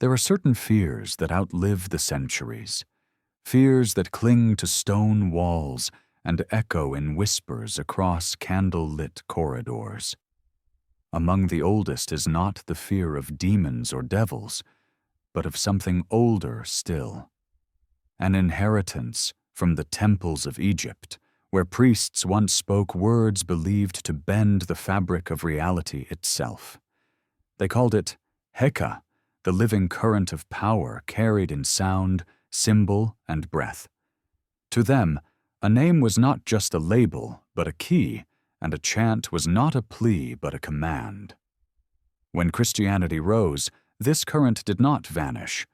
There are certain fears that outlive the centuries, fears that cling to stone walls and echo in whispers across candle-lit corridors. Among the oldest is not the fear of demons or devils, but of something older still. An inheritance from the temples of Egypt, where priests once spoke words believed to bend the fabric of reality itself. They called it Heka, the living current of power carried in sound, symbol, and breath. To them, a name was not just a label, but a key, and a chant was not a plea, but a command. When Christianity rose, this current did not vanish.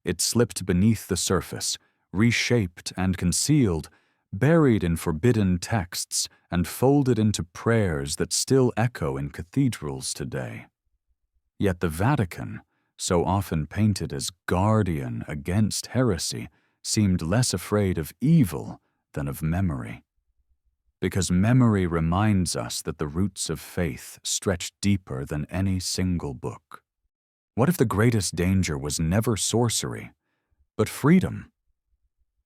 It slipped beneath the surface, reshaped and concealed, buried in forbidden texts, and folded into prayers that still echo in cathedrals today. Yet the Vatican, so often painted as guardian against heresy, seemed less afraid of evil than of memory. Because memory reminds us that the roots of faith stretch deeper than any single book. What if the greatest danger was never sorcery, but freedom?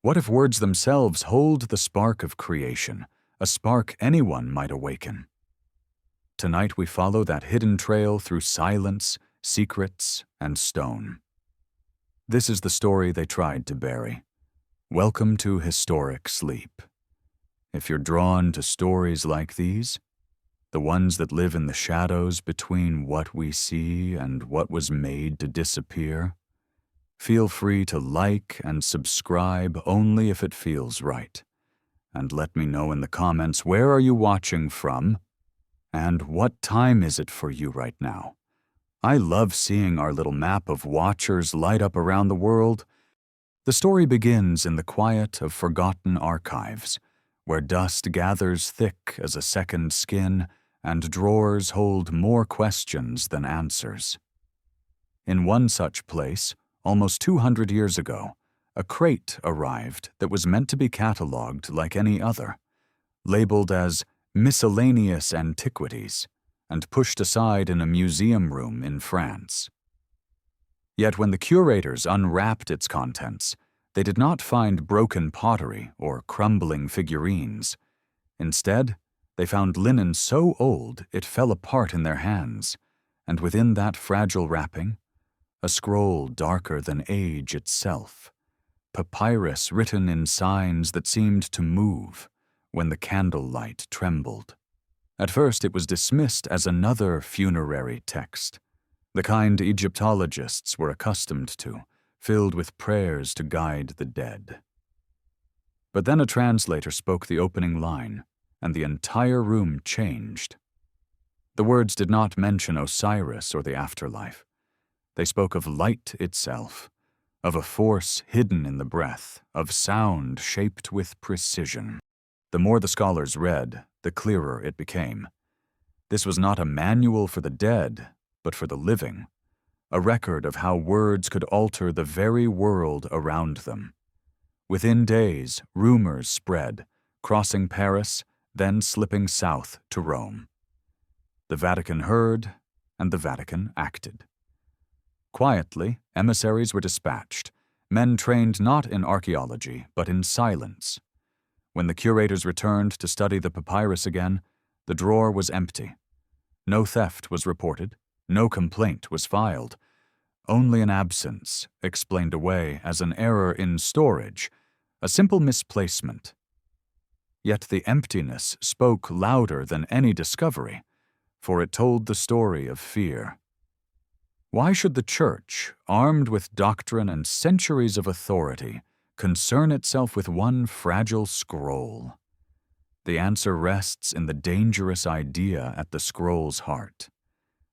What if words themselves hold the spark of creation, a spark anyone might awaken? Tonight we follow that hidden trail through silence, secrets, and stone. This is the story they tried to bury. Welcome to historic sleep. If you're drawn to stories like these, the ones that live in the shadows between what we see and what was made to disappear, feel free to like and subscribe only if it feels right. And let me know in the comments, where are you watching from? And what time is it for you right now? I love seeing our little map of watchers light up around the world. The story begins in the quiet of forgotten archives, where dust gathers thick as a second skin and drawers hold more questions than answers. In one such place, almost 200 years ago, a crate arrived that was meant to be catalogued like any other, labeled as miscellaneous antiquities, and pushed aside in a museum room in France. Yet when the curators unwrapped its contents, they did not find broken pottery or crumbling figurines. Instead, they found linen so old it fell apart in their hands, and within that fragile wrapping, a scroll darker than age itself, papyrus written in signs that seemed to move when the candlelight trembled. At first it was dismissed as another funerary text, the kind Egyptologists were accustomed to, filled with prayers to guide the dead. But then a translator spoke the opening line, and the entire room changed. The words did not mention Osiris or the afterlife. They spoke of light itself, of a force hidden in the breath, of sound shaped with precision. The more the scholars read, the clearer it became. This was not a manual for the dead, but for the living, a record of how words could alter the very world around them. Within days, rumors spread, crossing Paris, then slipping south to Rome. The Vatican heard, and the Vatican acted. Quietly, emissaries were dispatched, men trained not in archaeology, but in silence. When the curators returned to study the papyrus again, the drawer was empty. No theft was reported, no complaint was filed. Only an absence, explained away as an error in storage, a simple misplacement. Yet the emptiness spoke louder than any discovery, for it told the story of fear. Why should the Church, armed with doctrine and centuries of authority, concern itself with one fragile scroll? The answer rests in the dangerous idea at the scroll's heart,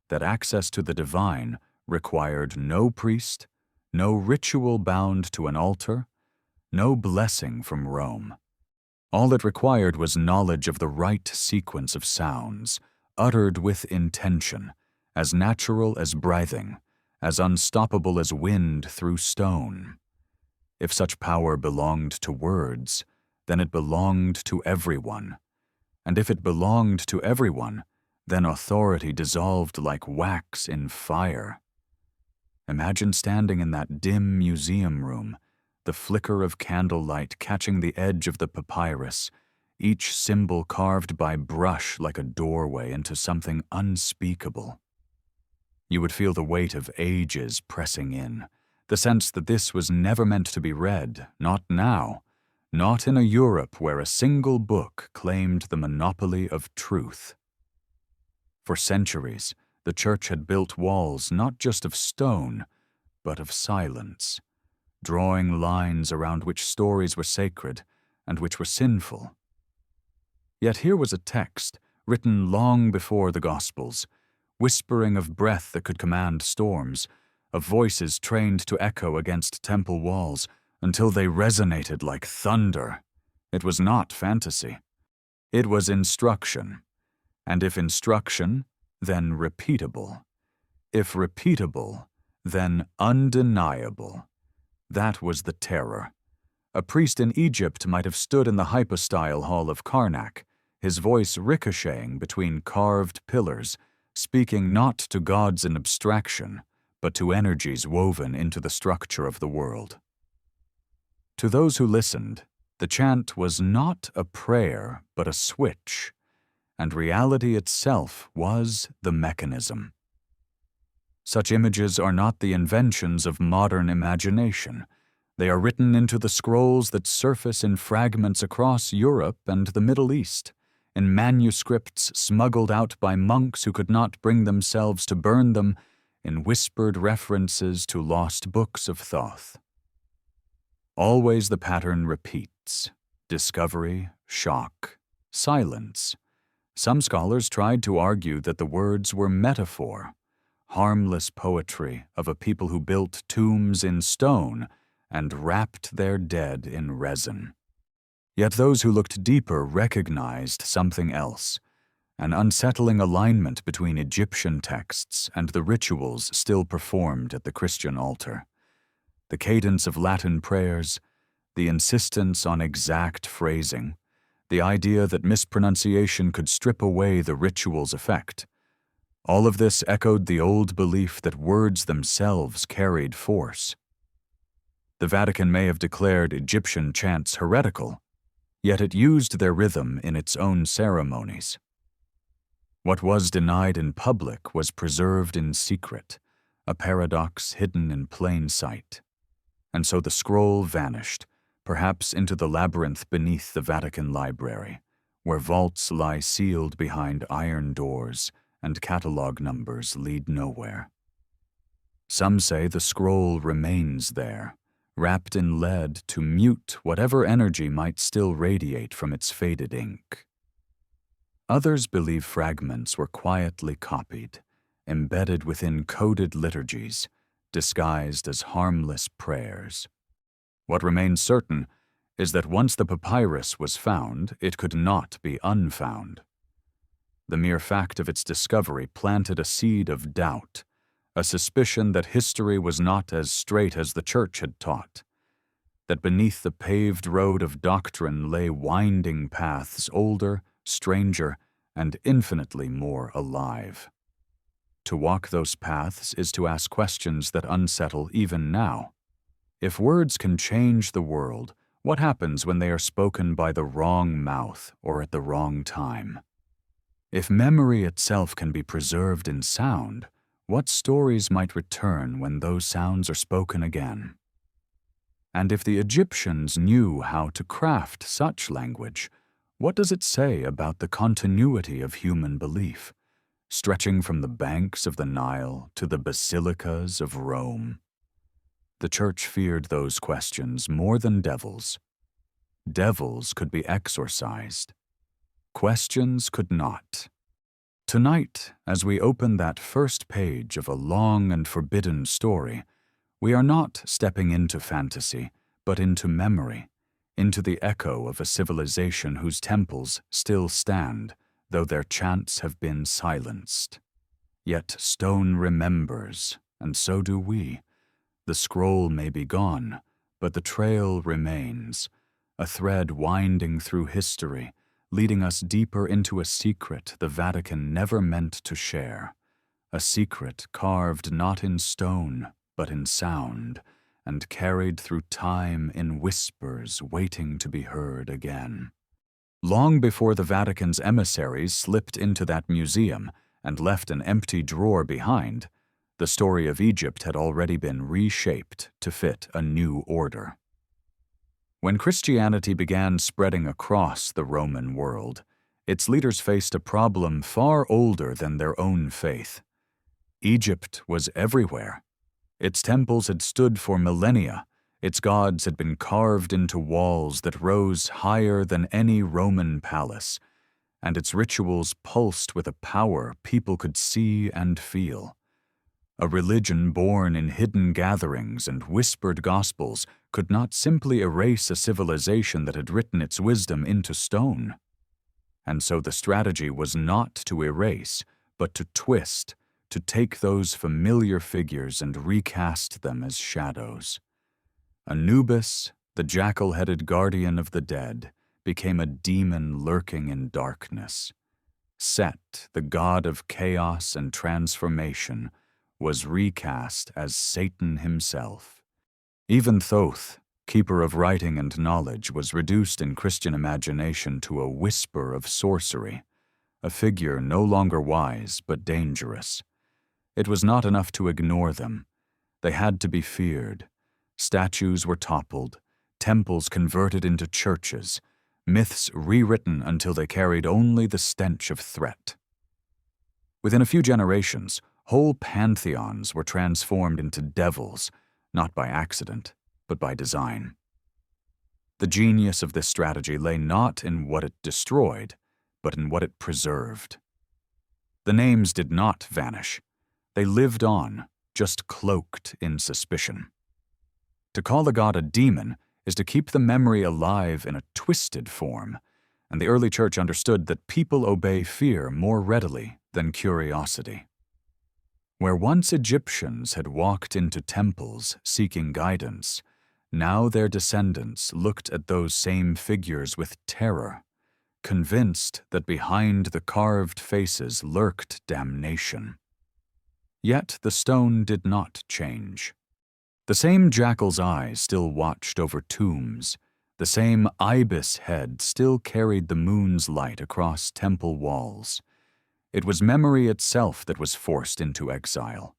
that access to the divine required no priest, no ritual bound to an altar, no blessing from Rome. All it required was knowledge of the right sequence of sounds, uttered with intention, as natural as breathing, as unstoppable as wind through stone. If such power belonged to words, then it belonged to everyone. And if it belonged to everyone, then authority dissolved like wax in fire. Imagine standing in that dim museum room, the flicker of candlelight catching the edge of the papyrus, each symbol carved by brush like a doorway into something unspeakable. You would feel the weight of ages pressing in, the sense that this was never meant to be read, not now, not in a Europe where a single book claimed the monopoly of truth. For centuries, the Church had built walls not just of stone, but of silence, drawing lines around which stories were sacred and which were sinful. Yet here was a text, written long before the Gospels, whispering of breath that could command storms, of voices trained to echo against temple walls until they resonated like thunder. It was not fantasy. It was instruction. And if instruction, then repeatable. If repeatable, then undeniable. That was the terror. A priest in Egypt might have stood in the hypostyle hall of Karnak, his voice ricocheting between carved pillars, speaking not to gods in abstraction, but to energies woven into the structure of the world. To those who listened, the chant was not a prayer, but a switch, and reality itself was the mechanism. Such images are not the inventions of modern imagination. They are written into the scrolls that surface in fragments across Europe and the Middle East, in manuscripts smuggled out by monks who could not bring themselves to burn them, in whispered references to lost books of Thoth. Always the pattern repeats: discovery, shock, silence. Some scholars tried to argue that the words were metaphor, harmless poetry of a people who built tombs in stone and wrapped their dead in resin. Yet those who looked deeper recognized something else, an unsettling alignment between Egyptian texts and the rituals still performed at the Christian altar. The cadence of Latin prayers, the insistence on exact phrasing, the idea that mispronunciation could strip away the ritual's effect. All of this echoed the old belief that words themselves carried force. The Vatican may have declared Egyptian chants heretical, yet it used their rhythm in its own ceremonies. What was denied in public was preserved in secret, a paradox hidden in plain sight. And so the scroll vanished, perhaps into the labyrinth beneath the Vatican library, where vaults lie sealed behind iron doors and catalog numbers lead nowhere. Some say the scroll remains there, wrapped in lead to mute whatever energy might still radiate from its faded ink. Others believe fragments were quietly copied, embedded within coded liturgies, disguised as harmless prayers. What remains certain is that once the papyrus was found, it could not be unfound. The mere fact of its discovery planted a seed of doubt, a suspicion that history was not as straight as the Church had taught, that beneath the paved road of doctrine lay winding paths older, stranger, and infinitely more alive. To walk those paths is to ask questions that unsettle even now. If words can change the world, what happens when they are spoken by the wrong mouth or at the wrong time? If memory itself can be preserved in sound, what stories might return when those sounds are spoken again? And if the Egyptians knew how to craft such language, what does it say about the continuity of human belief, stretching from the banks of the Nile to the basilicas of Rome? The Church feared those questions more than devils. Devils could be exorcised. Questions could not. Tonight, as we open that first page of a long and forbidden story, we are not stepping into fantasy, but into memory, into the echo of a civilization whose temples still stand, though their chants have been silenced. Yet stone remembers, and so do we. The scroll may be gone, but the trail remains, a thread winding through history, leading us deeper into a secret the Vatican never meant to share, a secret carved not in stone, but in sound, and carried through time in whispers waiting to be heard again. Long before the Vatican's emissaries slipped into that museum and left an empty drawer behind, the story of Egypt had already been reshaped to fit a new order. When Christianity began spreading across the Roman world, its leaders faced a problem far older than their own faith. Egypt was everywhere. Its temples had stood for millennia. Its gods had been carved into walls that rose higher than any Roman palace, and its rituals pulsed with a power people could see and feel. A religion born in hidden gatherings and whispered gospels could not simply erase a civilization that had written its wisdom into stone. And so the strategy was not to erase, but to twist, to take those familiar figures and recast them as shadows. Anubis, the jackal-headed guardian of the dead, became a demon lurking in darkness. Set, the god of chaos and transformation, was recast as Satan himself. Even Thoth, keeper of writing and knowledge, was reduced in Christian imagination to a whisper of sorcery, a figure no longer wise but dangerous. It was not enough to ignore them. They had to be feared. Statues were toppled, temples converted into churches, myths rewritten until they carried only the stench of threat. Within a few generations, whole pantheons were transformed into devils, not by accident, but by design. The genius of this strategy lay not in what it destroyed, but in what it preserved. The names did not vanish. They lived on, just cloaked in suspicion. To call a god a demon is to keep the memory alive in a twisted form, and the early church understood that people obey fear more readily than curiosity. Where once Egyptians had walked into temples seeking guidance, now their descendants looked at those same figures with terror, convinced that behind the carved faces lurked damnation. Yet the stone did not change. The same jackal's eyes still watched over tombs. The same ibis head still carried the moon's light across temple walls. It was memory itself that was forced into exile.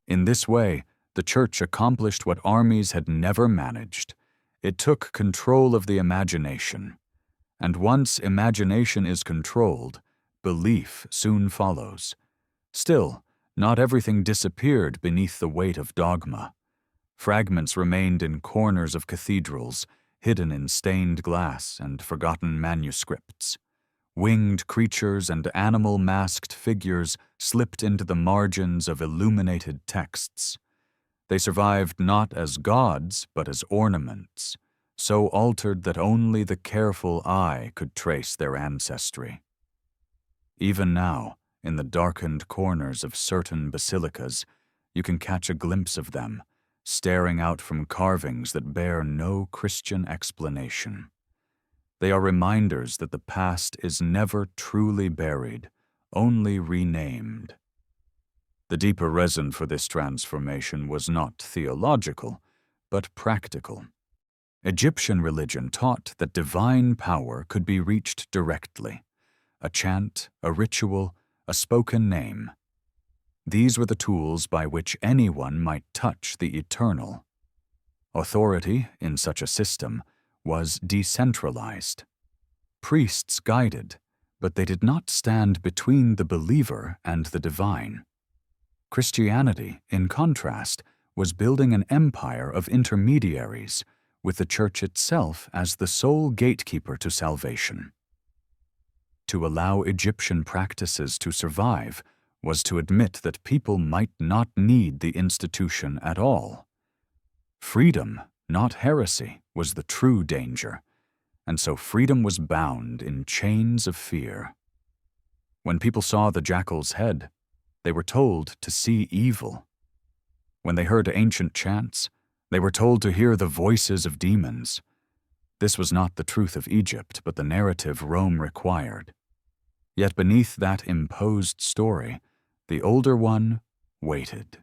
In this way, the church accomplished what armies had never managed. It took control of the imagination. And once imagination is controlled, belief soon follows. Still, not everything disappeared beneath the weight of dogma. Fragments remained in corners of cathedrals, hidden in stained glass and forgotten manuscripts. Winged creatures and animal-masked figures slipped into the margins of illuminated texts. They survived not as gods, but as ornaments, so altered that only the careful eye could trace their ancestry. Even now, in the darkened corners of certain basilicas, you can catch a glimpse of them, staring out from carvings that bear no Christian explanation. They are reminders that the past is never truly buried, only renamed. The deeper reason for this transformation was not theological, but practical. Egyptian religion taught that divine power could be reached directly. A chant, a ritual, a spoken name. These were the tools by which anyone might touch the eternal. Authority, in such a system, was decentralized. Priests guided, but they did not stand between the believer and the divine. Christianity, in contrast, was building an empire of intermediaries, with the church itself as the sole gatekeeper to salvation. To allow Egyptian practices to survive was to admit that people might not need the institution at all. Freedom, not heresy, was the true danger, and so freedom was bound in chains of fear. When people saw the jackal's head, they were told to see evil. When they heard ancient chants, they were told to hear the voices of demons. This was not the truth of Egypt, but the narrative Rome required. Yet beneath that imposed story, the older one waited.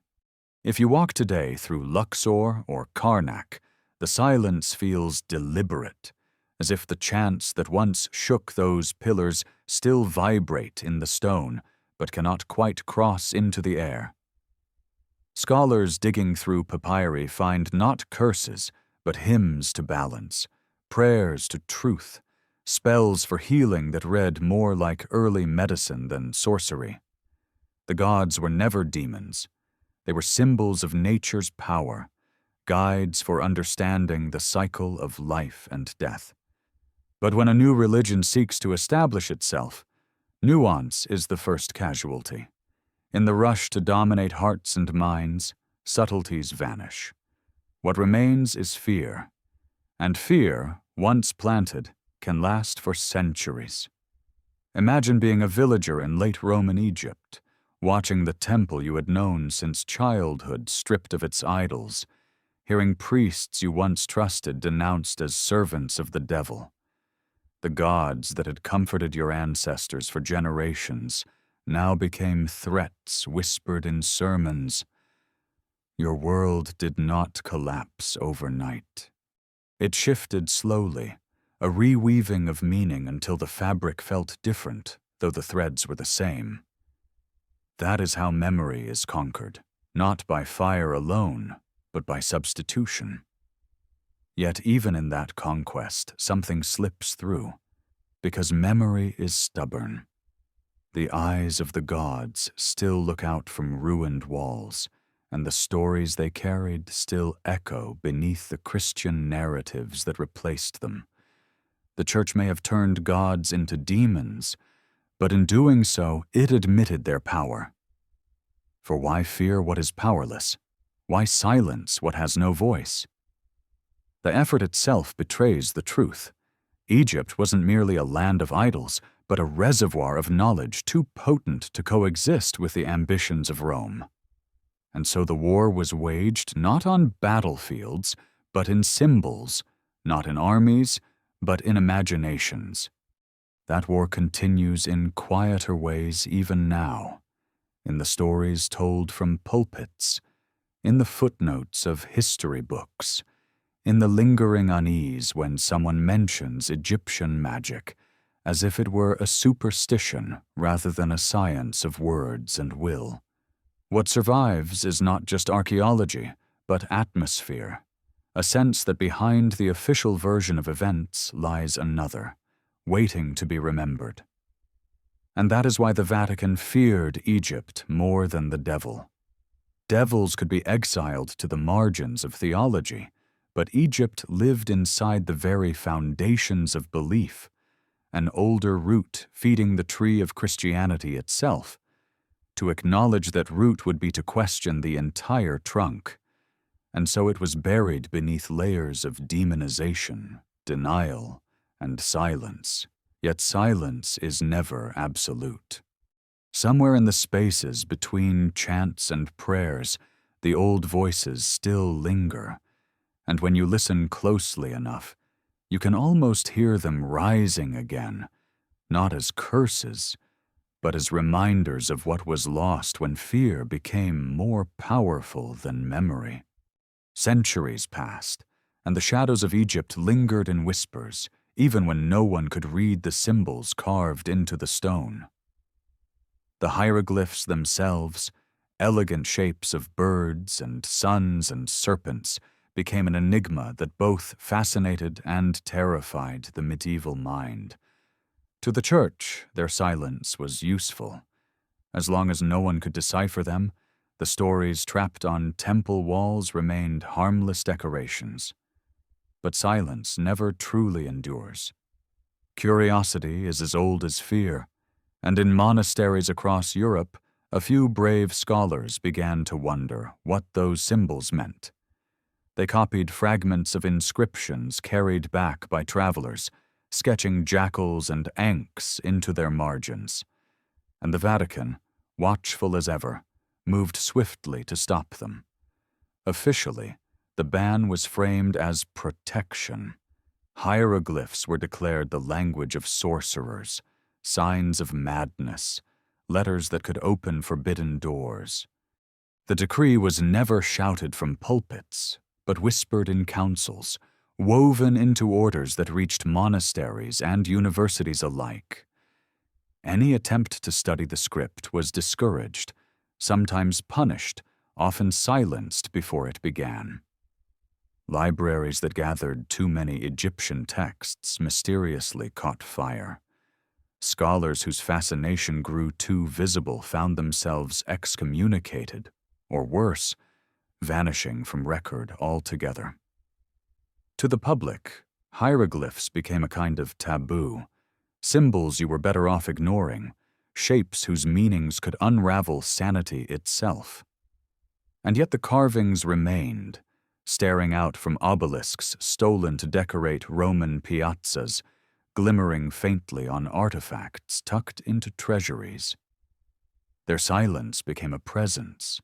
If you walk today through Luxor or Karnak, the silence feels deliberate, as if the chants that once shook those pillars still vibrate in the stone, but cannot quite cross into the air. Scholars digging through papyri find not curses, but hymns to balance, prayers to truth, spells for healing that read more like early medicine than sorcery. The gods were never demons. They were symbols of nature's power, guides for understanding the cycle of life and death. But when a new religion seeks to establish itself, nuance is the first casualty. In the rush to dominate hearts and minds, subtleties vanish. What remains is fear, and fear, once planted, can last for centuries. Imagine being a villager in late Roman Egypt, watching the temple you had known since childhood stripped of its idols, hearing priests you once trusted denounced as servants of the devil. The gods that had comforted your ancestors for generations now became threats whispered in sermons. Your world did not collapse overnight. It shifted slowly, a reweaving of meaning until the fabric felt different, though the threads were the same. That is how memory is conquered, not by fire alone, but by substitution. Yet even in that conquest, something slips through, because memory is stubborn. The eyes of the gods still look out from ruined walls, and the stories they carried still echo beneath the Christian narratives that replaced them. The Church may have turned gods into demons, but in doing so, it admitted their power. For why fear what is powerless? Why silence what has no voice? The effort itself betrays the truth. Egypt wasn't merely a land of idols, but a reservoir of knowledge too potent to coexist with the ambitions of Rome. And so the war was waged not on battlefields, but in symbols, not in armies, but in imaginations. That war continues in quieter ways even now, in the stories told from pulpits, in the footnotes of history books, in the lingering unease when someone mentions Egyptian magic, as if it were a superstition rather than a science of words and will. What survives is not just archaeology, but atmosphere, a sense that behind the official version of events lies another, waiting to be remembered. And that is why the Vatican feared Egypt more than the devil. Devils could be exiled to the margins of theology, but Egypt lived inside the very foundations of belief, an older root feeding the tree of Christianity itself. To acknowledge that root would be to question the entire trunk, and so it was buried beneath layers of demonization, denial, and silence. Yet silence is never absolute. Somewhere in the spaces between chants and prayers, the old voices still linger, and when you listen closely enough, you can almost hear them rising again, not as curses, but as reminders of what was lost when fear became more powerful than memory. Centuries passed, and the shadows of Egypt lingered in whispers, even when no one could read the symbols carved into the stone. The hieroglyphs themselves, elegant shapes of birds and suns and serpents, became an enigma that both fascinated and terrified the medieval mind. To the Church, their silence was useful. As long as no one could decipher them, the stories trapped on temple walls remained harmless decorations. But silence never truly endures. Curiosity is as old as fear, and in monasteries across Europe, a few brave scholars began to wonder what those symbols meant. They copied fragments of inscriptions carried back by travelers, sketching jackals and ankhs into their margins. And the Vatican, watchful as ever, moved swiftly to stop them. Officially, the ban was framed as protection. Hieroglyphs were declared the language of sorcerers, signs of madness, letters that could open forbidden doors. The decree was never shouted from pulpits, but whispered in councils, woven into orders that reached monasteries and universities alike. Any attempt to study the script was discouraged, sometimes punished, often silenced before it began. Libraries that gathered too many Egyptian texts mysteriously caught fire. Scholars whose fascination grew too visible found themselves excommunicated, or worse, vanishing from record altogether. To the public, hieroglyphs became a kind of taboo, symbols you were better off ignoring, shapes whose meanings could unravel sanity itself. And yet the carvings remained, staring out from obelisks stolen to decorate Roman piazzas, glimmering faintly on artifacts tucked into treasuries. Their silence became a presence,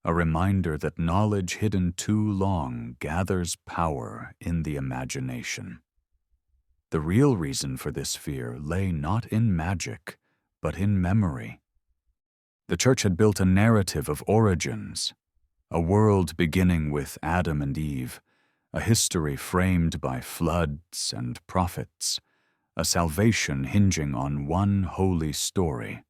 a reminder that knowledge hidden too long gathers power in the imagination. The real reason for this fear lay not in magic, but in memory. The Church had built a narrative of origins, a world beginning with Adam and Eve, a history framed by floods and prophets, a salvation hinging on one holy story.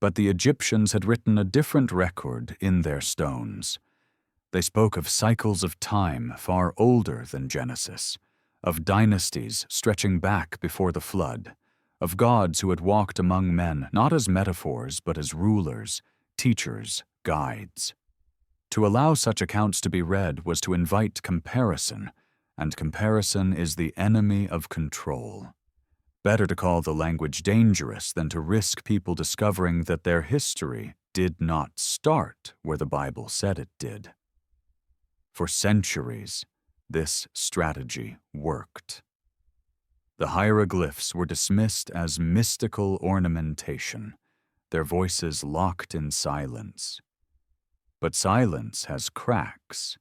But the Egyptians had written a different record in their stones. They spoke of cycles of time far older than Genesis, of dynasties stretching back before the flood, of gods who had walked among men not as metaphors but as rulers, teachers, guides. To allow such accounts to be read was to invite comparison, and comparison is the enemy of control. Better to call the language dangerous than to risk people discovering that their history did not start where the Bible said it did. For centuries, this strategy worked. The hieroglyphs were dismissed as mystical ornamentation, their voices locked in silence. But silence has cracks,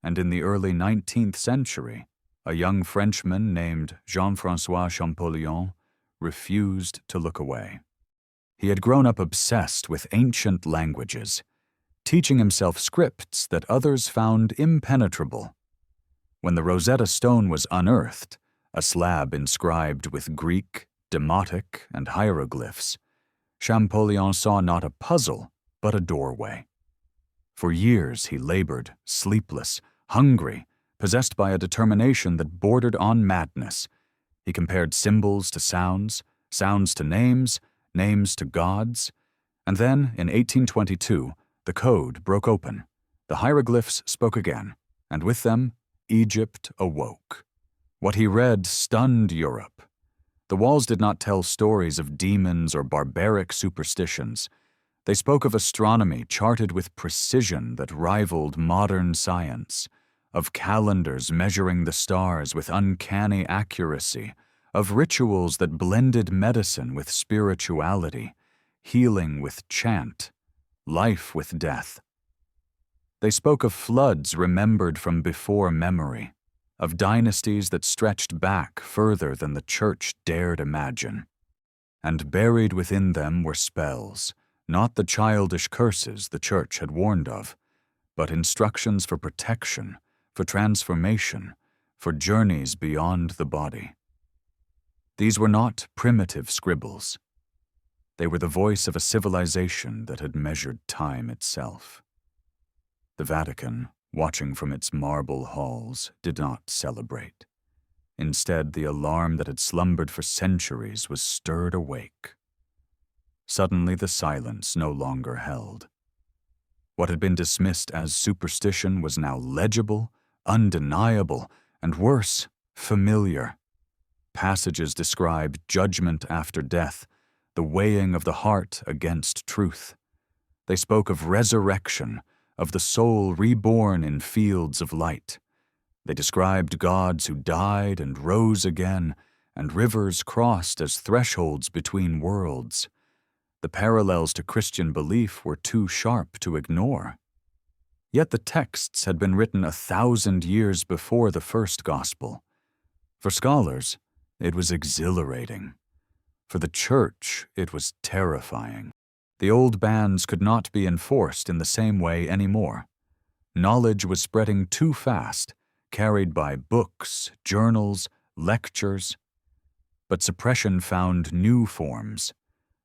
and in the early 19th century, a young Frenchman named Jean-François Champollion refused to look away. He had grown up obsessed with ancient languages, teaching himself scripts that others found impenetrable. When the Rosetta Stone was unearthed, a slab inscribed with Greek, Demotic, and hieroglyphs, Champollion saw not a puzzle, but a doorway. For years he labored, sleepless, hungry, possessed by a determination that bordered on madness. He compared symbols to sounds, sounds to names, names to gods, and then, in 1822, the code broke open. The hieroglyphs spoke again, and with them, Egypt awoke. What he read stunned Europe. The walls did not tell stories of demons or barbaric superstitions. They spoke of astronomy charted with precision that rivaled modern science, of calendars measuring the stars with uncanny accuracy, of rituals that blended medicine with spirituality, healing with chant, life with death. They spoke of floods remembered from before memory, of dynasties that stretched back further than the Church dared imagine. And buried within them were spells, not the childish curses the Church had warned of, but instructions for protection, for transformation, for journeys beyond the body. These were not primitive scribbles. They were the voice of a civilization that had measured time itself. The Vatican, watching from its marble halls, did not celebrate. Instead, the alarm that had slumbered for centuries was stirred awake. Suddenly, the silence no longer held. What had been dismissed as superstition was now legible, undeniable, and worse, familiar. Passages described judgment after death, the weighing of the heart against truth. They spoke of resurrection, of the soul reborn in fields of light. They described gods who died and rose again, and rivers crossed as thresholds between worlds. The parallels to Christian belief were too sharp to ignore. Yet the texts had been written 1,000 years before the first gospel. For scholars, it was exhilarating. For the Church, it was terrifying. The old bans could not be enforced in the same way anymore. Knowledge was spreading too fast, carried by books, journals, lectures. But suppression found new forms.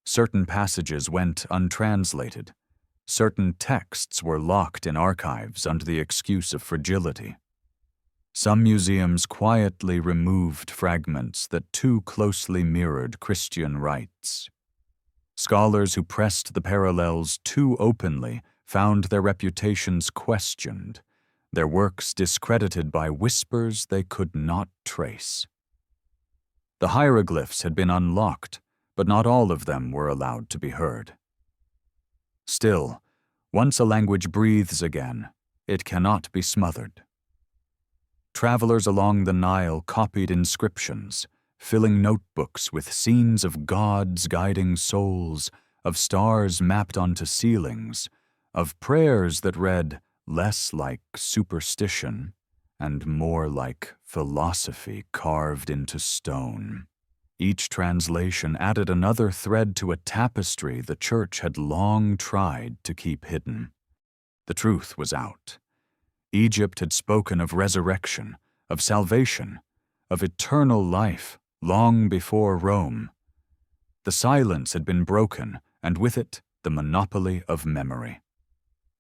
Certain passages went untranslated. Certain texts were locked in archives under the excuse of fragility. Some museums quietly removed fragments that too closely mirrored Christian rites. Scholars who pressed the parallels too openly found their reputations questioned, their works discredited by whispers they could not trace. The hieroglyphs had been unlocked, but not all of them were allowed to be heard. Still, once a language breathes again, it cannot be smothered. Travelers along the Nile copied inscriptions, filling notebooks with scenes of gods guiding souls, of stars mapped onto ceilings, of prayers that read less like superstition and more like philosophy carved into stone. Each translation added another thread to a tapestry the church had long tried to keep hidden. The truth was out. Egypt had spoken of resurrection, of salvation, of eternal life long before Rome. The silence had been broken, and with it, the monopoly of memory.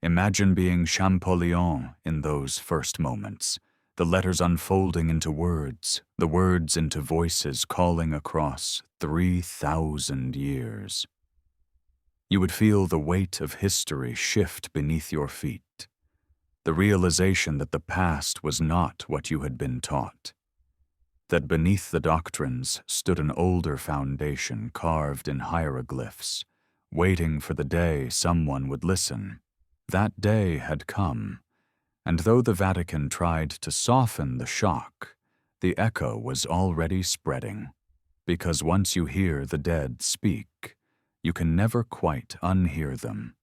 Imagine being Champollion in those first moments, the letters unfolding into words, the words into voices calling across 3,000 years. You would feel the weight of history shift beneath your feet, the realization that the past was not what you had been taught, that beneath the doctrines stood an older foundation carved in hieroglyphs, waiting for the day someone would listen. That day had come, and though the Vatican tried to soften the shock, the echo was already spreading, because once you hear the dead speak, you can never quite unhear them.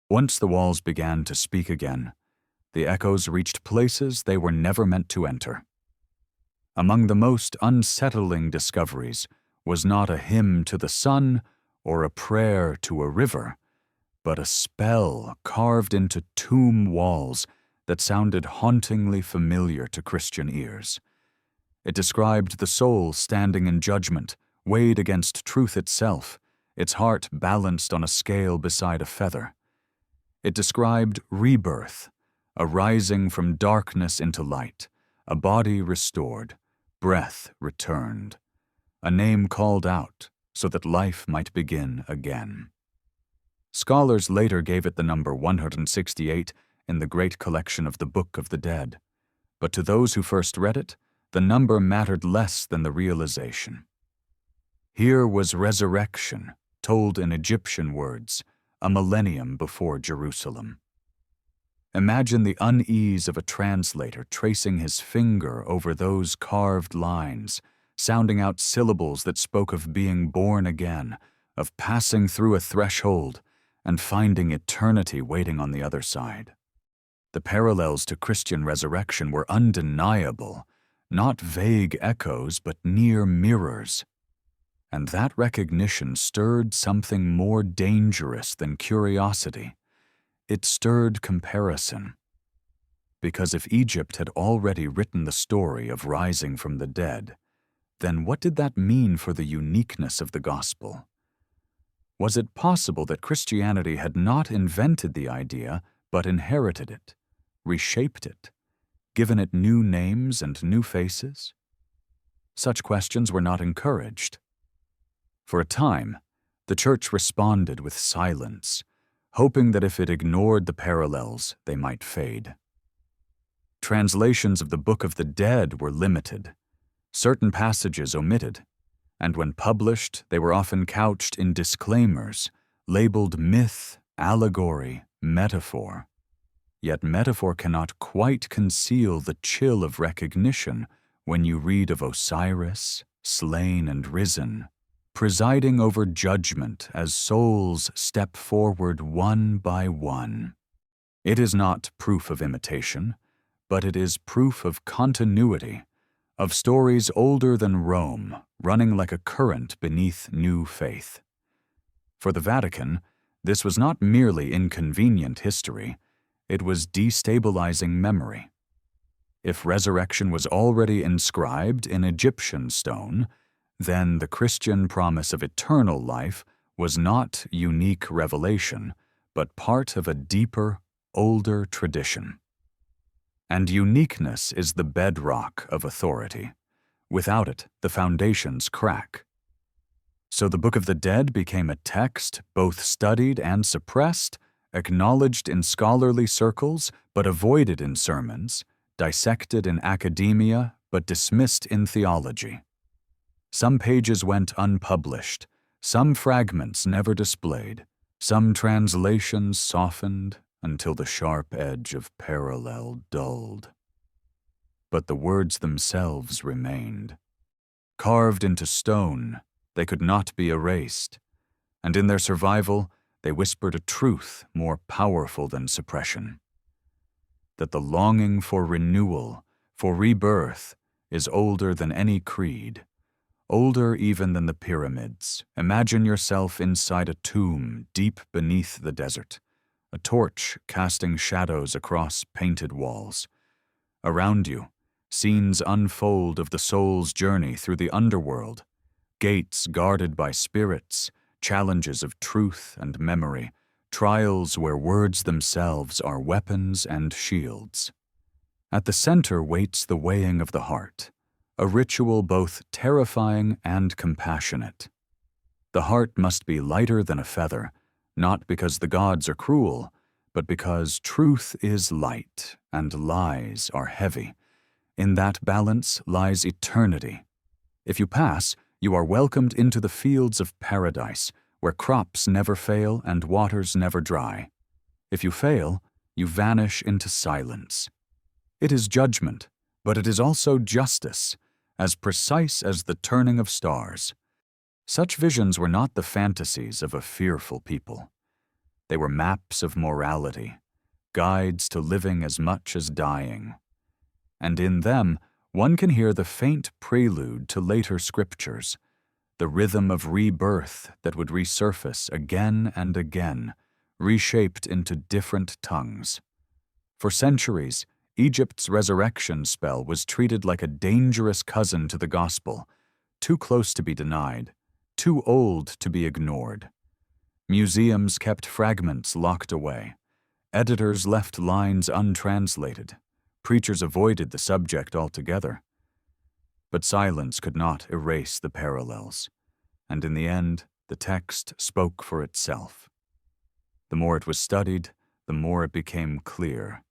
Once the walls began to speak again, the echoes reached places they were never meant to enter. Among the most unsettling discoveries was not a hymn to the sun or a prayer to a river, but a spell carved into tomb walls that sounded hauntingly familiar to Christian ears. It described the soul standing in judgment, weighed against truth itself, its heart balanced on a scale beside a feather. It described rebirth, a rising from darkness into light, a body restored, breath returned, a name called out so that life might begin again. Scholars later gave it the number 168 in the great collection of the Book of the Dead, but to those who first read it, the number mattered less than the realization. Here was resurrection, told in Egyptian words, a millennium before Jerusalem. Imagine the unease of a translator tracing his finger over those carved lines, sounding out syllables that spoke of being born again, of passing through a threshold, and finding eternity waiting on the other side. The parallels to Christian resurrection were undeniable, not vague echoes but near mirrors. And that recognition stirred something more dangerous than curiosity. It stirred comparison. Because if Egypt had already written the story of rising from the dead, then what did that mean for the uniqueness of the gospel? Was it possible that Christianity had not invented the idea, but inherited it, reshaped it, given it new names and new faces? Such questions were not encouraged. For a time, the Church responded with silence, hoping that if it ignored the parallels, they might fade. Translations of the Book of the Dead were limited, certain passages omitted, and when published, they were often couched in disclaimers, labeled myth, allegory, metaphor. Yet metaphor cannot quite conceal the chill of recognition when you read of Osiris, slain and risen, presiding over judgment as souls step forward one by one. It is not proof of imitation, but it is proof of continuity, of stories older than Rome, running like a current beneath new faith. For the Vatican, This was not merely inconvenient history, it was destabilizing memory. If resurrection was already inscribed in Egyptian stone, then the Christian promise of eternal life was not unique revelation, but part of a deeper, older tradition. And uniqueness is the bedrock of authority. Without it, the foundations crack. So the Book of the Dead became a text both studied and suppressed, acknowledged in scholarly circles but avoided in sermons, dissected in academia but dismissed in theology. Some pages went unpublished, some fragments never displayed, some translations softened until the sharp edge of parallel dulled. But the words themselves remained. Carved into stone, they could not be erased, and in their survival, they whispered a truth more powerful than suppression. That the longing for renewal, for rebirth, is older than any creed, older even than the pyramids. Imagine yourself inside a tomb deep beneath the desert, a torch casting shadows across painted walls. Around you, scenes unfold of the soul's journey through the underworld, gates guarded by spirits, challenges of truth and memory, trials where words themselves are weapons and shields. At the center waits the weighing of the heart, a ritual both terrifying and compassionate. The heart must be lighter than a feather, not because the gods are cruel, but because truth is light and lies are heavy. In that balance lies eternity. If you pass, you are welcomed into the fields of paradise, where crops never fail and waters never dry. If you fail, you vanish into silence. It is judgment, but it is also justice, as precise as the turning of stars. Such visions were not the fantasies of a fearful people. They were maps of morality, guides to living as much as dying. And in them, one can hear the faint prelude to later scriptures, the rhythm of rebirth that would resurface again and again, reshaped into different tongues. For centuries, Egypt's resurrection spell was treated like a dangerous cousin to the gospel, too close to be denied, too old to be ignored. Museums kept fragments locked away. Editors left lines untranslated. Preachers avoided the subject altogether. But silence could not erase the parallels, and in the end, the text spoke for itself. The more it was studied, the more it became clear.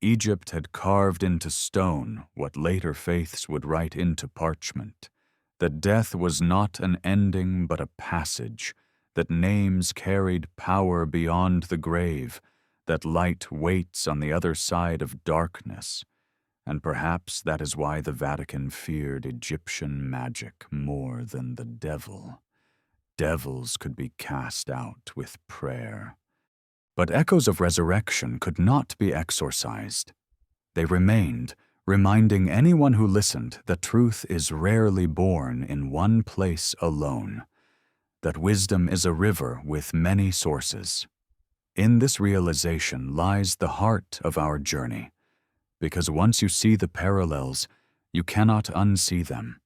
Egypt had carved into stone what later faiths would write into parchment, that death was not an ending but a passage, that names carried power beyond the grave, that light waits on the other side of darkness, and perhaps that is why the Vatican feared Egyptian magic more than the devil. Devils could be cast out with prayer. But echoes of resurrection could not be exorcised. They remained, reminding anyone who listened that truth is rarely born in one place alone, that wisdom is a river with many sources. In this realization lies the heart of our journey, because once you see the parallels, you cannot unsee them.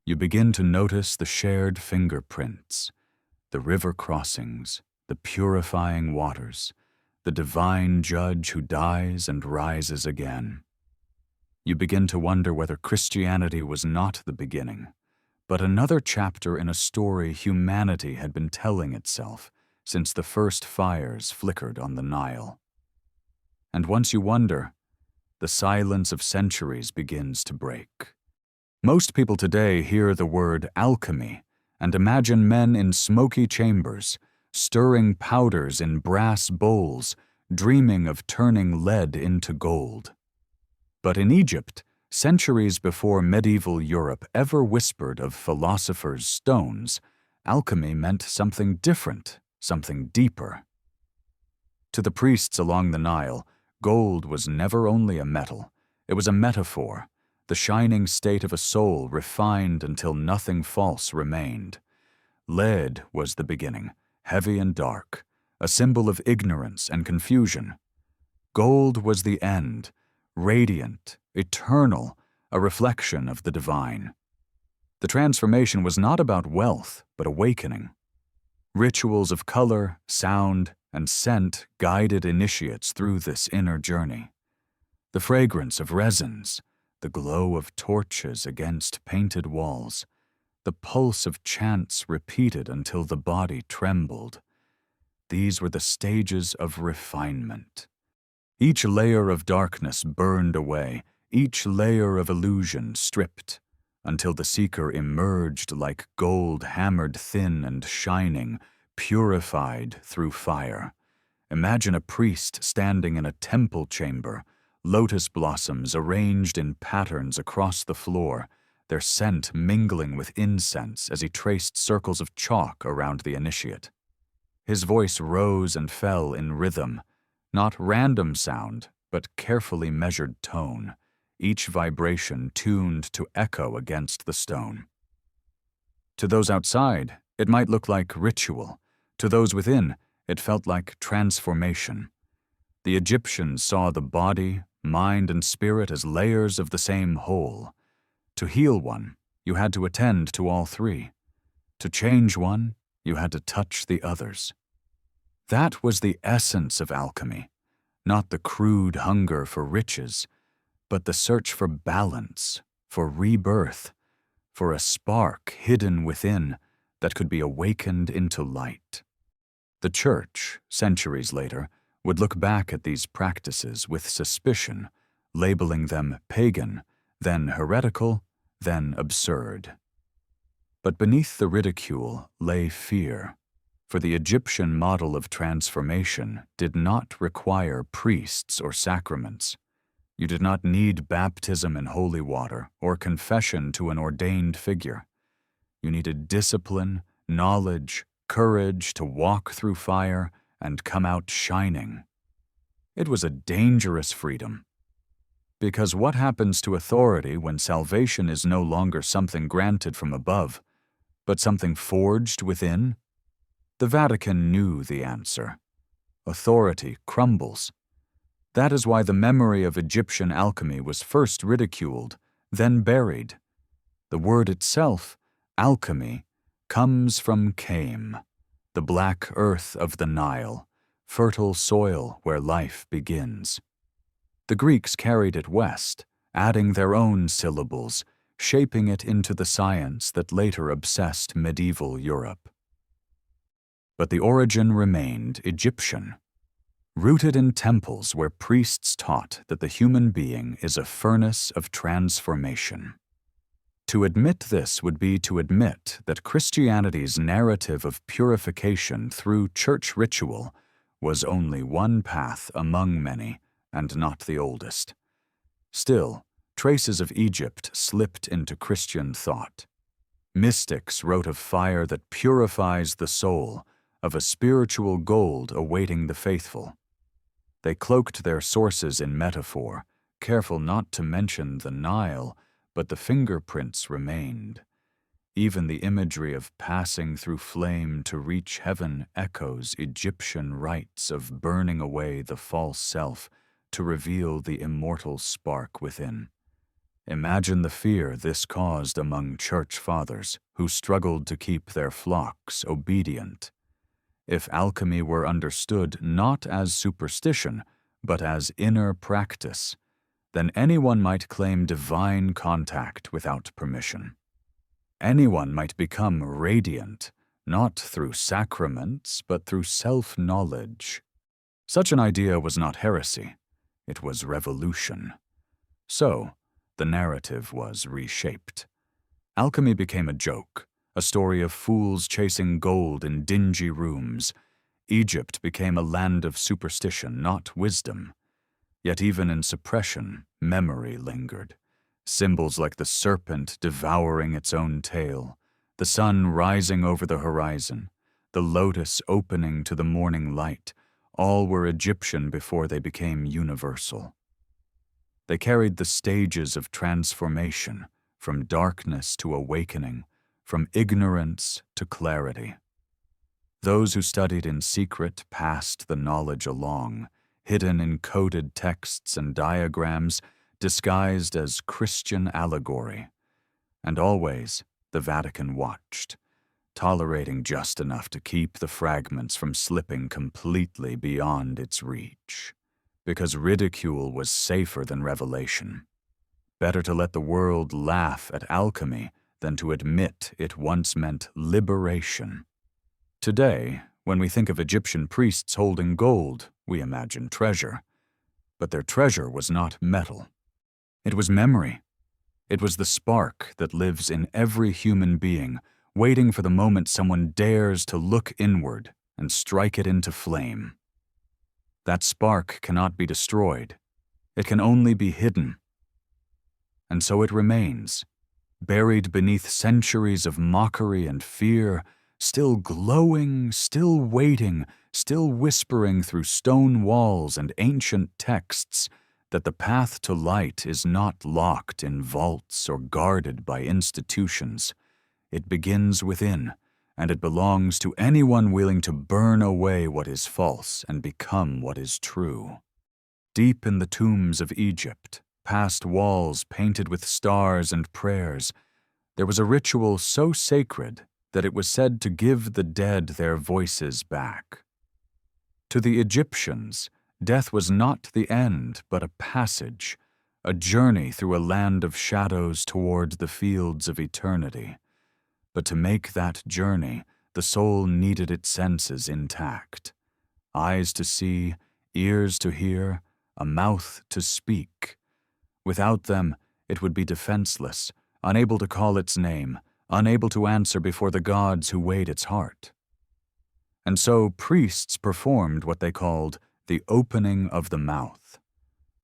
You begin to notice the shared fingerprints, the river crossings, the purifying waters, the divine judge who dies and rises again. You begin to wonder whether Christianity was not the beginning, but another chapter in a story humanity had been telling itself since the first fires flickered on the Nile. And once you wonder, the silence of centuries begins to break. Most people today hear the word alchemy and imagine men in smoky chambers, stirring powders in brass bowls, dreaming of turning lead into gold. But in Egypt, centuries before medieval Europe ever whispered of philosophers' stones, alchemy meant something different, something deeper. To the priests along the Nile, gold was never only a metal, it was a metaphor, the shining state of a soul refined until nothing false remained. Lead was the beginning, heavy and dark, a symbol of ignorance and confusion. Gold was the end, radiant, eternal, a reflection of the divine. The transformation was not about wealth, but awakening. Rituals of color, sound, and scent guided initiates through this inner journey. The fragrance of resins, the glow of torches against painted walls, the pulse of chants repeated until the body trembled. These were the stages of refinement. Each layer of darkness burned away, each layer of illusion stripped, until the seeker emerged like gold hammered thin and shining, purified through fire. Imagine a priest standing in a temple chamber, lotus blossoms arranged in patterns across the floor, their scent mingling with incense as he traced circles of chalk around the initiate. His voice rose and fell in rhythm, not random sound, but carefully measured tone, each vibration tuned to echo against the stone. To those outside, it might look like ritual. To those within, it felt like transformation. The Egyptians saw the body, mind, and spirit as layers of the same whole. To heal one, you had to attend to all three. To change one, you had to touch the others. That was the essence of alchemy, not the crude hunger for riches, but the search for balance, for rebirth, for a spark hidden within that could be awakened into light. The Church, centuries later, would look back at these practices with suspicion, labeling them pagan, then heretical, then absurd. But beneath the ridicule lay fear, for the Egyptian model of transformation did not require priests or sacraments. You did not need baptism in holy water or confession to an ordained figure. You needed discipline, knowledge, courage to walk through fire and come out shining. It was a dangerous freedom. Because what happens to authority when salvation is no longer something granted from above, but something forged within? The Vatican knew the answer. Authority crumbles. That is why the memory of Egyptian alchemy was first ridiculed, then buried. The word itself, alchemy, comes from Kame, the black earth of the Nile, fertile soil where life begins. The Greeks carried it west, adding their own syllables, shaping it into the science that later obsessed medieval Europe. But the origin remained Egyptian, rooted in temples where priests taught that the human being is a furnace of transformation. To admit this would be to admit that Christianity's narrative of purification through church ritual was only one path among many, and not the oldest. Still, traces of Egypt slipped into Christian thought. Mystics wrote of fire that purifies the soul, of a spiritual gold awaiting the faithful. They cloaked their sources in metaphor, careful not to mention the Nile, but the fingerprints remained. Even the imagery of passing through flame to reach heaven echoes Egyptian rites of burning away the false self to reveal the immortal spark within. Imagine the fear this caused among church fathers who struggled to keep their flocks obedient. If alchemy were understood not as superstition, but as inner practice, then anyone might claim divine contact without permission. Anyone might become radiant, not through sacraments, but through self-knowledge. Such an idea was not heresy, it was revolution. So, the narrative was reshaped. Alchemy became a joke, a story of fools chasing gold in dingy rooms. Egypt became a land of superstition, not wisdom. Yet even in suppression, memory lingered. Symbols like the serpent devouring its own tail, the sun rising over the horizon, the lotus opening to the morning light, all were Egyptian before they became universal. They carried the stages of transformation, from darkness to awakening, from ignorance to clarity. Those who studied in secret passed the knowledge along, hidden in coded texts and diagrams disguised as Christian allegory. And always the Vatican watched, tolerating just enough to keep the fragments from slipping completely beyond its reach. Because ridicule was safer than revelation. Better to let the world laugh at alchemy than to admit it once meant liberation. Today, when we think of Egyptian priests holding gold, we imagine treasure. But their treasure was not metal. It was memory. It was the spark that lives in every human being, waiting for the moment someone dares to look inward and strike it into flame. That spark cannot be destroyed. It can only be hidden. And so it remains, buried beneath centuries of mockery and fear, still glowing, still waiting, still whispering through stone walls and ancient texts that the path to light is not locked in vaults or guarded by institutions. It begins within, and it belongs to anyone willing to burn away what is false and become what is true. Deep in the tombs of Egypt, past walls painted with stars and prayers, there was a ritual so sacred that it was said to give the dead their voices back. To the Egyptians, death was not the end, but a passage, a journey through a land of shadows toward the fields of eternity. But to make that journey, the soul needed its senses intact. Eyes to see, ears to hear, a mouth to speak. Without them, it would be defenseless, unable to call its name, unable to answer before the gods who weighed its heart. And so priests performed what they called the opening of the mouth,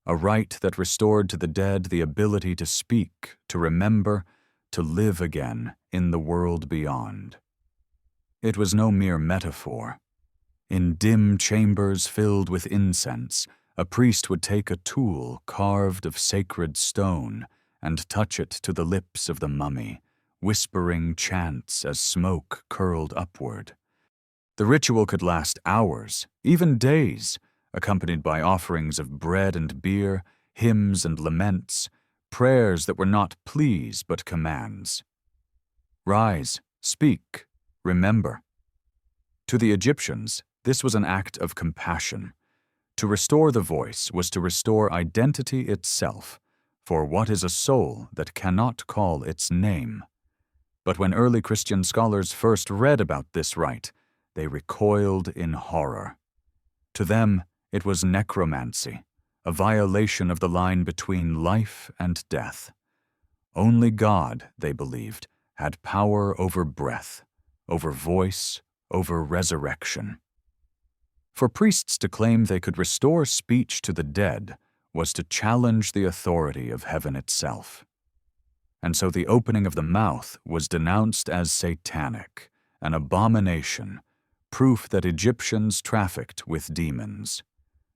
a rite that restored to the dead the ability to speak, to remember, to live again in the world beyond. It was no mere metaphor. In dim chambers filled with incense, a priest would take a tool carved of sacred stone and touch it to the lips of the mummy, whispering chants as smoke curled upward. The ritual could last hours, even days, accompanied by offerings of bread and beer, hymns and laments, prayers that were not pleas but commands. Rise, speak, remember. To the Egyptians, this was an act of compassion. To restore the voice was to restore identity itself, for what is a soul that cannot call its name? But when early Christian scholars first read about this rite, they recoiled in horror. To them, it was necromancy, a violation of the line between life and death. Only God, they believed, had power over breath, over voice, over resurrection. For priests to claim they could restore speech to the dead was to challenge the authority of heaven itself. And so the opening of the mouth was denounced as satanic, an abomination, proof that Egyptians trafficked with demons.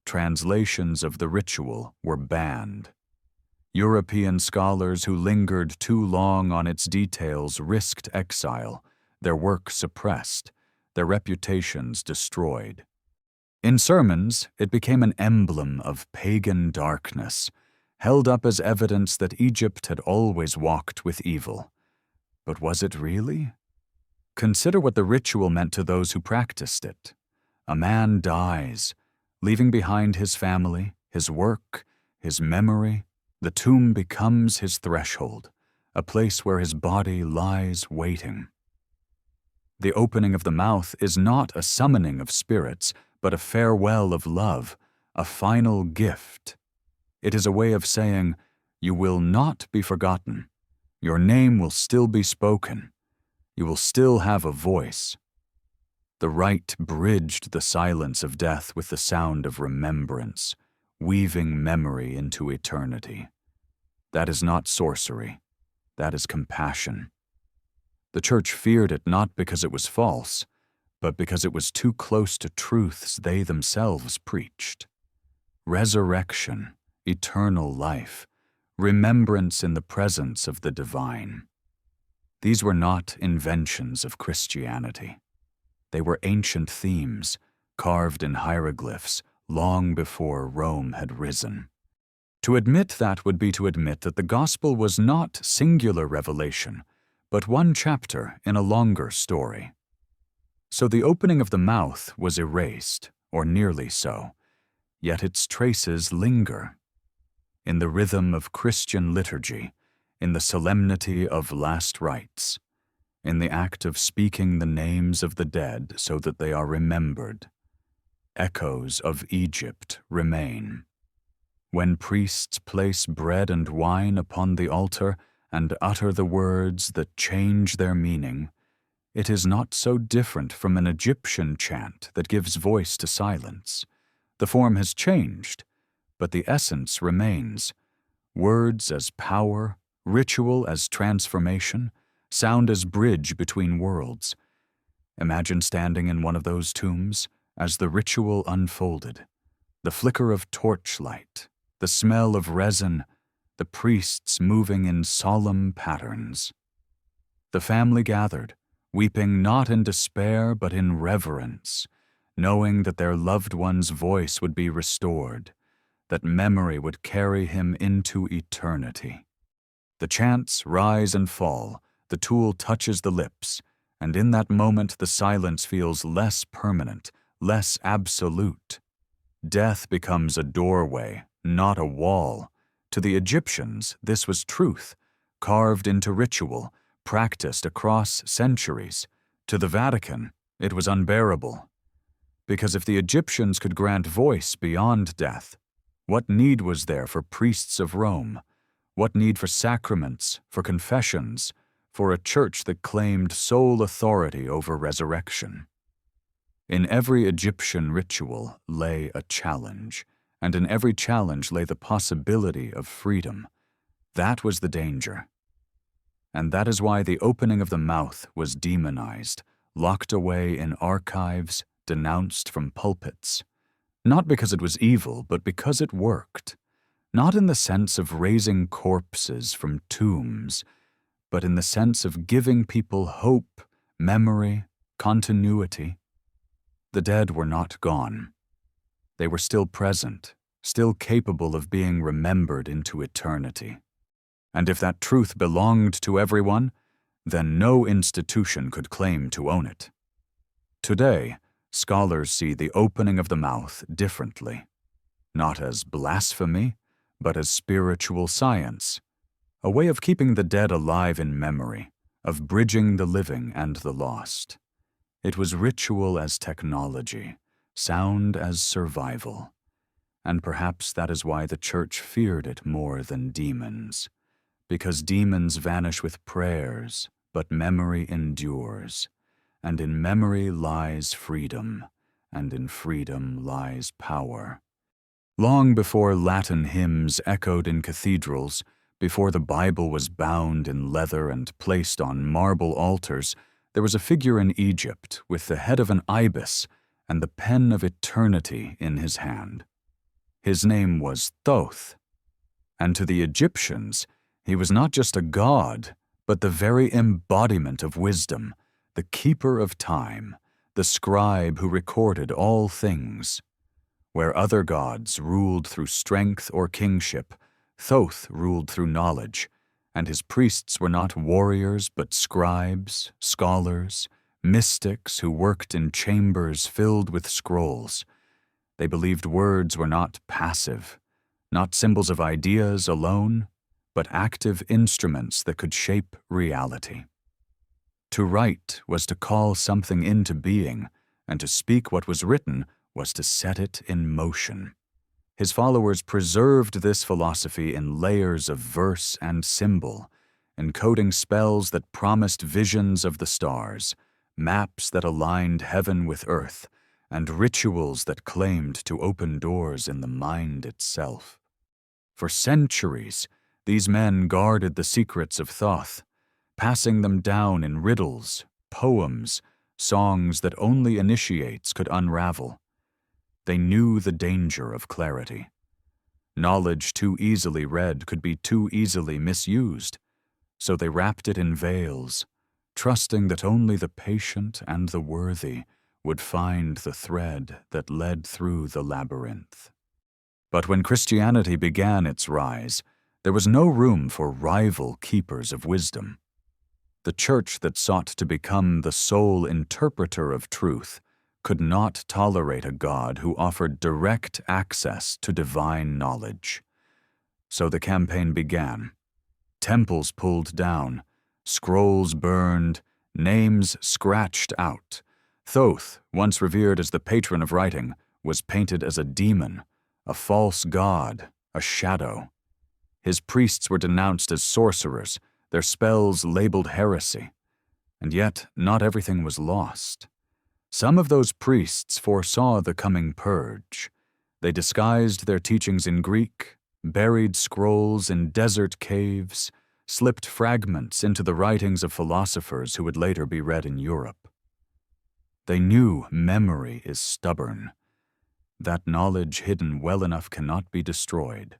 Translations of the ritual were banned. European scholars who lingered too long on its details risked exile, their work suppressed, their reputations destroyed. In sermons, it became an emblem of pagan darkness, held up as evidence that Egypt had always walked with evil. But was it really? Consider what the ritual meant to those who practiced it. A man dies, leaving behind his family, his work, his memory. The tomb becomes his threshold, a place where his body lies waiting. The opening of the mouth is not a summoning of spirits, but a farewell of love, a final gift. It is a way of saying, you will not be forgotten. Your name will still be spoken. You will still have a voice. The rite bridged the silence of death with the sound of remembrance, weaving memory into eternity. That is not sorcery. That is compassion. The Church feared it not because it was false, but because it was too close to truths they themselves preached. Resurrection, eternal life, remembrance in the presence of the divine. These were not inventions of Christianity. They were ancient themes, carved in hieroglyphs, long before Rome had risen. To admit that would be to admit that the gospel was not singular revelation, but one chapter in a longer story. So the opening of the mouth was erased, or nearly so, yet its traces linger. In the rhythm of Christian liturgy, in the solemnity of last rites, in the act of speaking the names of the dead so that they are remembered, echoes of Egypt remain. When priests place bread and wine upon the altar and utter the words that change their meaning, it is not so different from an Egyptian chant that gives voice to silence. The form has changed, but the essence remains. Words as power, ritual as transformation, sound as bridge between worlds. Imagine standing in one of those tombs as the ritual unfolded, the flicker of torchlight, the smell of resin, the priests moving in solemn patterns. The family gathered, weeping not in despair but in reverence, knowing that their loved one's voice would be restored, that memory would carry him into eternity. The chants rise and fall, the tool touches the lips, and in that moment the silence feels less permanent, less absolute. Death becomes a doorway, not a wall. To the Egyptians, this was truth, carved into ritual, practiced across centuries. To the Vatican, it was unbearable. Because if the Egyptians could grant voice beyond death, what need was there for priests of Rome? What need for sacraments, for confessions, for a church that claimed sole authority over resurrection? In every Egyptian ritual lay a challenge, and in every challenge lay the possibility of freedom. That was the danger. And that is why the opening of the mouth was demonized, locked away in archives, denounced from pulpits. Not because it was evil, but because it worked. Not in the sense of raising corpses from tombs, but in the sense of giving people hope, memory, continuity. The dead were not gone. They were still present, still capable of being remembered into eternity. And if that truth belonged to everyone, then no institution could claim to own it. Today, scholars see the opening of the mouth differently, not as blasphemy, but as spiritual science, a way of keeping the dead alive in memory, of bridging the living and the lost. It was ritual as technology, sound as survival, and perhaps that is why the Church feared it more than demons, because demons vanish with prayers, but memory endures, and in memory lies freedom, and in freedom lies power. Long before Latin hymns echoed in cathedrals, before the Bible was bound in leather and placed on marble altars, there was a figure in Egypt with the head of an ibis and the pen of eternity in his hand. His name was Thoth, and to the Egyptians, he was not just a god, but the very embodiment of wisdom, the keeper of time, the scribe who recorded all things. Where other gods ruled through strength or kingship, Thoth ruled through knowledge, and his priests were not warriors but scribes, scholars, mystics who worked in chambers filled with scrolls. They believed words were not passive, not symbols of ideas alone, but active instruments that could shape reality. To write was to call something into being, and to speak what was written was to set it in motion. His followers preserved this philosophy in layers of verse and symbol, encoding spells that promised visions of the stars, maps that aligned heaven with earth, and rituals that claimed to open doors in the mind itself. For centuries, these men guarded the secrets of Thoth, passing them down in riddles, poems, songs that only initiates could unravel. They knew the danger of clarity. Knowledge too easily read could be too easily misused, so they wrapped it in veils, trusting that only the patient and the worthy would find the thread that led through the labyrinth. But when Christianity began its rise, there was no room for rival keepers of wisdom. The church that sought to become the sole interpreter of truth could not tolerate a God who offered direct access to divine knowledge. So the campaign began. Temples pulled down, scrolls burned, names scratched out. Thoth, once revered as the patron of writing, was painted as a demon, a false god, a shadow. His priests were denounced as sorcerers, their spells labeled heresy. And yet, not everything was lost. Some of those priests foresaw the coming purge. They disguised their teachings in Greek, buried scrolls in desert caves, slipped fragments into the writings of philosophers who would later be read in Europe. They knew memory is stubborn. That knowledge hidden well enough cannot be destroyed,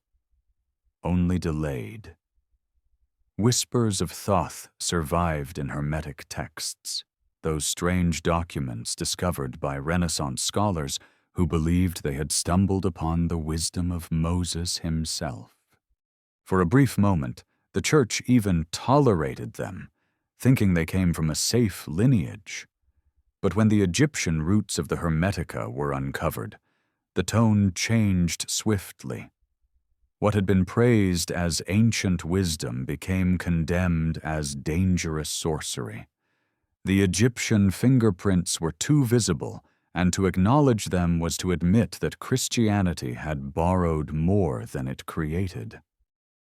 only delayed. Whispers of Thoth survived in Hermetic texts, those strange documents discovered by Renaissance scholars who believed they had stumbled upon the wisdom of Moses himself. For a brief moment, the Church even tolerated them, thinking they came from a safe lineage. But when the Egyptian roots of the Hermetica were uncovered, the tone changed swiftly. What had been praised as ancient wisdom became condemned as dangerous sorcery. The Egyptian fingerprints were too visible, and to acknowledge them was to admit that Christianity had borrowed more than it created.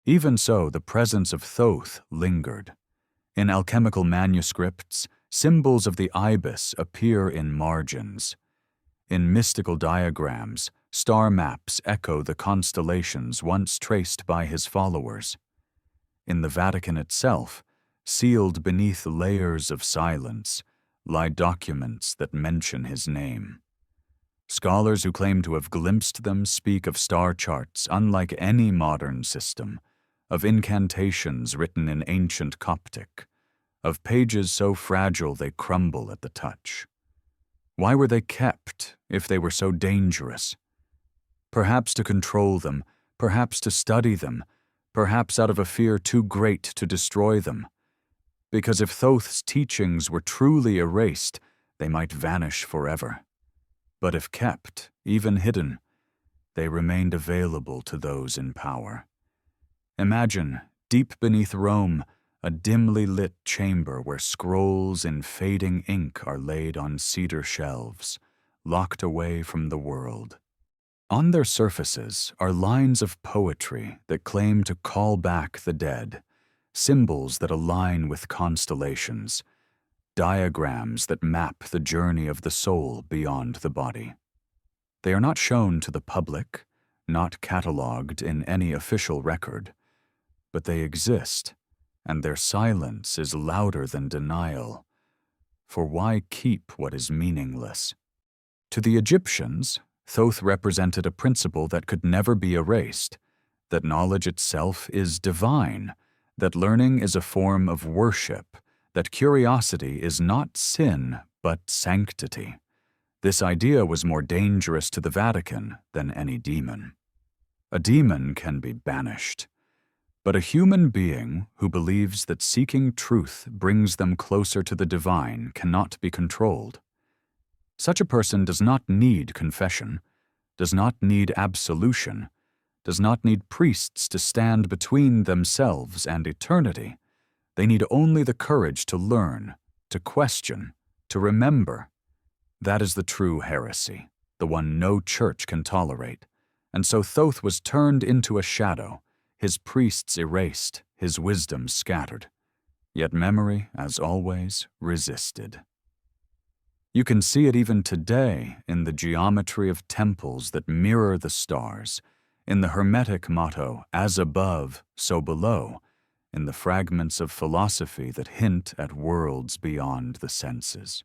Even so, the presence of Thoth lingered. In alchemical manuscripts, symbols of the ibis appear in margins. In mystical diagrams, star maps echo the constellations once traced by his followers. In the Vatican itself, sealed beneath layers of silence, lie documents that mention his name. Scholars who claim to have glimpsed them speak of star charts unlike any modern system, of incantations written in ancient Coptic, of pages so fragile they crumble at the touch. Why were they kept if they were so dangerous? Perhaps to control them, perhaps to study them, perhaps out of a fear too great to destroy them. Because if Thoth's teachings were truly erased, they might vanish forever. But if kept, even hidden, they remained available to those in power. Imagine, deep beneath Rome, a dimly lit chamber where scrolls in fading ink are laid on cedar shelves, locked away from the world. On their surfaces are lines of poetry that claim to call back the dead, symbols that align with constellations, diagrams that map the journey of the soul beyond the body. They are not shown to the public, not catalogued in any official record, but they exist, and their silence is louder than denial. For why keep what is meaningless? To the Egyptians, Thoth represented a principle that could never be erased, that knowledge itself is divine, that learning is a form of worship, that curiosity is not sin but sanctity. This idea was more dangerous to the Vatican than any demon. A demon can be banished, but a human being who believes that seeking truth brings them closer to the divine cannot be controlled. Such a person does not need confession, does not need absolution, does not need priests to stand between themselves and eternity. They need only the courage to learn, to question, to remember. That is the true heresy, the one no church can tolerate. And so Thoth was turned into a shadow, his priests erased, his wisdom scattered. Yet memory, as always, resisted. You can see it even today in the geometry of temples that mirror the stars, in the Hermetic motto, as above, so below, in the fragments of philosophy that hint at worlds beyond the senses.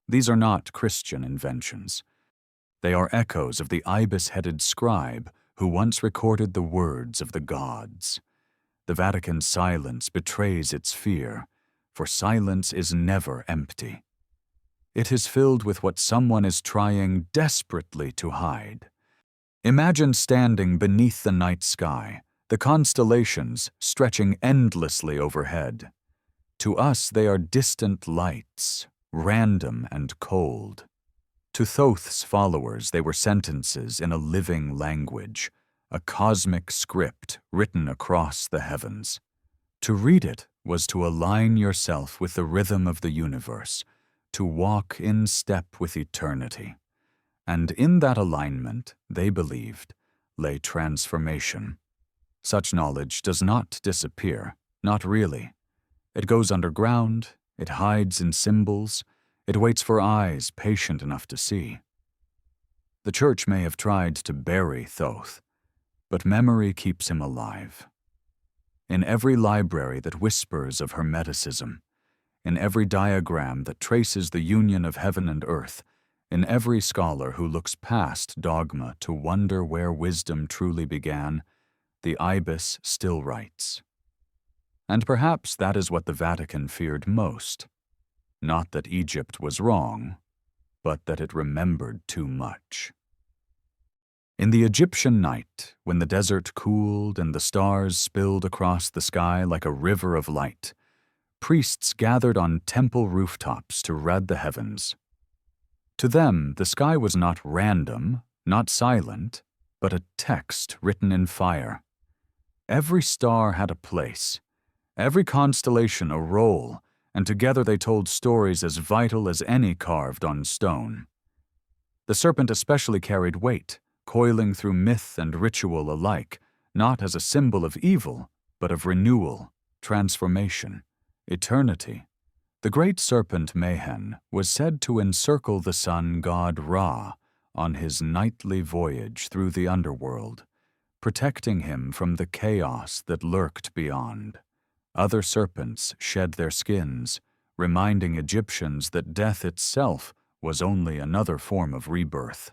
These are not Christian inventions. They are echoes of the ibis-headed scribe who once recorded the words of the gods. The Vatican's silence betrays its fear, for silence is never empty. It is filled with what someone is trying desperately to hide. Imagine standing beneath the night sky, the constellations stretching endlessly overhead. To us, they are distant lights, random and cold. To Thoth's followers, they were sentences in a living language, a cosmic script written across the heavens. To read it was to align yourself with the rhythm of the universe, to walk in step with eternity. And in that alignment, they believed, lay transformation. Such knowledge does not disappear, not really. It goes underground, it hides in symbols, it waits for eyes patient enough to see. The Church may have tried to bury Thoth, but memory keeps him alive. In every library that whispers of Hermeticism, in every diagram that traces the union of heaven and earth, in every scholar who looks past dogma to wonder where wisdom truly began, the ibis still writes. And perhaps that is what the Vatican feared most. Not that Egypt was wrong, but that it remembered too much. In the Egyptian night, when the desert cooled and the stars spilled across the sky like a river of light, priests gathered on temple rooftops to read the heavens. To them, the sky was not random, not silent, but a text written in fire. Every star had a place, every constellation a role, and together they told stories as vital as any carved on stone. The serpent especially carried weight, coiling through myth and ritual alike, not as a symbol of evil, but of renewal, transformation, eternity. The great serpent Mehen was said to encircle the sun god Ra on his nightly voyage through the underworld, protecting him from the chaos that lurked beyond. Other serpents shed their skins, reminding Egyptians that death itself was only another form of rebirth.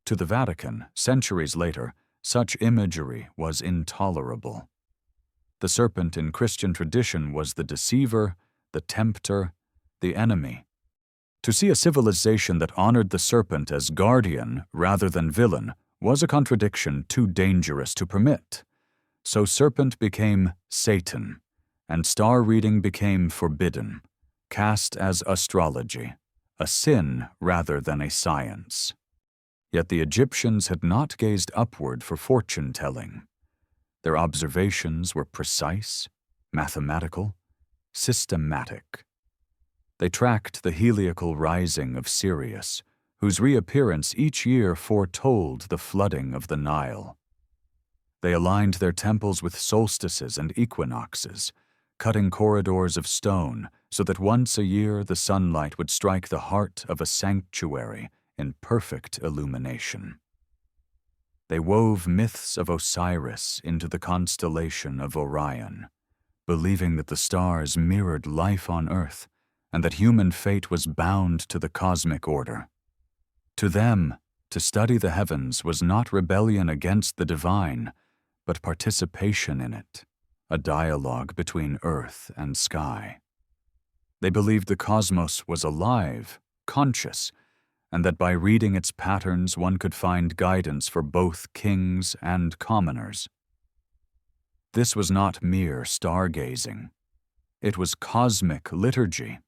To the Vatican, centuries later, such imagery was intolerable. The serpent in Christian tradition was the deceiver, the tempter, the enemy. To see a civilization that honored the serpent as guardian rather than villain was a contradiction too dangerous to permit. So serpent became Satan, and star reading became forbidden, cast as astrology, a sin rather than a science. Yet the Egyptians had not gazed upward for fortune-telling. Their observations were precise, mathematical, systematic. They tracked the heliacal rising of Sirius, whose reappearance each year foretold the flooding of the Nile. They aligned their temples with solstices and equinoxes, cutting corridors of stone so that once a year the sunlight would strike the heart of a sanctuary in perfect illumination. They wove myths of Osiris into the constellation of Orion, believing that the stars mirrored life on Earth and that human fate was bound to the cosmic order. To them, to study the heavens was not rebellion against the divine, but participation in it, a dialogue between earth and sky. They believed the cosmos was alive, conscious, and that by reading its patterns one could find guidance for both kings and commoners. This was not mere stargazing. It was cosmic liturgy.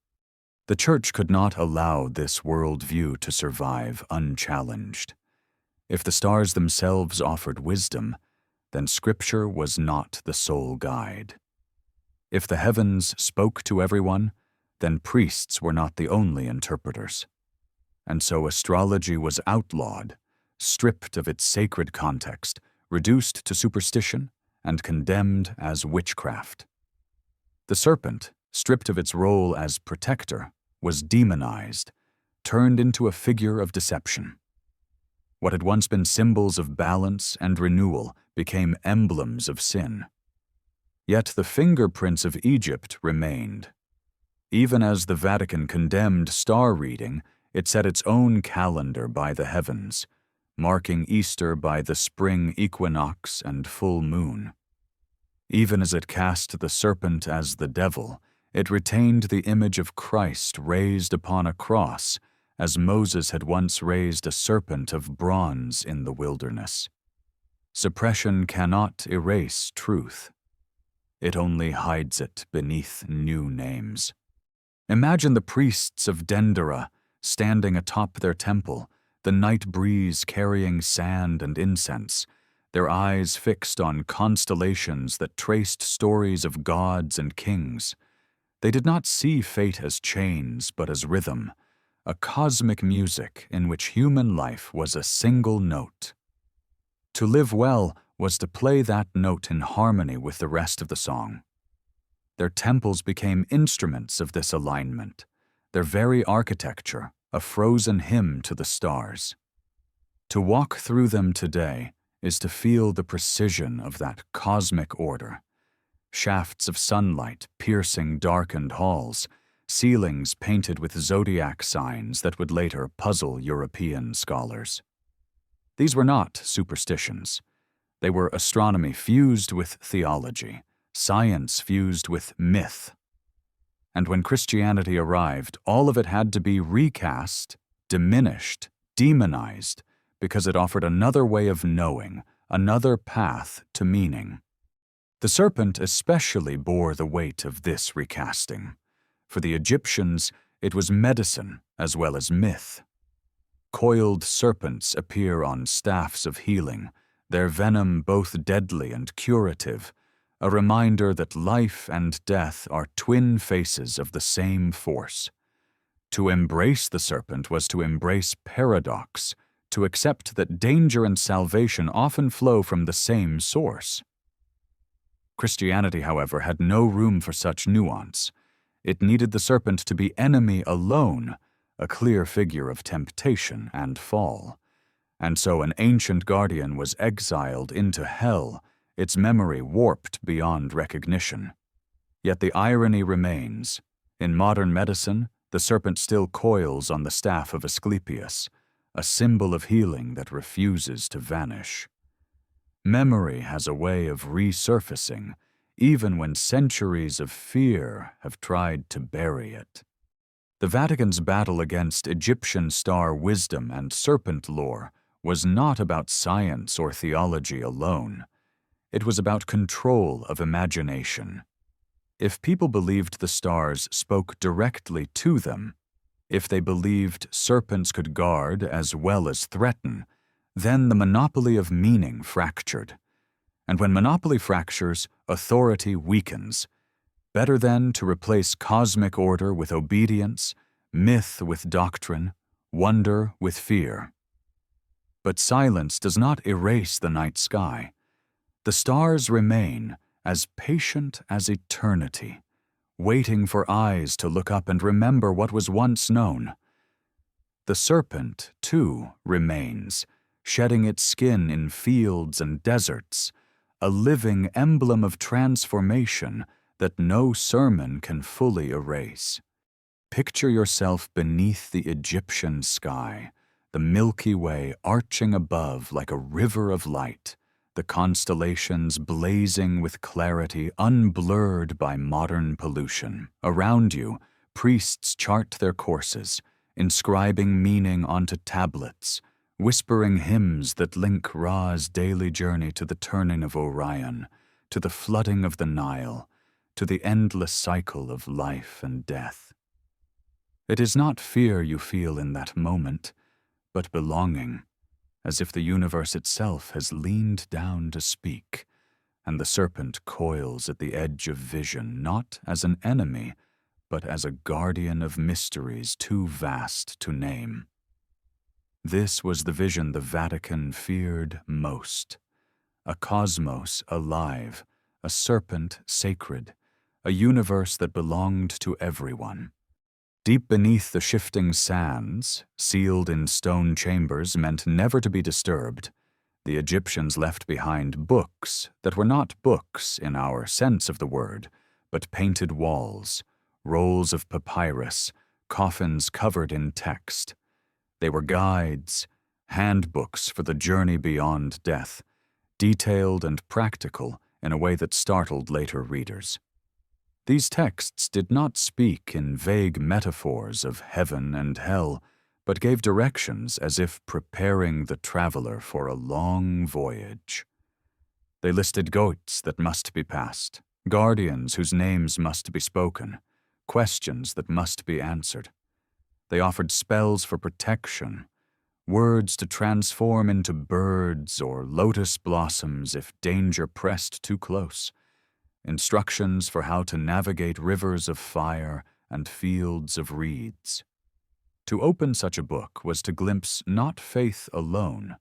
The Church could not allow this worldview to survive unchallenged. If the stars themselves offered wisdom, then Scripture was not the sole guide. If the heavens spoke to everyone, then priests were not the only interpreters. And so astrology was outlawed, stripped of its sacred context, reduced to superstition, and condemned as witchcraft. The serpent, stripped of its role as protector, was demonized, turned into a figure of deception. What had once been symbols of balance and renewal became emblems of sin. Yet the fingerprints of Egypt remained. Even as the Vatican condemned star reading, it set its own calendar by the heavens, marking Easter by the spring equinox and full moon. Even as it cast the serpent as the devil, It retained the image of Christ raised upon a cross, as Moses had once raised a serpent of bronze in the wilderness. Suppression cannot erase truth. It only hides it beneath new names. Imagine the priests of Dendera standing atop their temple, the night breeze carrying sand and incense, their eyes fixed on constellations that traced stories of gods and kings. They did not see fate as chains, but as rhythm, a cosmic music in which human life was a single note. To live well was to play that note in harmony with the rest of the song. Their temples became instruments of this alignment, their very architecture a frozen hymn to the stars. To walk through them today is to feel the precision of that cosmic order. Shafts of sunlight piercing darkened halls, ceilings painted with zodiac signs that would later puzzle European scholars. These were not superstitions. They were astronomy fused with theology, science fused with myth. And when Christianity arrived, all of it had to be recast, diminished, demonized, because it offered another way of knowing, another path to meaning. The serpent especially bore the weight of this recasting. For the Egyptians, it was medicine as well as myth. Coiled serpents appear on staffs of healing, their venom both deadly and curative, a reminder that life and death are twin faces of the same force. To embrace the serpent was to embrace paradox, to accept that danger and salvation often flow from the same source. Christianity, however, had no room for such nuance. It needed the serpent to be enemy alone, a clear figure of temptation and fall. And so an ancient guardian was exiled into hell, its memory warped beyond recognition. Yet the irony remains. In modern medicine, the serpent still coils on the staff of Asclepius, a symbol of healing that refuses to vanish. Memory has a way of resurfacing, even when centuries of fear have tried to bury it. The Vatican's battle against Egyptian star wisdom and serpent lore was not about science or theology alone. It was about control of imagination. If people believed the stars spoke directly to them, if they believed serpents could guard as well as threaten, then the monopoly of meaning fractured. And when monopoly fractures, authority weakens. Better then to replace cosmic order with obedience, myth with doctrine, wonder with fear. But silence does not erase the night sky. The stars remain as patient as eternity, waiting for eyes to look up and remember what was once known. The serpent, too, remains, shedding its skin in fields and deserts, a living emblem of transformation that no sermon can fully erase. Picture yourself beneath the Egyptian sky, the Milky Way arching above like a river of light, the constellations blazing with clarity unblurred by modern pollution. Around you, priests chart their courses, inscribing meaning onto tablets, whispering hymns that link Ra's daily journey to the turning of Orion, to the flooding of the Nile, to the endless cycle of life and death. It is not fear you feel in that moment, but belonging, as if the universe itself has leaned down to speak, and the serpent coils at the edge of vision not as an enemy, but as a guardian of mysteries too vast to name. This was the vision the Vatican feared most. A cosmos alive, a serpent sacred, a universe that belonged to everyone. Deep beneath the shifting sands, sealed in stone chambers meant never to be disturbed, the Egyptians left behind books that were not books in our sense of the word, but painted walls, rolls of papyrus, coffins covered in text. They were guides, handbooks for the journey beyond death, detailed and practical in a way that startled later readers. These texts did not speak in vague metaphors of heaven and hell, but gave directions as if preparing the traveler for a long voyage. They listed goats that must be passed, guardians whose names must be spoken, questions that must be answered. They offered spells for protection, words to transform into birds or lotus blossoms if danger pressed too close, instructions for how to navigate rivers of fire and fields of reeds. To open such a book was to glimpse not faith alone,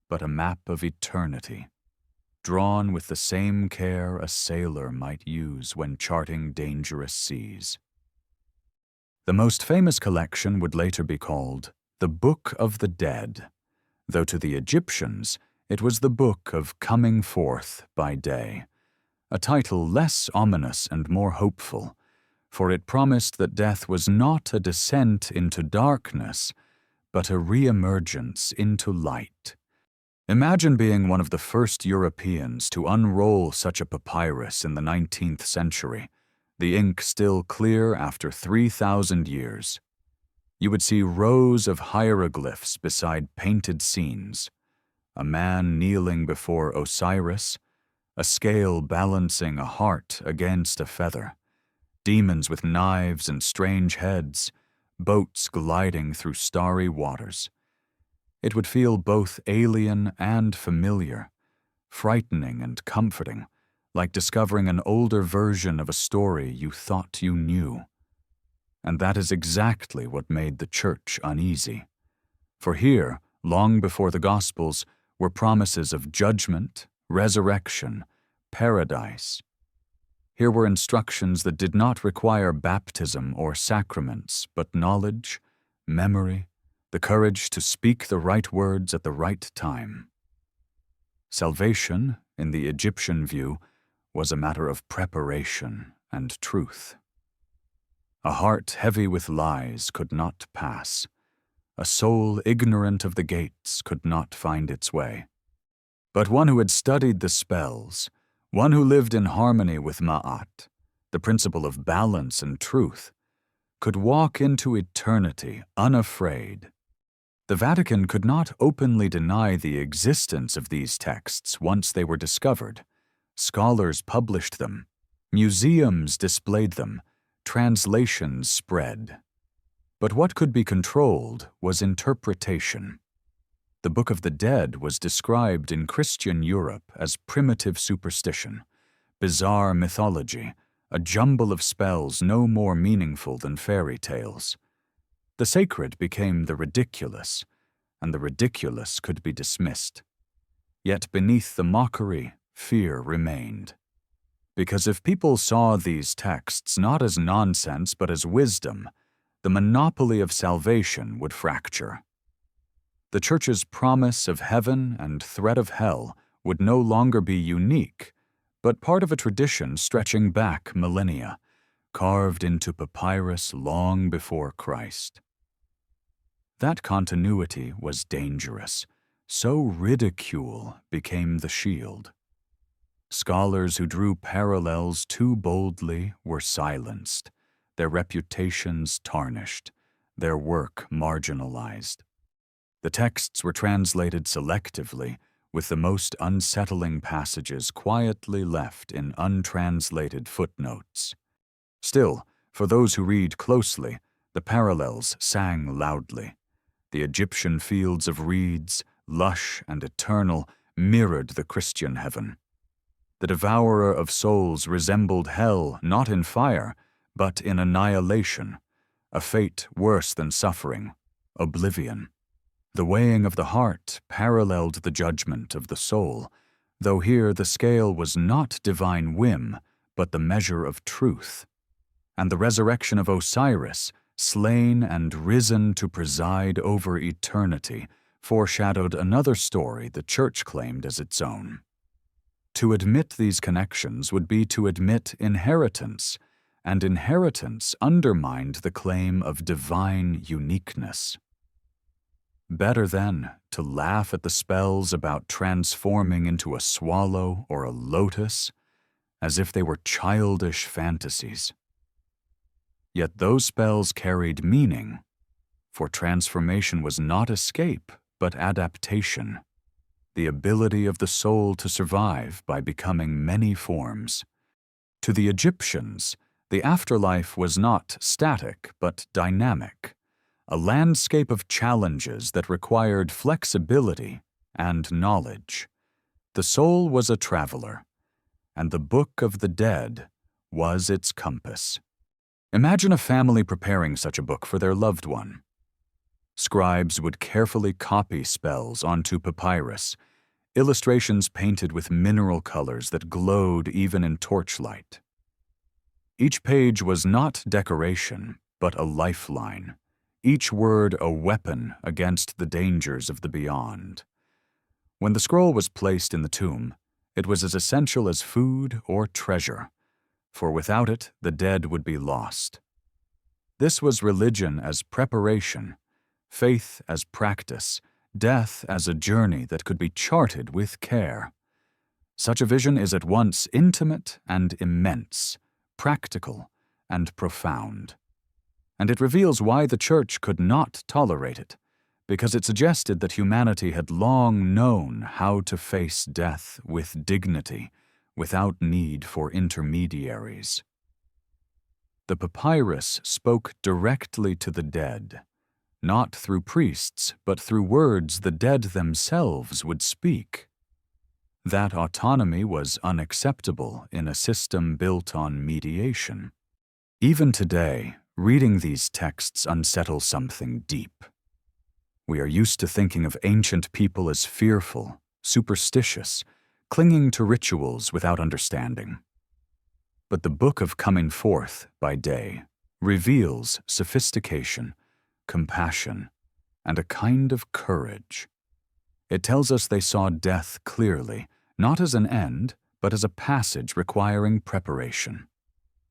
but a map of eternity, drawn with the same care a sailor might use when charting dangerous seas. The most famous collection would later be called the Book of the Dead, though to the Egyptians it was the Book of Coming Forth by Day, a title less ominous and more hopeful, for it promised that death was not a descent into darkness, but a re-emergence into light. Imagine being one of the first Europeans to unroll such a papyrus in the 19th century, the ink still clear after 3,000 years. You would see rows of hieroglyphs beside painted scenes, a man kneeling before Osiris, a scale balancing a heart against a feather, demons with knives and strange heads, boats gliding through starry waters. It would feel both alien and familiar, frightening and comforting, like discovering an older version of a story you thought you knew. And that is exactly what made the Church uneasy. For here, long before the Gospels, were promises of judgment, resurrection, paradise. Here were instructions that did not require baptism or sacraments, but knowledge, memory, the courage to speak the right words at the right time. Salvation, in the Egyptian view, was a matter of preparation and truth. A heart heavy with lies could not pass. A soul ignorant of the gates could not find its way. But one who had studied the spells, one who lived in harmony with Maat, the principle of balance and truth, could walk into eternity unafraid. The Vatican could not openly deny the existence of these texts once they were discovered. Scholars published them, museums displayed them, translations spread. But what could be controlled was interpretation. The Book of the Dead was described in Christian Europe as primitive superstition, bizarre mythology, a jumble of spells no more meaningful than fairy tales. The sacred became the ridiculous, and the ridiculous could be dismissed. Yet beneath the mockery, fear remained. Because if people saw these texts not as nonsense but as wisdom, the monopoly of salvation would fracture. The Church's promise of heaven and threat of hell would no longer be unique, but part of a tradition stretching back millennia, carved into papyrus long before Christ. That continuity was dangerous, so ridicule became the shield. Scholars who drew parallels too boldly were silenced, their reputations tarnished, their work marginalized. The texts were translated selectively, with the most unsettling passages quietly left in untranslated footnotes. Still, for those who read closely, the parallels sang loudly. The Egyptian fields of reeds, lush and eternal, mirrored the Christian heaven. The devourer of souls resembled hell not in fire, but in annihilation, a fate worse than suffering, oblivion. The weighing of the heart paralleled the judgment of the soul, though here the scale was not divine whim, but the measure of truth. And the resurrection of Osiris, slain and risen to preside over eternity, foreshadowed another story the Church claimed as its own. To admit these connections would be to admit inheritance, and inheritance undermined the claim of divine uniqueness. Better, then, to laugh at the spells about transforming into a swallow or a lotus as if they were childish fantasies. Yet those spells carried meaning, for transformation was not escape, but adaptation, the ability of the soul to survive by becoming many forms. To the Egyptians, the afterlife was not static, but dynamic, a landscape of challenges that required flexibility and knowledge. The soul was a traveler, and the Book of the Dead was its compass. Imagine a family preparing such a book for their loved one. Scribes would carefully copy spells onto papyrus, illustrations painted with mineral colors that glowed even in torchlight. Each page was not decoration, but a lifeline, each word a weapon against the dangers of the beyond. When the scroll was placed in the tomb, it was as essential as food or treasure, for without it the dead would be lost. This was religion as preparation, faith as practice, death as a journey that could be charted with care. Such a vision is at once intimate and immense, practical and profound. And it reveals why the Church could not tolerate it, because it suggested that humanity had long known how to face death with dignity, without need for intermediaries. The papyrus spoke directly to the dead, not through priests, but through words the dead themselves would speak. That autonomy was unacceptable in a system built on mediation. Even today, reading these texts unsettles something deep. We are used to thinking of ancient people as fearful, superstitious, clinging to rituals without understanding. But the Book of Coming Forth by Day reveals sophistication, compassion, and a kind of courage. It tells us they saw death clearly, not as an end, but as a passage requiring preparation.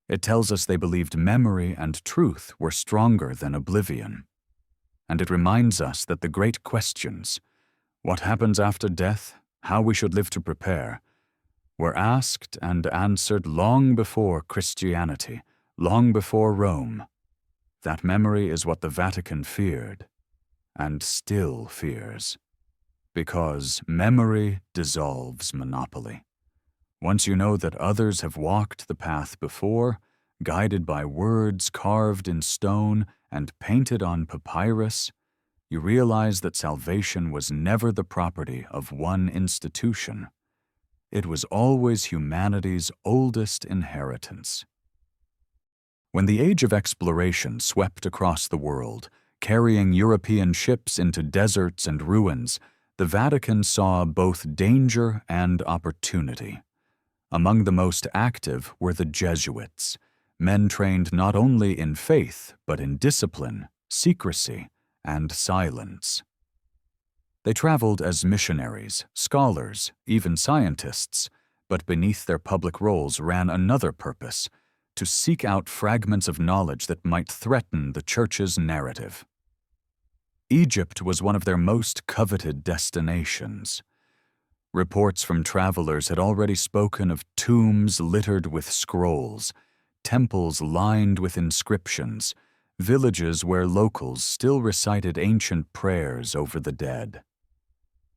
It tells us they believed memory and truth were stronger than oblivion. And it reminds us that the great questions, what happens after death, how we should live to prepare, were asked and answered long before Christianity, long before Rome. That memory is what the Vatican feared, and still fears, because memory dissolves monopoly. Once you know that others have walked the path before, guided by words carved in stone and painted on papyrus, you realize that salvation was never the property of one institution. It was always humanity's oldest inheritance. When the age of exploration swept across the world, carrying European ships into deserts and ruins, the Vatican saw both danger and opportunity. Among the most active were the Jesuits, men trained not only in faith, but in discipline, secrecy, and silence. They traveled as missionaries, scholars, even scientists, but beneath their public roles ran another purpose: to seek out fragments of knowledge that might threaten the Church's narrative. Egypt was one of their most coveted destinations. Reports from travelers had already spoken of tombs littered with scrolls, temples lined with inscriptions, villages where locals still recited ancient prayers over the dead.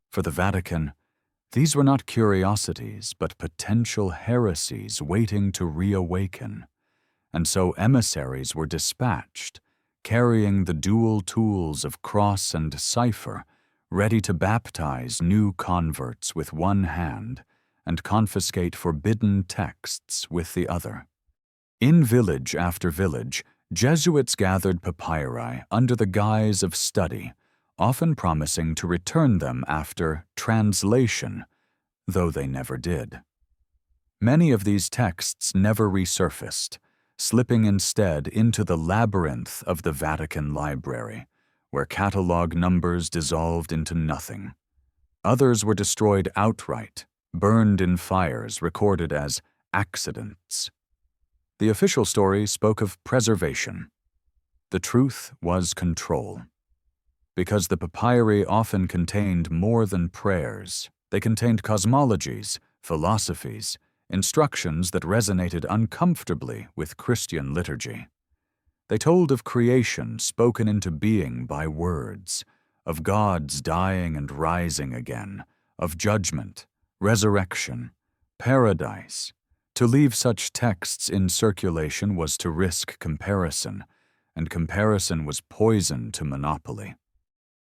For the Vatican, these were not curiosities, but potential heresies waiting to reawaken, and so emissaries were dispatched, carrying the dual tools of cross and cipher, ready to baptize new converts with one hand and confiscate forbidden texts with the other. In village after village, Jesuits gathered papyri under the guise of study, often promising to return them after translation, though they never did. Many of these texts never resurfaced, slipping instead into the labyrinth of the Vatican Library, where catalog numbers dissolved into nothing. Others were destroyed outright, burned in fires recorded as accidents. The official story spoke of preservation. The truth was control. Because the papyri often contained more than prayers, they contained cosmologies, philosophies, instructions that resonated uncomfortably with Christian liturgy. They told of creation spoken into being by words, of gods dying and rising again, of judgment, resurrection, paradise. To leave such texts in circulation was to risk comparison, and comparison was poison to monopoly.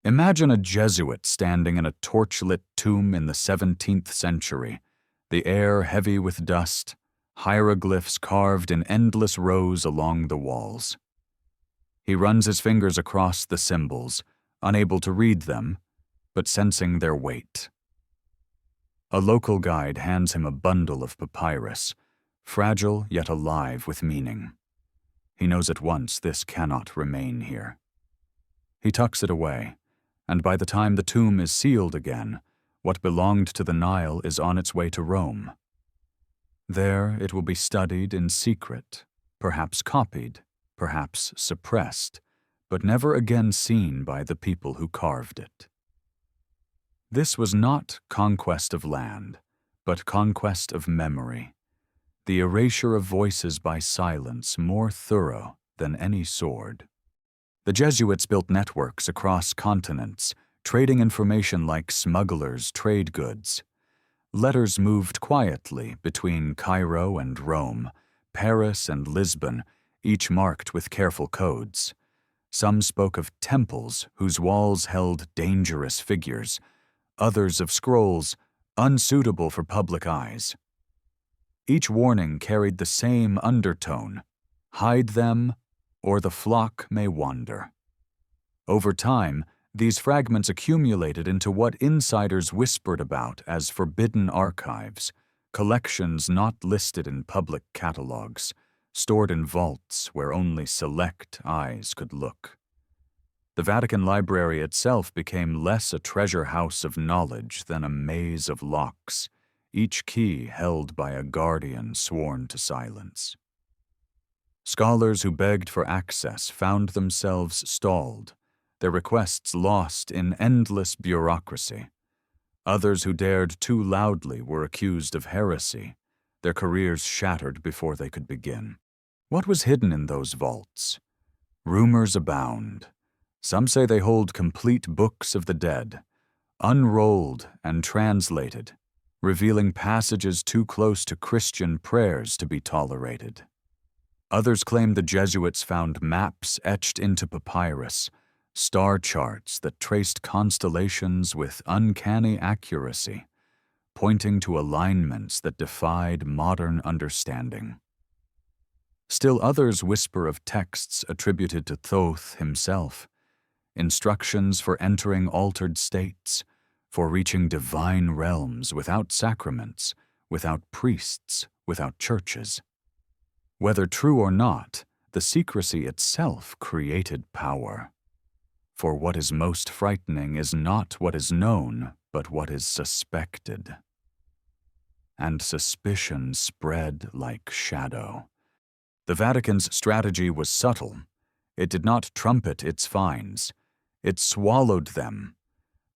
Imagine a Jesuit standing in a torchlit tomb in the 17th century, the air heavy with dust, hieroglyphs carved in endless rows along the walls. He runs his fingers across the symbols, unable to read them, but sensing their weight. A local guide hands him a bundle of papyrus, fragile yet alive with meaning. He knows at once this cannot remain here. He tucks it away, and by the time the tomb is sealed again, what belonged to the Nile is on its way to Rome. There it will be studied in secret, perhaps copied, perhaps suppressed, but never again seen by the people who carved it. This was not conquest of land, but conquest of memory, the erasure of voices by silence more thorough than any sword. The Jesuits built networks across continents, trading information like smugglers trade goods. Letters moved quietly between Cairo and Rome, Paris and Lisbon, each marked with careful codes. Some spoke of temples whose walls held dangerous figures, others of scrolls unsuitable for public eyes. Each warning carried the same undertone: hide them, or the flock may wander. Over time, these fragments accumulated into what insiders whispered about as forbidden archives, collections not listed in public catalogs, stored in vaults where only select eyes could look. The Vatican Library itself became less a treasure house of knowledge than a maze of locks, each key held by a guardian sworn to silence. Scholars who begged for access found themselves stalled, their requests lost in endless bureaucracy. Others who dared too loudly were accused of heresy, their careers shattered before they could begin. What was hidden in those vaults? Rumors abound. Some say they hold complete books of the dead, unrolled and translated, revealing passages too close to Christian prayers to be tolerated. Others claim the Jesuits found maps etched into papyrus, star charts that traced constellations with uncanny accuracy, pointing to alignments that defied modern understanding. Still others whisper of texts attributed to Thoth himself, instructions for entering altered states, for reaching divine realms without sacraments, without priests, without churches. Whether true or not, the secrecy itself created power. For what is most frightening is not what is known, but what is suspected. And suspicion spread like shadow. The Vatican's strategy was subtle. It did not trumpet its finds. It swallowed them.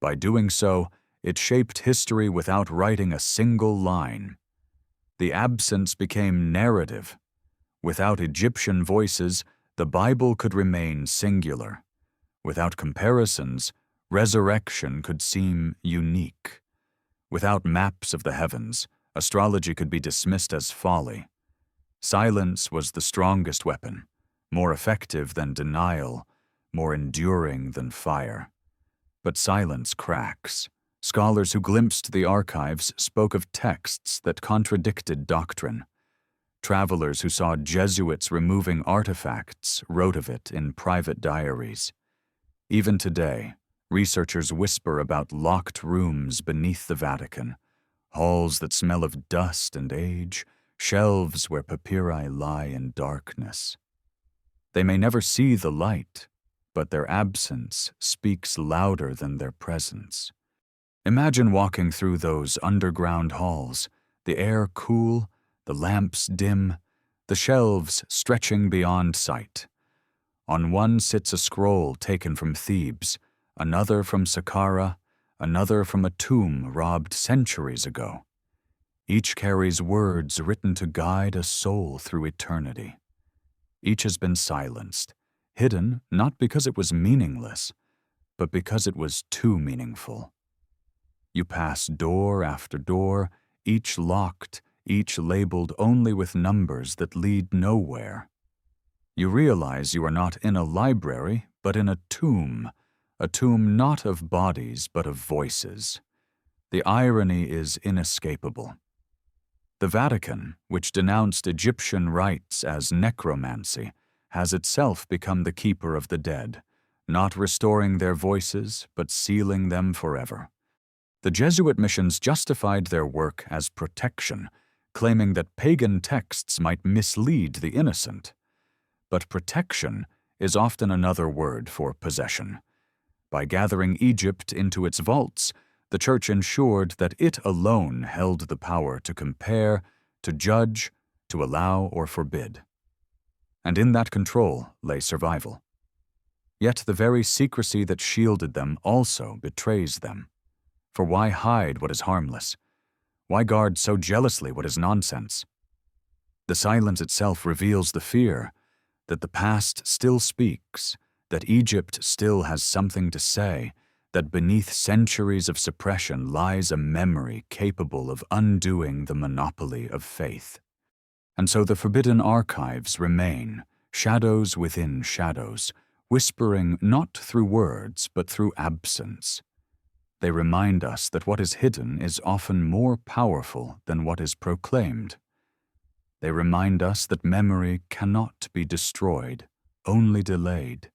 By doing so, it shaped history without writing a single line. The absence became narrative. Without Egyptian voices, the Bible could remain singular. Without comparisons, resurrection could seem unique. Without maps of the heavens, astrology could be dismissed as folly. Silence was the strongest weapon, more effective than denial, more enduring than fire. But silence cracks. Scholars who glimpsed the archives spoke of texts that contradicted doctrine. Travelers who saw Jesuits removing artifacts wrote of it in private diaries. Even today, researchers whisper about locked rooms beneath the Vatican, halls that smell of dust and age, shelves where papyri lie in darkness. They may never see the light, but their absence speaks louder than their presence. Imagine walking through those underground halls, the air cool, the lamps dim, the shelves stretching beyond sight. On one sits a scroll taken from Thebes, another from Saqqara, another from a tomb robbed centuries ago. Each carries words written to guide a soul through eternity. Each has been silenced, hidden not because it was meaningless, but because it was too meaningful. You pass door after door, each locked, each labeled only with numbers that lead nowhere. You realize you are not in a library, but in a tomb not of bodies, but of voices. The irony is inescapable. The Vatican, which denounced Egyptian rites as necromancy, has itself become the keeper of the dead, not restoring their voices, but sealing them forever. The Jesuit missions justified their work as protection, claiming that pagan texts might mislead the innocent. But protection is often another word for possession. By gathering Egypt into its vaults, the Church ensured that it alone held the power to compare, to judge, to allow or forbid. And in that control lay survival. Yet the very secrecy that shielded them also betrays them. For why hide what is harmless? Why guard so jealously what is nonsense? The silence itself reveals the fear that the past still speaks, that Egypt still has something to say, that beneath centuries of suppression lies a memory capable of undoing the monopoly of faith. And so the forbidden archives remain, shadows within shadows, whispering not through words but through absence. They remind us that what is hidden is often more powerful than what is proclaimed. They remind us that memory cannot be destroyed, only delayed.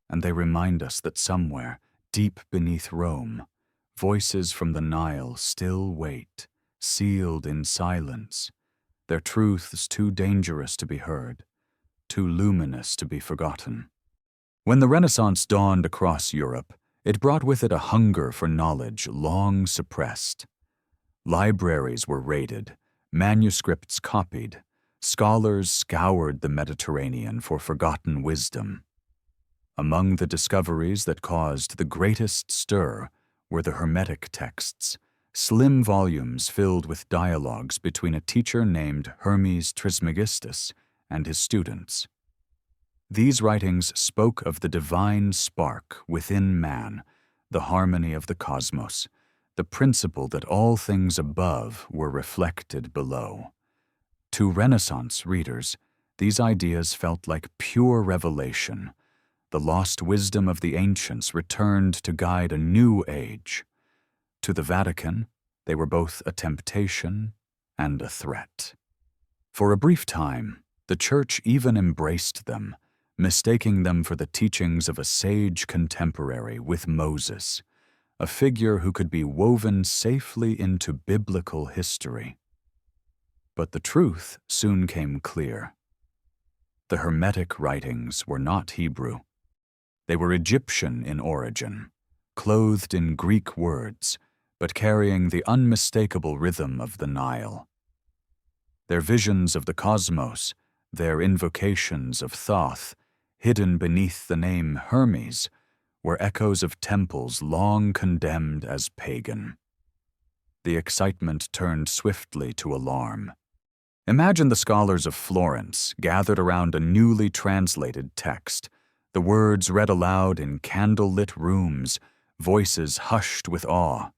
And they remind us that somewhere, deep beneath Rome, voices from the Nile still wait, sealed in silence, their truths too dangerous to be heard, too luminous to be forgotten. When the Renaissance dawned across Europe, it brought with it a hunger for knowledge long suppressed. Libraries were raided, manuscripts copied, scholars scoured the Mediterranean for forgotten wisdom. Among the discoveries that caused the greatest stir were the Hermetic texts, slim volumes filled with dialogues between a teacher named Hermes Trismegistus and his students. These writings spoke of the divine spark within man, the harmony of the cosmos, the principle that all things above were reflected below. To Renaissance readers, these ideas felt like pure revelation. The lost wisdom of the ancients returned to guide a new age. To the Vatican, they were both a temptation and a threat. For a brief time, the Church even embraced them, mistaking them for the teachings of a sage contemporary with Moses, a figure who could be woven safely into biblical history. But the truth soon came clear. The Hermetic writings were not Hebrew. They were Egyptian in origin, clothed in Greek words, but carrying the unmistakable rhythm of the Nile. Their visions of the cosmos, their invocations of Thoth, hidden beneath the name Hermes, were echoes of temples long condemned as pagan. The excitement turned swiftly to alarm. Imagine the scholars of Florence gathered around a newly translated text, the words read aloud in candle-lit rooms, voices hushed with awe.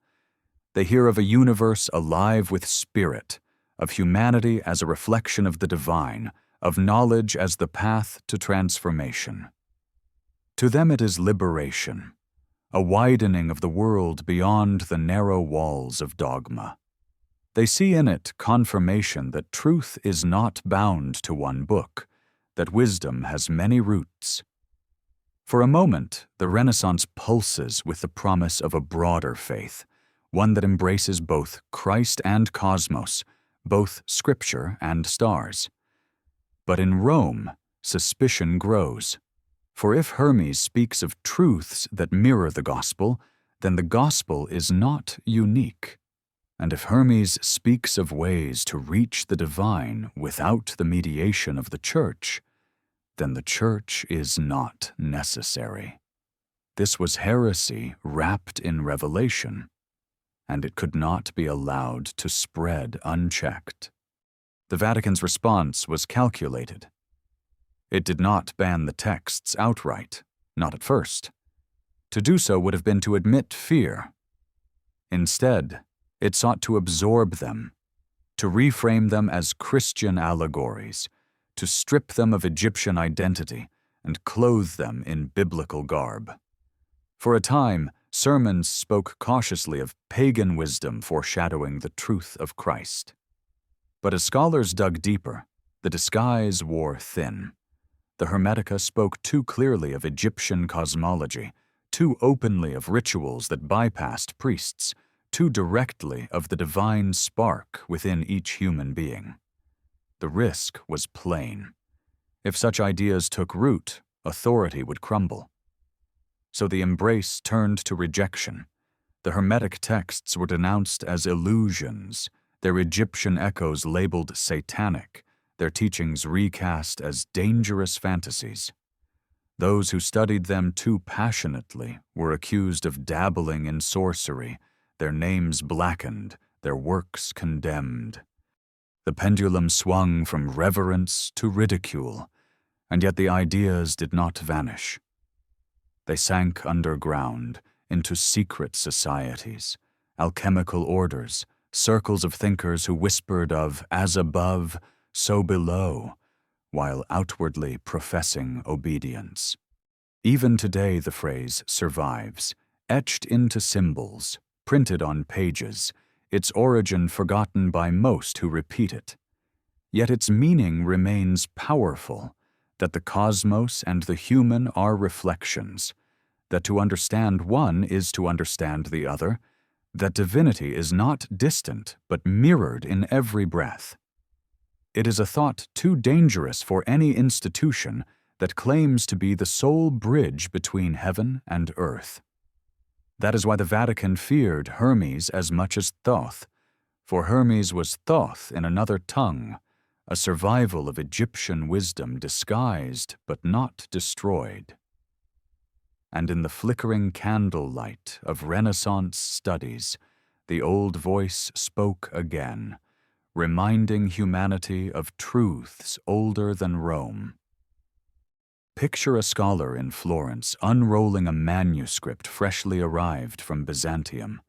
They hear of a universe alive with spirit, of humanity as a reflection of the divine, of knowledge as the path to transformation. To them it is liberation, a widening of the world beyond the narrow walls of dogma. They see in it confirmation that truth is not bound to one book, that wisdom has many roots. For a moment, the Renaissance pulses with the promise of a broader faith, one that embraces both Christ and cosmos, both scripture and stars. But in Rome, suspicion grows. For if Hermes speaks of truths that mirror the gospel, then the gospel is not unique. And if Hermes speaks of ways to reach the divine without the mediation of the Church, then the Church is not necessary. This was heresy wrapped in revelation. and it could not be allowed to spread unchecked. The Vatican's response was calculated. It did not ban the texts outright, not at first. To do so would have been to admit fear. Instead, it sought to absorb them, to reframe them as Christian allegories, to strip them of Egyptian identity and clothe them in biblical garb. For a time, sermons spoke cautiously of pagan wisdom foreshadowing the truth of Christ. But as scholars dug deeper, the disguise wore thin. The Hermetica spoke too clearly of Egyptian cosmology, too openly of rituals that bypassed priests, too directly of the divine spark within each human being. The risk was plain. If such ideas took root, authority would crumble. So the embrace turned to rejection. The Hermetic texts were denounced as illusions, their Egyptian echoes labeled satanic, their teachings recast as dangerous fantasies. Those who studied them too passionately were accused of dabbling in sorcery, their names blackened, their works condemned. The pendulum swung from reverence to ridicule, and yet the ideas did not vanish. They sank underground into secret societies, alchemical orders, circles of thinkers who whispered of as above, so below, while outwardly professing obedience. Even today the phrase survives, etched into symbols, printed on pages, its origin forgotten by most who repeat it. Yet its meaning remains powerful, that the cosmos and the human are reflections, that to understand one is to understand the other, that divinity is not distant but mirrored in every breath. It is a thought too dangerous for any institution that claims to be the sole bridge between heaven and earth. That is why the Vatican feared Hermes as much as Thoth, for Hermes was Thoth in another tongue, a survival of Egyptian wisdom disguised but not destroyed. And in the flickering candlelight of Renaissance studies, the old voice spoke again, reminding humanity of truths older than Rome. Picture a scholar in Florence unrolling a manuscript freshly arrived from Byzantium,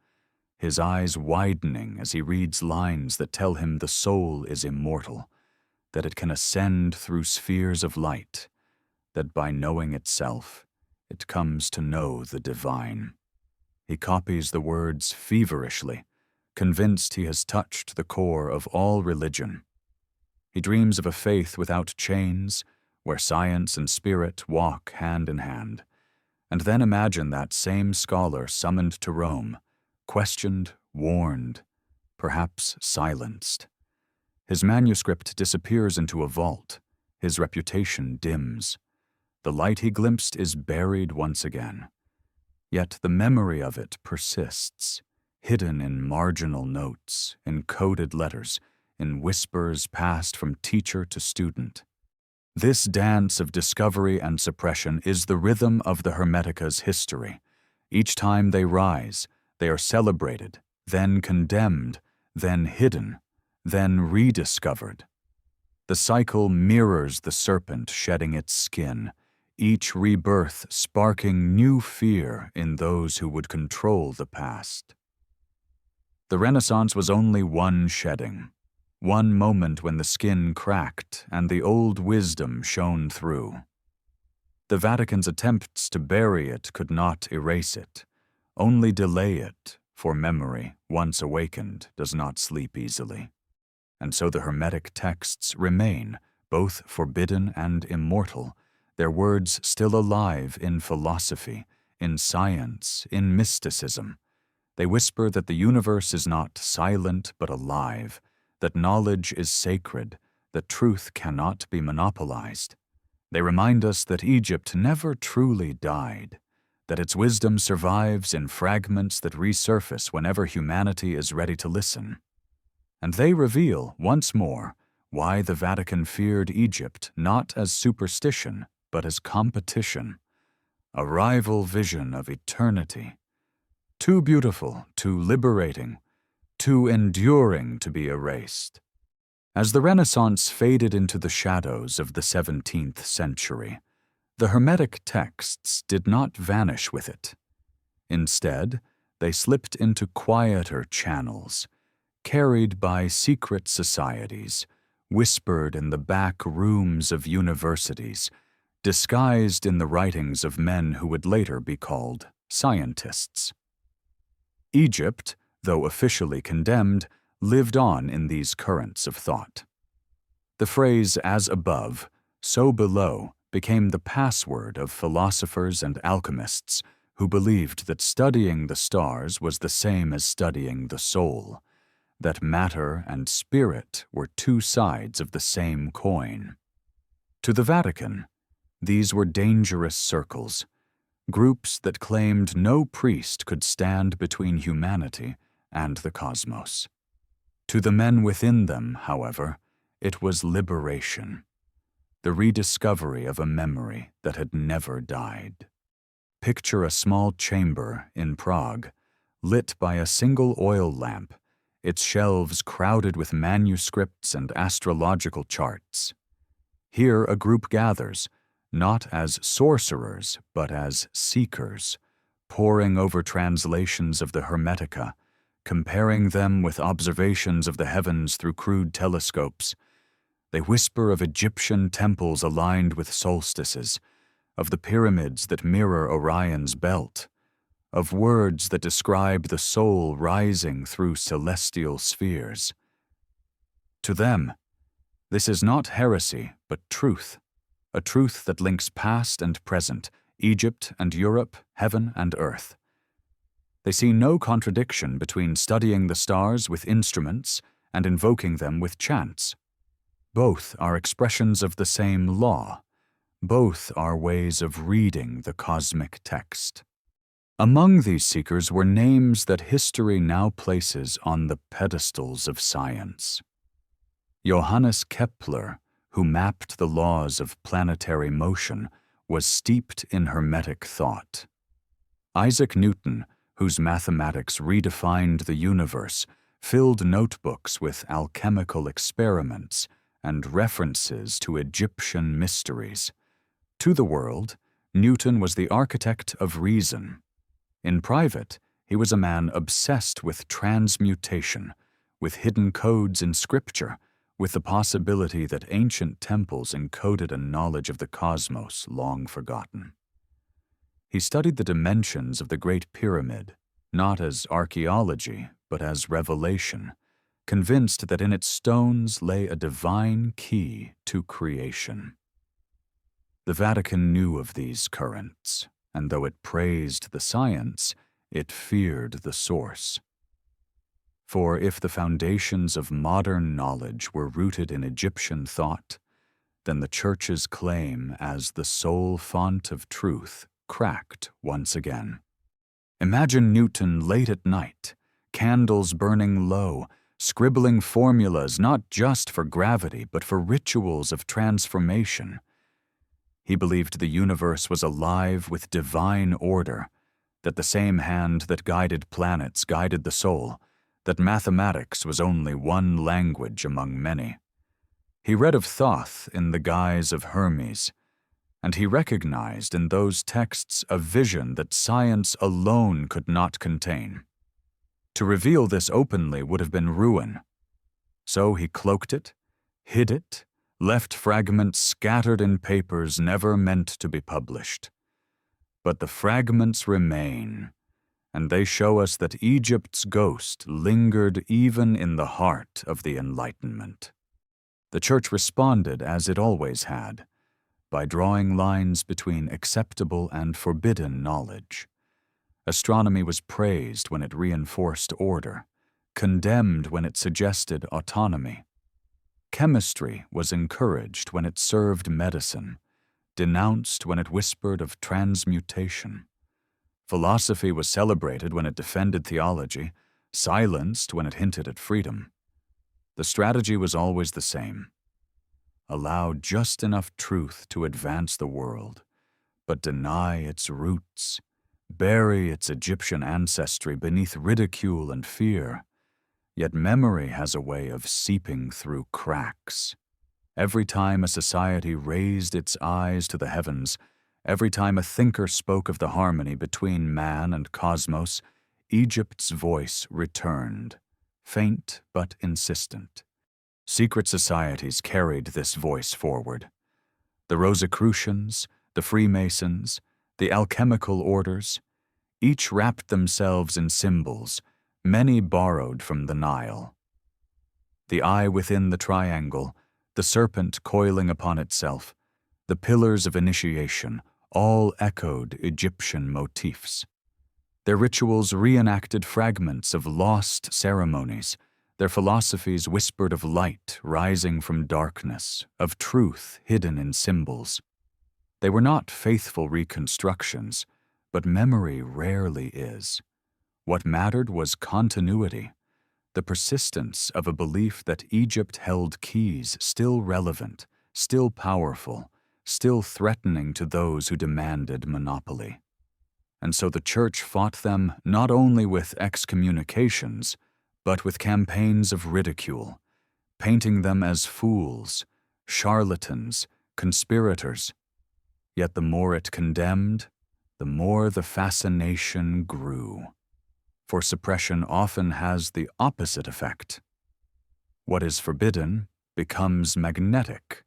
his eyes widening as he reads lines that tell him the soul is immortal, that it can ascend through spheres of light, that by knowing itself, it comes to know the divine. He copies the words feverishly, convinced he has touched the core of all religion. He dreams of a faith without chains, where science and spirit walk hand in hand. And then imagine that same scholar summoned to Rome, questioned, warned, perhaps silenced. His manuscript disappears into a vault. His reputation dims. The light he glimpsed is buried once again. Yet the memory of it persists, hidden in marginal notes, in coded letters, in whispers passed from teacher to student. This dance of discovery and suppression is the rhythm of the Hermetica's history. Each time they rise, they are celebrated, then condemned, then hidden, then rediscovered. The cycle mirrors the serpent shedding its skin, each rebirth sparking new fear in those who would control the past. The Renaissance was only one shedding, one moment when the skin cracked and the old wisdom shone through. The Vatican's attempts to bury it could not erase it, only delay it, for memory, once awakened, does not sleep easily. And so the Hermetic texts remain, both forbidden and immortal, their words still alive in philosophy, in science, in mysticism. They whisper that the universe is not silent but alive, that knowledge is sacred, that truth cannot be monopolized. They remind us that Egypt never truly died, that its wisdom survives in fragments that resurface whenever humanity is ready to listen. And they reveal, once more, why the Vatican feared Egypt not as superstition, but as competition, a rival vision of eternity. too beautiful, too liberating, too enduring to be erased. As the Renaissance faded into the shadows of the 17th century, the Hermetic texts did not vanish with it. Instead, they slipped into quieter channels, carried by secret societies, whispered in the back rooms of universities, disguised in the writings of men who would later be called scientists. Egypt, though officially condemned, lived on in these currents of thought. The phrase "as above, so below" became the password of philosophers and alchemists who believed that studying the stars was the same as studying the soul, that matter and spirit were two sides of the same coin. To the Vatican, these were dangerous circles, groups that claimed no priest could stand between humanity and the cosmos. To the men within them, however, it was liberation, the rediscovery of a memory that had never died. Picture a small chamber in Prague, lit by a single oil lamp, its shelves crowded with manuscripts and astrological charts. Here a group gathers, not as sorcerers, but as seekers, poring over translations of the Hermetica, comparing them with observations of the heavens through crude telescopes. They whisper of Egyptian temples aligned with solstices, of the pyramids that mirror Orion's belt, of words that describe the soul rising through celestial spheres. To them, this is not heresy, but truth, a truth that links past and present, Egypt and Europe, heaven and earth. They see no contradiction between studying the stars with instruments and invoking them with chants. Both are expressions of the same law. Both are ways of reading the cosmic text. Among these seekers were names that history now places on the pedestals of science. Johannes Kepler, who mapped the laws of planetary motion, was steeped in Hermetic thought. Isaac Newton, whose mathematics redefined the universe, filled notebooks with alchemical experiments and references to Egyptian mysteries. To the world, Newton was the architect of reason. In private, he was a man obsessed with transmutation, with hidden codes in scripture, with the possibility that ancient temples encoded a knowledge of the cosmos long forgotten. He studied the dimensions of the Great Pyramid, not as archaeology, but as revelation, convinced that in its stones lay a divine key to creation. The Vatican knew of these currents, and though it praised the science, it feared the source. For if the foundations of modern knowledge were rooted in Egyptian thought, then the Church's claim as the sole font of truth cracked once again. Imagine Newton late at night, candles burning low, scribbling formulas not just for gravity but for rituals of transformation. He believed the universe was alive with divine order, that the same hand that guided planets guided the soul, that mathematics was only one language among many. He read of Thoth in the guise of Hermes, and he recognized in those texts a vision that science alone could not contain. To reveal this openly would have been ruin. So he cloaked it, hid it, left fragments scattered in papers never meant to be published. But the fragments remain, and they show us that Egypt's ghost lingered even in the heart of the Enlightenment. The Church responded as it always had, by drawing lines between acceptable and forbidden knowledge. Astronomy was praised when it reinforced order, condemned when it suggested autonomy. Chemistry was encouraged when it served medicine, denounced when it whispered of transmutation. Philosophy was celebrated when it defended theology, silenced when it hinted at freedom. The strategy was always the same. Allow just enough truth to advance the world, but deny its roots, bury its Egyptian ancestry beneath ridicule and fear. Yet memory has a way of seeping through cracks. Every time a society raised its eyes to the heavens, every time a thinker spoke of the harmony between man and cosmos, Egypt's voice returned, faint but insistent. Secret societies carried this voice forward. The Rosicrucians, the Freemasons, the alchemical orders, each wrapped themselves in symbols, many borrowed from the Nile. The eye within the triangle, the serpent coiling upon itself, the pillars of initiation, all echoed Egyptian motifs. Their rituals reenacted fragments of lost ceremonies. Their philosophies whispered of light rising from darkness, of truth hidden in symbols. They were not faithful reconstructions, but memory rarely is. What mattered was continuity, the persistence of a belief that Egypt held keys still relevant, still powerful, still threatening to those who demanded monopoly. And so the Church fought them not only with excommunications, but with campaigns of ridicule, painting them as fools, charlatans, conspirators. Yet the more it condemned, the more the fascination grew. For suppression often has the opposite effect. What is forbidden becomes magnetic.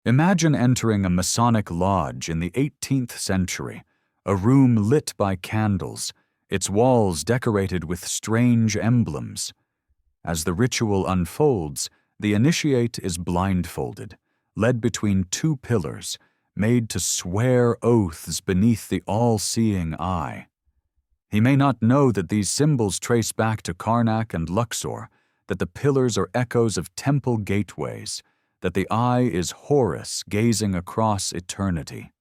Imagine entering a Masonic lodge in the 18th century, a room lit by candles, its walls decorated with strange emblems. As the ritual unfolds, the initiate is blindfolded, led between two pillars, made to swear oaths beneath the all-seeing eye. He may not know that these symbols trace back to Karnak and Luxor, that the pillars are echoes of temple gateways, that the eye is Horus gazing across eternity.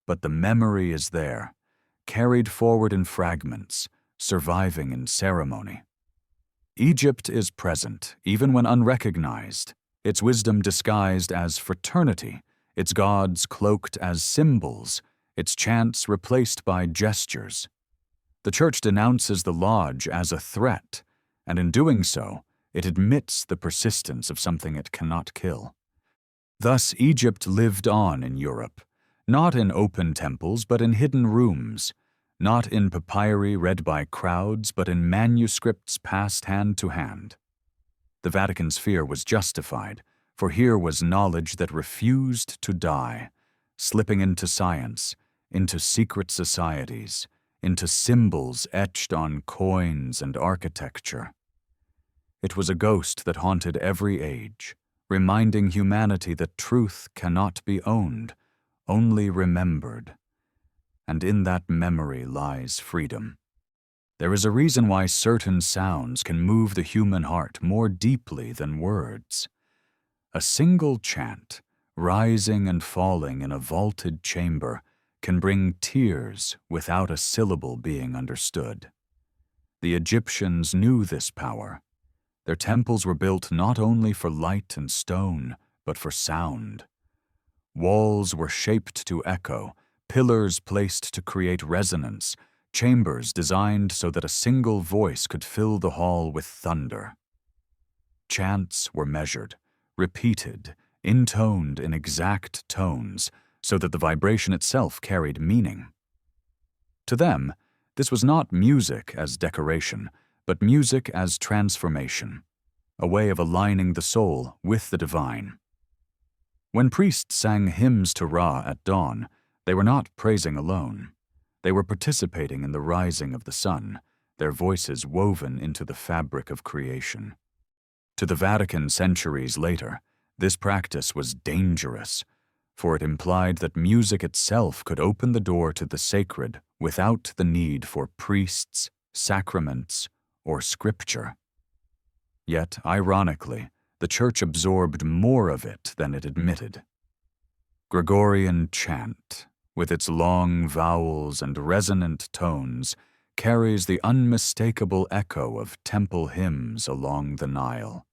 But the memory is there, carried forward in fragments, surviving in ceremony. Egypt is present, even when unrecognized, its wisdom disguised as fraternity, its gods cloaked as symbols, its chants replaced by gestures. The Church denounces the lodge as a threat, and in doing so, it admits the persistence of something it cannot kill. Thus, Egypt lived on in Europe, not in open temples, but in hidden rooms, not in papyri read by crowds, but in manuscripts passed hand to hand. The Vatican's fear was justified, for here was knowledge that refused to die, slipping into science, into secret societies, into symbols etched on coins and architecture. It was a ghost that haunted every age, reminding humanity that truth cannot be owned, only remembered. And in that memory lies freedom. There is a reason why certain sounds can move the human heart more deeply than words. A single chant, rising and falling in a vaulted chamber, can bring tears without a syllable being understood. The Egyptians knew this power. Their temples were built not only for light and stone, but for sound. Walls were shaped to echo, pillars placed to create resonance, chambers designed so that a single voice could fill the hall with thunder. Chants were measured, repeated, intoned in exact tones, so that the vibration itself carried meaning. To them, this was not music as decoration, but music as transformation, a way of aligning the soul with the divine. When priests sang hymns to Ra at dawn, they were not praising alone. They were participating in the rising of the sun, their voices woven into the fabric of creation. To the Vatican centuries later, this practice was dangerous, for it implied that music itself could open the door to the sacred without the need for priests, sacraments, or scripture. Yet, ironically, the Church absorbed more of it than it admitted. Gregorian chant, with its long vowels and resonant tones, carries the unmistakable echo of temple hymns along the Nile.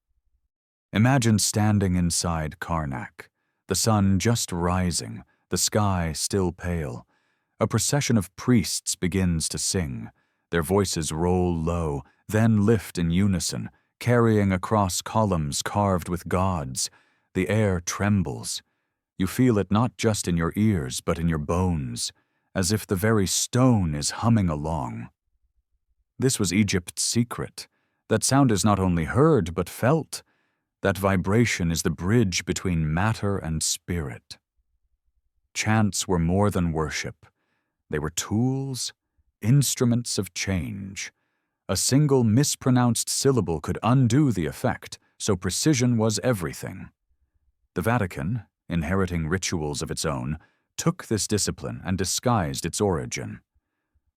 Imagine standing inside Karnak, the sun just rising, the sky still pale, A procession of priests begins to sing. Their voices roll low, then lift in unison, carrying across columns carved with gods. The air trembles. You feel it not just in your ears, but in your bones, as if the very stone is humming along. This was Egypt's secret. That sound is not only heard, but felt. That vibration is the bridge between matter and spirit. Chants were more than worship. They were tools, instruments of change. A single mispronounced syllable could undo the effect, so precision was everything. The Vatican, inheriting rituals of its own, took this discipline and disguised its origin.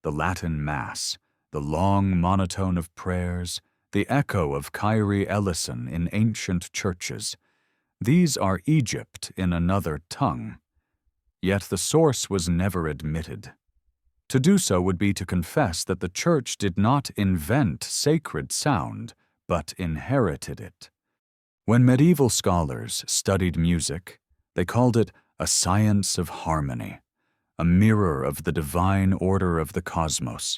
The Latin Mass, the long monotone of prayers, the echo of Kyrie eleison in ancient churches. These are Egypt in another tongue. Yet the source was never admitted. To do so would be to confess that the Church did not invent sacred sound, but inherited it. When medieval scholars studied music, they called it a science of harmony, a mirror of the divine order of the cosmos.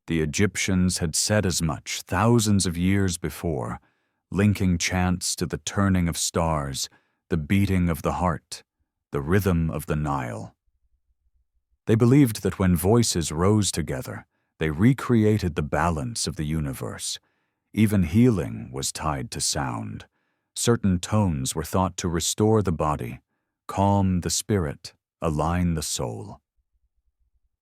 The Egyptians had said as much thousands of years before, linking chants to the turning of stars, the beating of the heart, the rhythm of the Nile. They believed that when voices rose together, they recreated the balance of the universe. Even healing was tied to sound. Certain tones were thought to restore the body, calm the spirit, align the soul.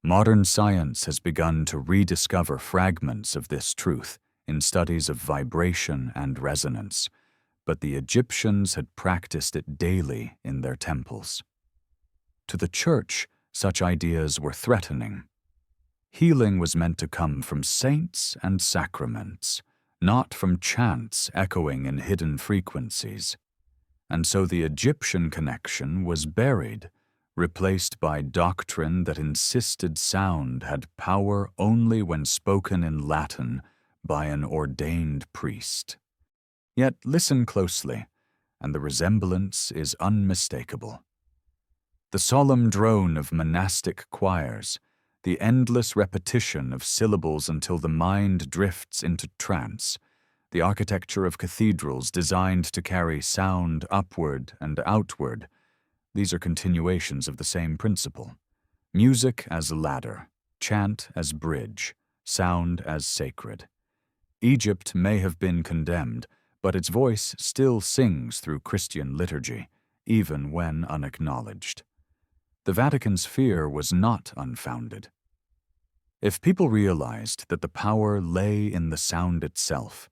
Modern science has begun to rediscover fragments of this truth in studies of vibration and resonance, but the Egyptians had practiced it daily in their temples. To the Church, such ideas were threatening. Healing was meant to come from saints and sacraments, not from chants echoing in hidden frequencies. And so the Egyptian connection was buried, replaced by doctrine that insisted sound had power only when spoken in Latin by an ordained priest. Yet listen closely, and the resemblance is unmistakable. The solemn drone of monastic choirs, the endless repetition of syllables until the mind drifts into trance, the architecture of cathedrals designed to carry sound upward and outward, these are continuations of the same principle. Music as ladder, chant as bridge, sound as sacred. Egypt may have been condemned, but its voice still sings through Christian liturgy, even when unacknowledged. The Vatican's fear was not unfounded. If people realized that the power lay in the sound itself,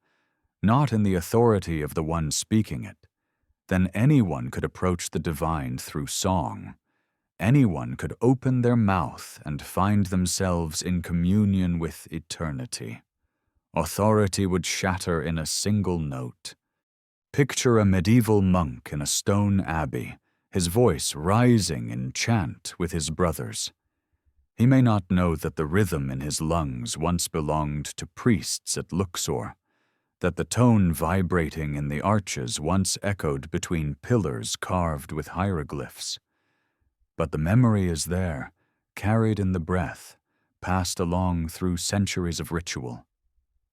not in the authority of the one speaking it, then anyone could approach the divine through song. Anyone could open their mouth and find themselves in communion with eternity. Authority would shatter in a single note. Picture a medieval monk in a stone abbey, his voice rising in chant with his brothers. He may not know that the rhythm in his lungs once belonged to priests at Luxor, that the tone vibrating in the arches once echoed between pillars carved with hieroglyphs. But the memory is there, carried in the breath, passed along through centuries of ritual.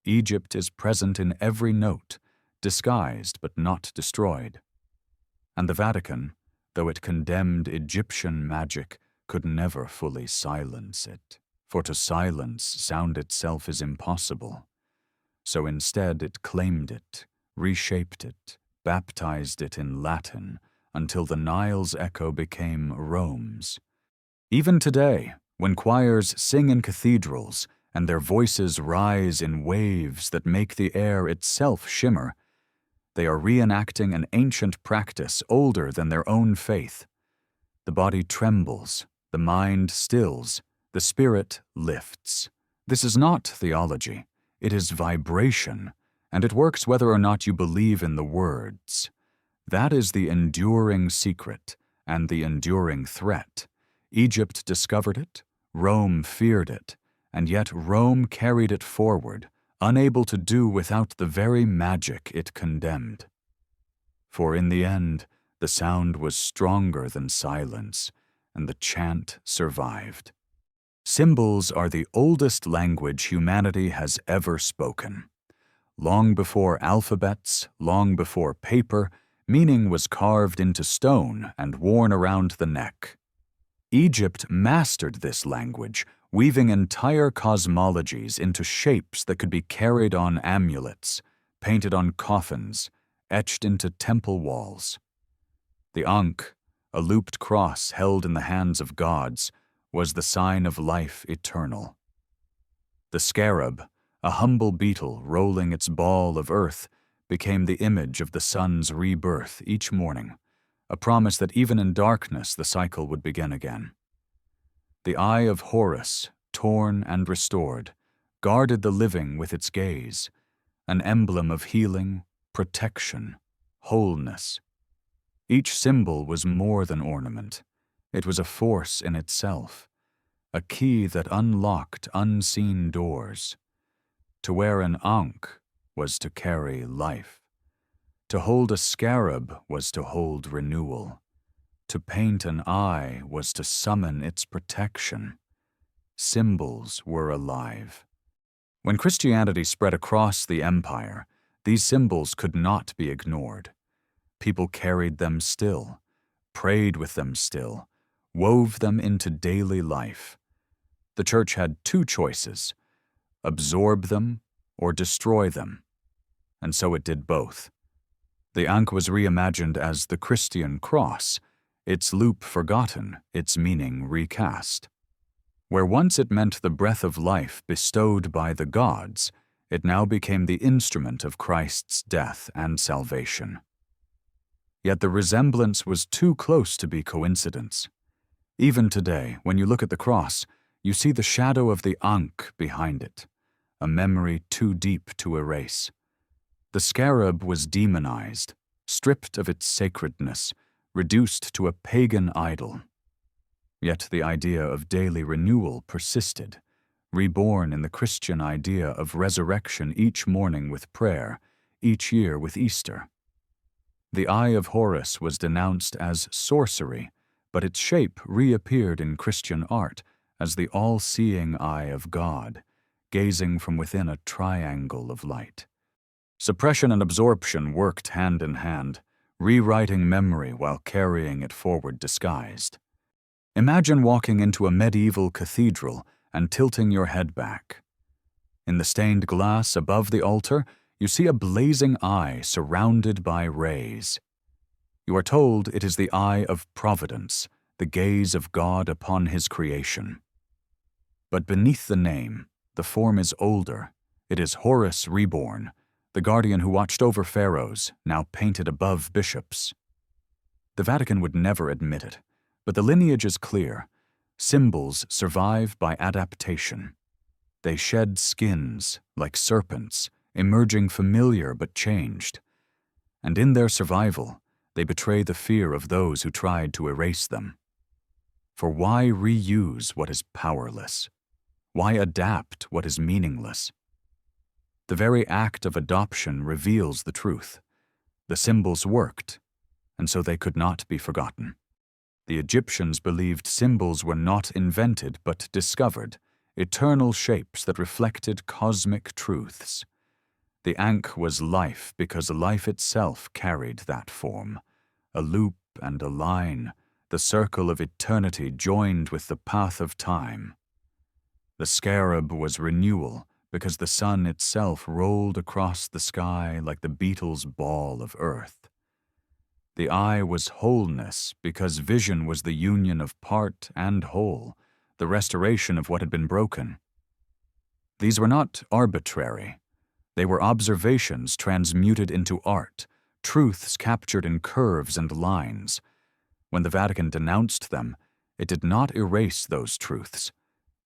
Egypt is present in every note, disguised but not destroyed. And the Vatican, though it condemned Egyptian magic, could never fully silence it, for to silence sound itself is impossible. So instead it claimed it, reshaped it, baptized it in Latin, until the Nile's echo became Rome's. Even today, when choirs sing in cathedrals and their voices rise in waves that make the air itself shimmer, they are reenacting an ancient practice older than their own faith. The body trembles, the mind stills, the spirit lifts. This is not theology, it is vibration, and it works whether or not you believe in the words. That is the enduring secret and the enduring threat. Egypt discovered it, Rome feared it, and yet Rome carried it forward, unable to do without the very magic it condemned. For in the end, the sound was stronger than silence, and the chant survived. Symbols are the oldest language humanity has ever spoken. Long before alphabets, long before paper, meaning was carved into stone and worn around the neck. Egypt mastered this language, weaving entire cosmologies into shapes that could be carried on amulets, painted on coffins, etched into temple walls. The Ankh, a looped cross held in the hands of gods, was the sign of life eternal. The scarab, a humble beetle rolling its ball of earth, became the image of the sun's rebirth each morning, a promise that even in darkness the cycle would begin again. The eye of Horus, torn and restored, guarded the living with its gaze, an emblem of healing, protection, wholeness. Each symbol was more than ornament. It was a force in itself, a key that unlocked unseen doors. To wear an ankh was to carry life. To hold a scarab was to hold renewal. To paint an eye was to summon its protection. Symbols were alive. When Christianity spread across the empire, these symbols could not be ignored. People carried them still, prayed with them still, wove them into daily life. The church had two choices: absorb them or destroy them. And so it did both. The Ankh was reimagined as the Christian cross, its loop forgotten, its meaning recast. Where once it meant the breath of life bestowed by the gods, it now became the instrument of Christ's death and salvation. Yet the resemblance was too close to be coincidence. Even today, when you look at the cross, you see the shadow of the Ankh behind it, a memory too deep to erase. The scarab was demonized, stripped of its sacredness, reduced to a pagan idol. Yet the idea of daily renewal persisted, reborn in the Christian idea of resurrection each morning with prayer, each year with Easter. The eye of Horus was denounced as sorcery, but its shape reappeared in Christian art as the all-seeing eye of God, gazing from within a triangle of light. Suppression and absorption worked hand in hand, rewriting memory while carrying it forward disguised. Imagine walking into a medieval cathedral and tilting your head back. In the stained glass above the altar, you see a blazing eye surrounded by rays. You are told it is the eye of providence, the gaze of God upon his creation. But beneath the name, the form is older. It is Horus reborn, the guardian who watched over pharaohs, now painted above bishops. The Vatican would never admit it, but the lineage is clear. Symbols survive by adaptation. They shed skins, like serpents, emerging familiar but changed. And in their survival, they betray the fear of those who tried to erase them. For why reuse what is powerless? Why adapt what is meaningless? The very act of adoption reveals the truth. The symbols worked, and so they could not be forgotten. The Egyptians believed symbols were not invented but discovered, eternal shapes that reflected cosmic truths. The Ankh was life because life itself carried that form, a loop and a line, the circle of eternity joined with the path of time. The scarab was renewal because the sun itself rolled across the sky like the beetle's ball of earth. The eye was wholeness because vision was the union of part and whole, the restoration of what had been broken. These were not arbitrary. They were observations transmuted into art, truths captured in curves and lines. When the Vatican denounced them, it did not erase those truths.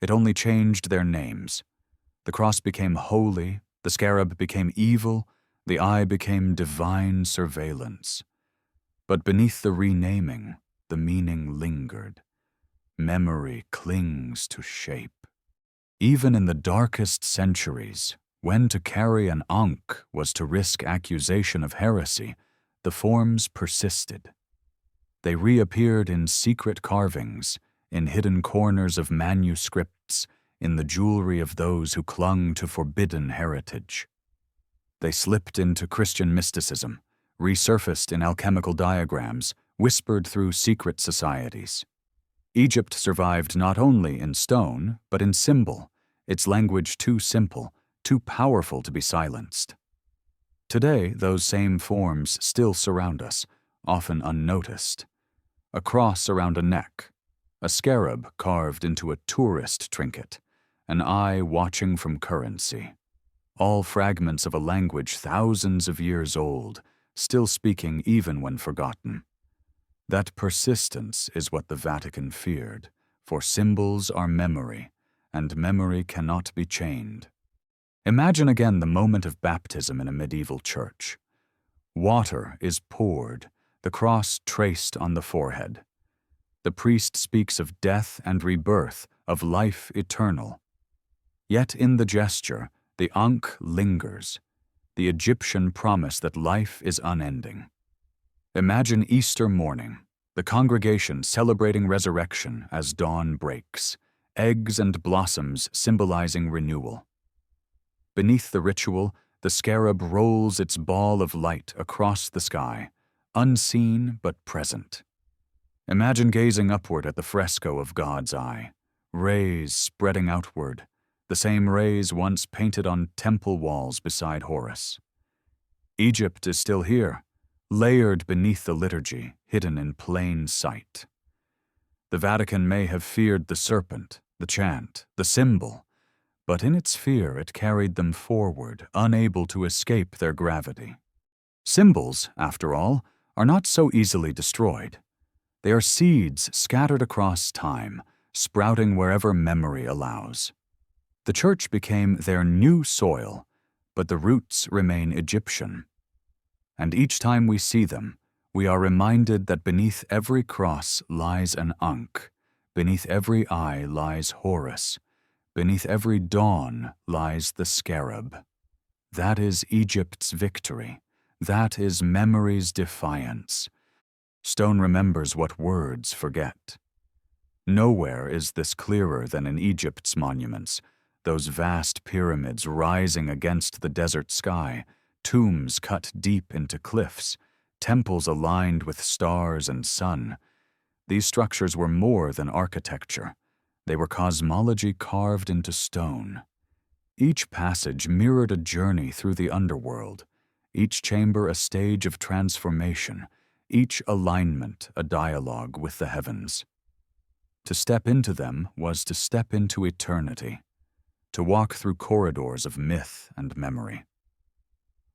It only changed their names. The cross became holy, the scarab became evil, the eye became divine surveillance. But beneath the renaming, the meaning lingered. Memory clings to shape. Even in the darkest centuries, when to carry an ankh was to risk accusation of heresy, the forms persisted. They reappeared in secret carvings, in hidden corners of manuscripts in the jewelry of those who clung to forbidden heritage. They slipped into Christian mysticism, resurfaced in alchemical diagrams, whispered through secret societies. Egypt survived not only in stone, but in symbol, its language too simple, too powerful to be silenced. Today, those same forms still surround us, often unnoticed. A cross around a neck, a scarab carved into a tourist trinket, an eye watching from currency. All fragments of a language thousands of years old, still speaking even when forgotten. That persistence is what the Vatican feared, for symbols are memory, and memory cannot be chained. Imagine again the moment of baptism in a medieval church. Water is poured, the cross traced on the forehead. The priest speaks of death and rebirth, of life eternal. Yet in the gesture, the Ankh lingers, the Egyptian promise that life is unending. Imagine Easter morning, the congregation celebrating resurrection as dawn breaks, eggs and blossoms symbolizing renewal. Beneath the ritual, the scarab rolls its ball of light across the sky, unseen but present. Imagine gazing upward at the fresco of God's eye, rays spreading outward, the same rays once painted on temple walls beside Horus. Egypt is still here, layered beneath the liturgy, hidden in plain sight. The Vatican may have feared the serpent, the chant, the symbol, but in its fear it carried them forward, unable to escape their gravity. Symbols, after all, are not so easily destroyed. They are seeds scattered across time, sprouting wherever memory allows. The Church became their new soil, but the roots remain Egyptian. And each time we see them, we are reminded that beneath every cross lies an Ankh, beneath every eye lies Horus, beneath every dawn lies the scarab. That is Egypt's victory. That is memory's defiance. Stone remembers what words forget. Nowhere is this clearer than in Egypt's monuments, those vast pyramids rising against the desert sky, tombs cut deep into cliffs, temples aligned with stars and sun. These structures were more than architecture. They were cosmology carved into stone. Each passage mirrored a journey through the underworld, each chamber a stage of transformation, each alignment a dialogue with the heavens. To step into them was to step into eternity, to walk through corridors of myth and memory.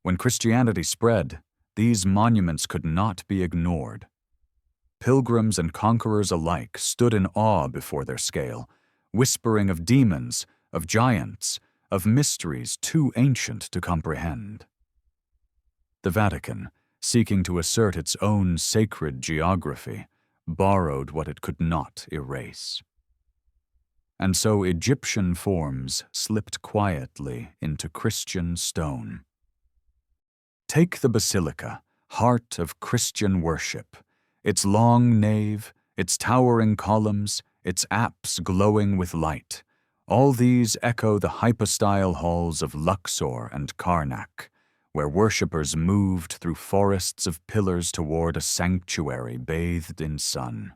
When Christianity spread, these monuments could not be ignored. Pilgrims and conquerors alike stood in awe before their scale, whispering of demons, of giants, of mysteries too ancient to comprehend. The Vatican, seeking to assert its own sacred geography, borrowed what it could not erase. And so Egyptian forms slipped quietly into Christian stone. Take the basilica, heart of Christian worship, its long nave, its towering columns, its apse glowing with light. All these echo the hypostyle halls of Luxor and Karnak, where worshippers moved through forests of pillars toward a sanctuary bathed in sun.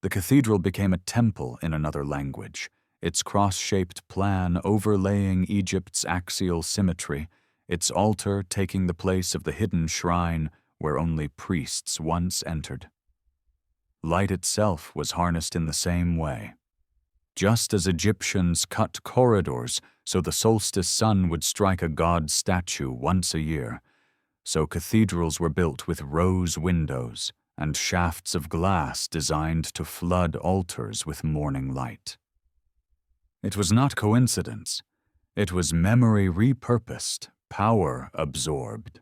The cathedral became a temple in another language, its cross-shaped plan overlaying Egypt's axial symmetry, its altar taking the place of the hidden shrine where only priests once entered. Light itself was harnessed in the same way. Just as Egyptians cut corridors so the solstice sun would strike a god statue once a year, so cathedrals were built with rose windows and shafts of glass designed to flood altars with morning light. It was not coincidence. It was memory repurposed, power absorbed.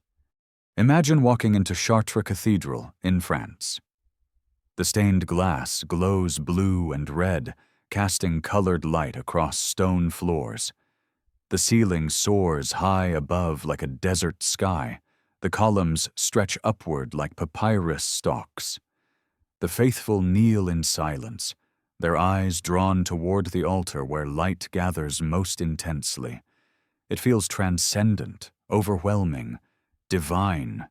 Imagine walking into Chartres Cathedral in France. The stained glass glows blue and red, casting colored light across stone floors. The ceiling soars high above like a desert sky. The columns stretch upward like papyrus stalks. The faithful kneel in silence, their eyes drawn toward the altar where light gathers most intensely. It feels transcendent, overwhelming, divine.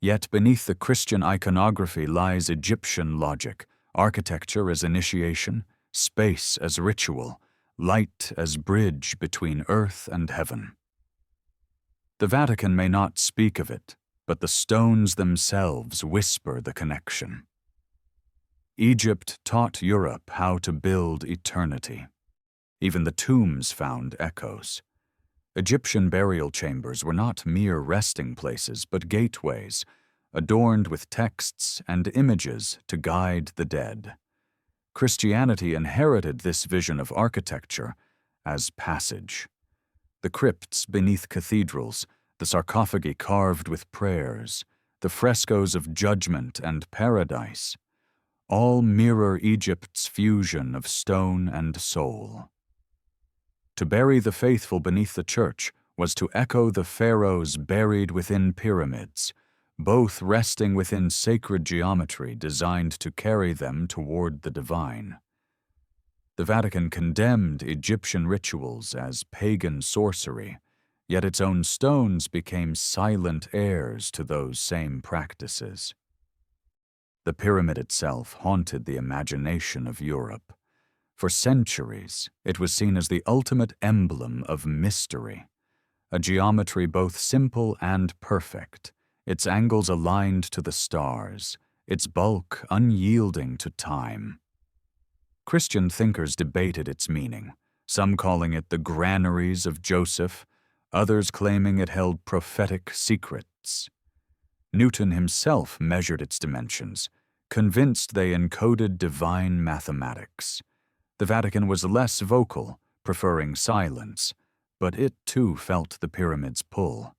Yet beneath the Christian iconography lies Egyptian logic, architecture as initiation, space as ritual, light as bridge between earth and heaven. The Vatican may not speak of it, but the stones themselves whisper the connection. Egypt taught Europe how to build eternity. Even the tombs found echoes. Egyptian burial chambers were not mere resting places, but gateways, adorned with texts and images to guide the dead. Christianity inherited this vision of architecture as passage. The crypts beneath cathedrals, the sarcophagi carved with prayers, the frescoes of judgment and paradise, all mirror Egypt's fusion of stone and soul. To bury the faithful beneath the church was to echo the pharaohs buried within pyramids, both resting within sacred geometry designed to carry them toward the divine. The Vatican condemned Egyptian rituals as pagan sorcery, yet its own stones became silent heirs to those same practices. The pyramid itself haunted the imagination of Europe. For centuries, it was seen as the ultimate emblem of mystery, a geometry both simple and perfect, its angles aligned to the stars, its bulk unyielding to time. Christian thinkers debated its meaning, some calling it the granaries of Joseph, others claiming it held prophetic secrets. Newton himself measured its dimensions, convinced they encoded divine mathematics. The Vatican was less vocal, preferring silence, but it too felt the pyramid's pull.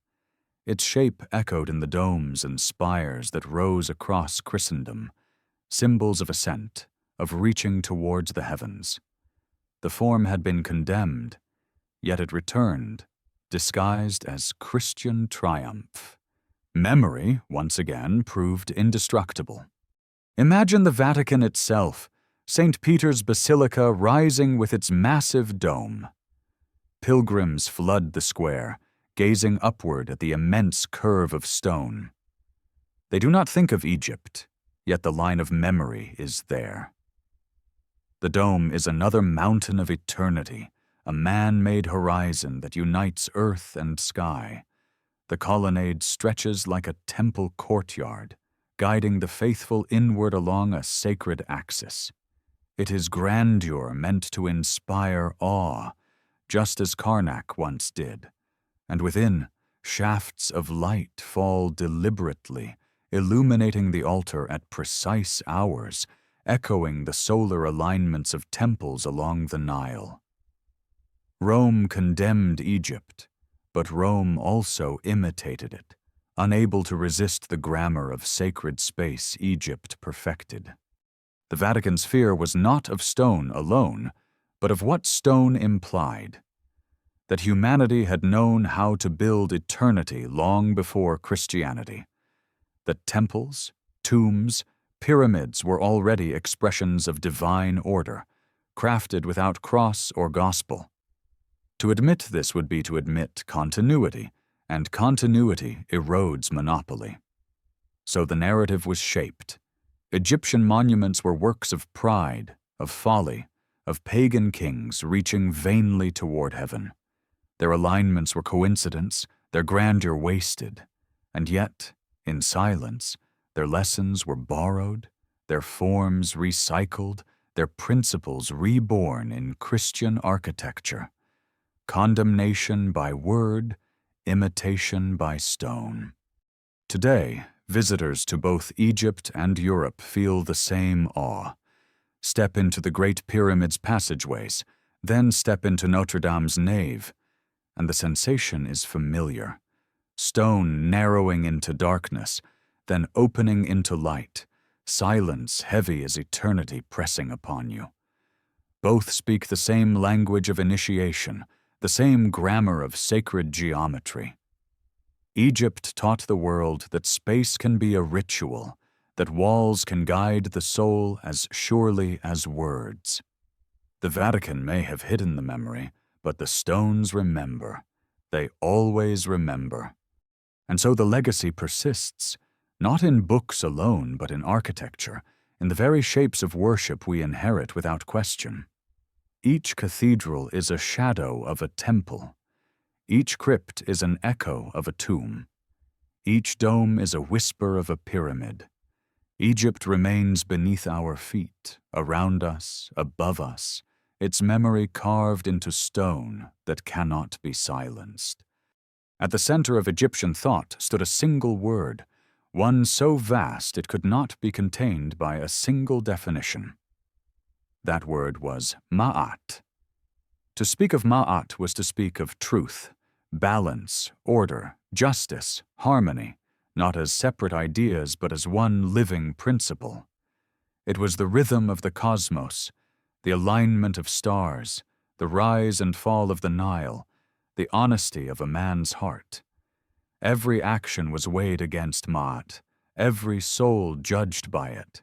Its shape echoed in the domes and spires that rose across Christendom, symbols of ascent, of reaching towards the heavens. The form had been condemned, yet it returned, disguised as Christian triumph. Memory, once again, proved indestructible. Imagine the Vatican itself, St. Peter's Basilica rising with its massive dome. Pilgrims flood the square, gazing upward at the immense curve of stone. They do not think of Egypt, yet the line of memory is there. The dome is another mountain of eternity, a man-made horizon that unites earth and sky. The colonnade stretches like a temple courtyard, guiding the faithful inward along a sacred axis. It is grandeur meant to inspire awe, just as Karnak once did. And within, shafts of light fall deliberately, illuminating the altar at precise hours, echoing the solar alignments of temples along the Nile. Rome condemned Egypt, but Rome also imitated it, unable to resist the grammar of sacred space Egypt perfected. The Vatican's fear was not of stone alone, but of what stone implied. That humanity had known how to build eternity long before Christianity. That temples, tombs, pyramids were already expressions of divine order, crafted without cross or gospel. To admit this would be to admit continuity, and continuity erodes monopoly. So the narrative was shaped. Egyptian monuments were works of pride, of folly, of pagan kings reaching vainly toward heaven. Their alignments were coincidence, their grandeur wasted, and yet, in silence, their lessons were borrowed, their forms recycled, their principles reborn in Christian architecture. Condemnation by word, imitation by stone. Today, visitors to both Egypt and Europe feel the same awe. Step into the Great Pyramid's passageways, then step into Notre Dame's nave, and the sensation is familiar. Stone narrowing into darkness, then opening into light, silence heavy as eternity pressing upon you. Both speak the same language of initiation, the same grammar of sacred geometry. Egypt taught the world that space can be a ritual, that walls can guide the soul as surely as words. The Vatican may have hidden the memory, but the stones remember. They always remember. And so the legacy persists, not in books alone, but in architecture, in the very shapes of worship we inherit without question. Each cathedral is a shadow of a temple. Each crypt is an echo of a tomb. Each dome is a whisper of a pyramid. Egypt remains beneath our feet, around us, above us, its memory carved into stone that cannot be silenced. At the center of Egyptian thought stood a single word, one so vast it could not be contained by a single definition. That word was Maat. To speak of Maat was to speak of truth, balance, order, justice, harmony, not as separate ideas but as one living principle. It was the rhythm of the cosmos, the alignment of stars, the rise and fall of the Nile, the honesty of a man's heart. Every action was weighed against Maat, every soul judged by it.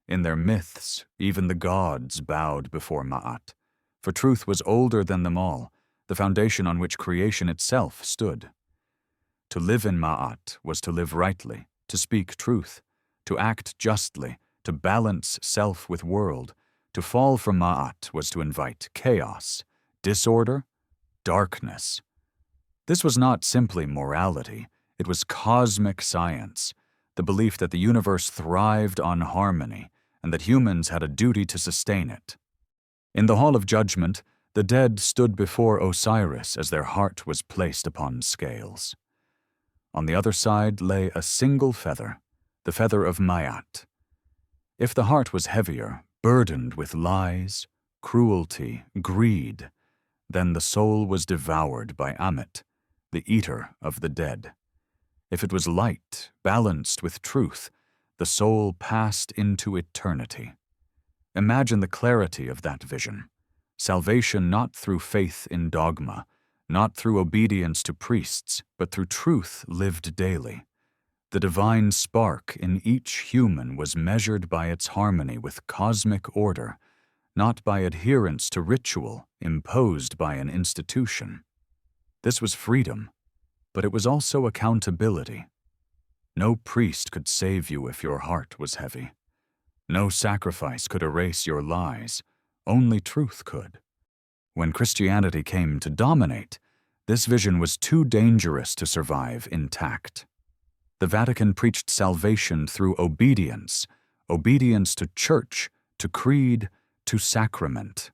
In their myths, even the gods bowed before Maat, for truth was older than them all, the foundation on which creation itself stood. To live in Maat was to live rightly, to speak truth, to act justly, to balance self with world. To fall from Maat was to invite chaos, disorder, darkness. This was not simply morality, it was cosmic science, the belief that the universe thrived on harmony and that humans had a duty to sustain it. In the Hall of Judgment, the dead stood before Osiris as their heart was placed upon scales. On the other side lay a single feather, the feather of Maat. If the heart was heavier, burdened with lies, cruelty, greed, then the soul was devoured by Ammit, the eater of the dead. If it was light, balanced with truth, the soul passed into eternity. Imagine the clarity of that vision. Salvation not through faith in dogma, not through obedience to priests, but through truth lived daily. The divine spark in each human was measured by its harmony with cosmic order, not by adherence to ritual imposed by an institution. This was freedom, but it was also accountability. No priest could save you if your heart was heavy. No sacrifice could erase your lies. Only truth could. When Christianity came to dominate, this vision was too dangerous to survive intact. The Vatican preached salvation through obedience, obedience to church, to creed, to sacrament.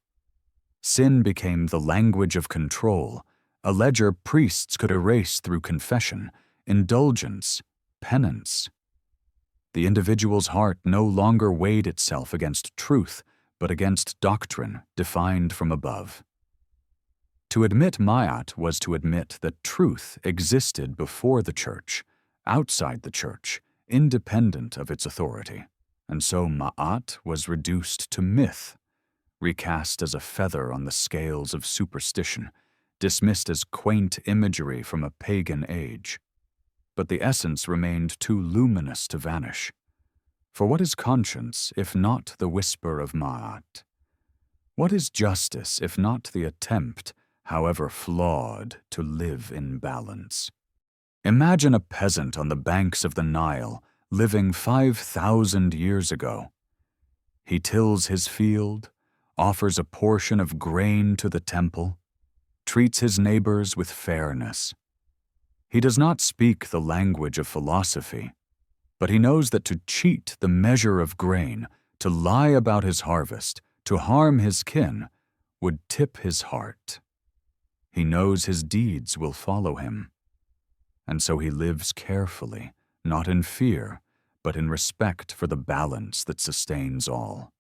Sin became the language of control, a ledger priests could erase through confession, indulgence, penance. The individual's heart no longer weighed itself against truth, but against doctrine defined from above. To admit Maat was to admit that truth existed before the church, outside the church, independent of its authority, and so Maat was reduced to myth, recast as a feather on the scales of superstition, dismissed as quaint imagery from a pagan age. But the essence remained too luminous to vanish. For what is conscience if not the whisper of Maat? What is justice if not the attempt, however flawed, to live in balance? Imagine a peasant on the banks of the Nile, living 5,000 years ago. He tills his field, offers a portion of grain to the temple, treats his neighbors with fairness. He does not speak the language of philosophy, but he knows that to cheat the measure of grain, to lie about his harvest, to harm his kin, would tip his heart. He knows his deeds will follow him, and so he lives carefully, not in fear, but in respect for the balance that sustains all.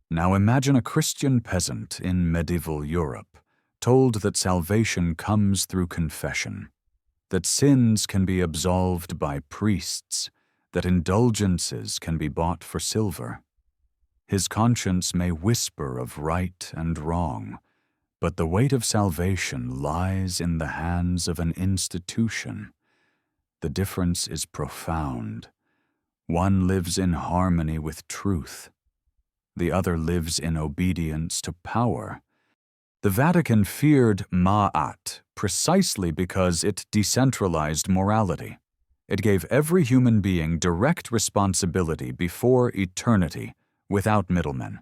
Now imagine a Christian peasant in medieval Europe, told that salvation comes through confession, that sins can be absolved by priests, that indulgences can be bought for silver. His conscience may whisper of right and wrong, but the weight of salvation lies in the hands of an institution. The difference is profound. One lives in harmony with truth. The other lives in obedience to power. The Vatican feared Maat precisely because it decentralized morality. It gave every human being direct responsibility before eternity, without middlemen.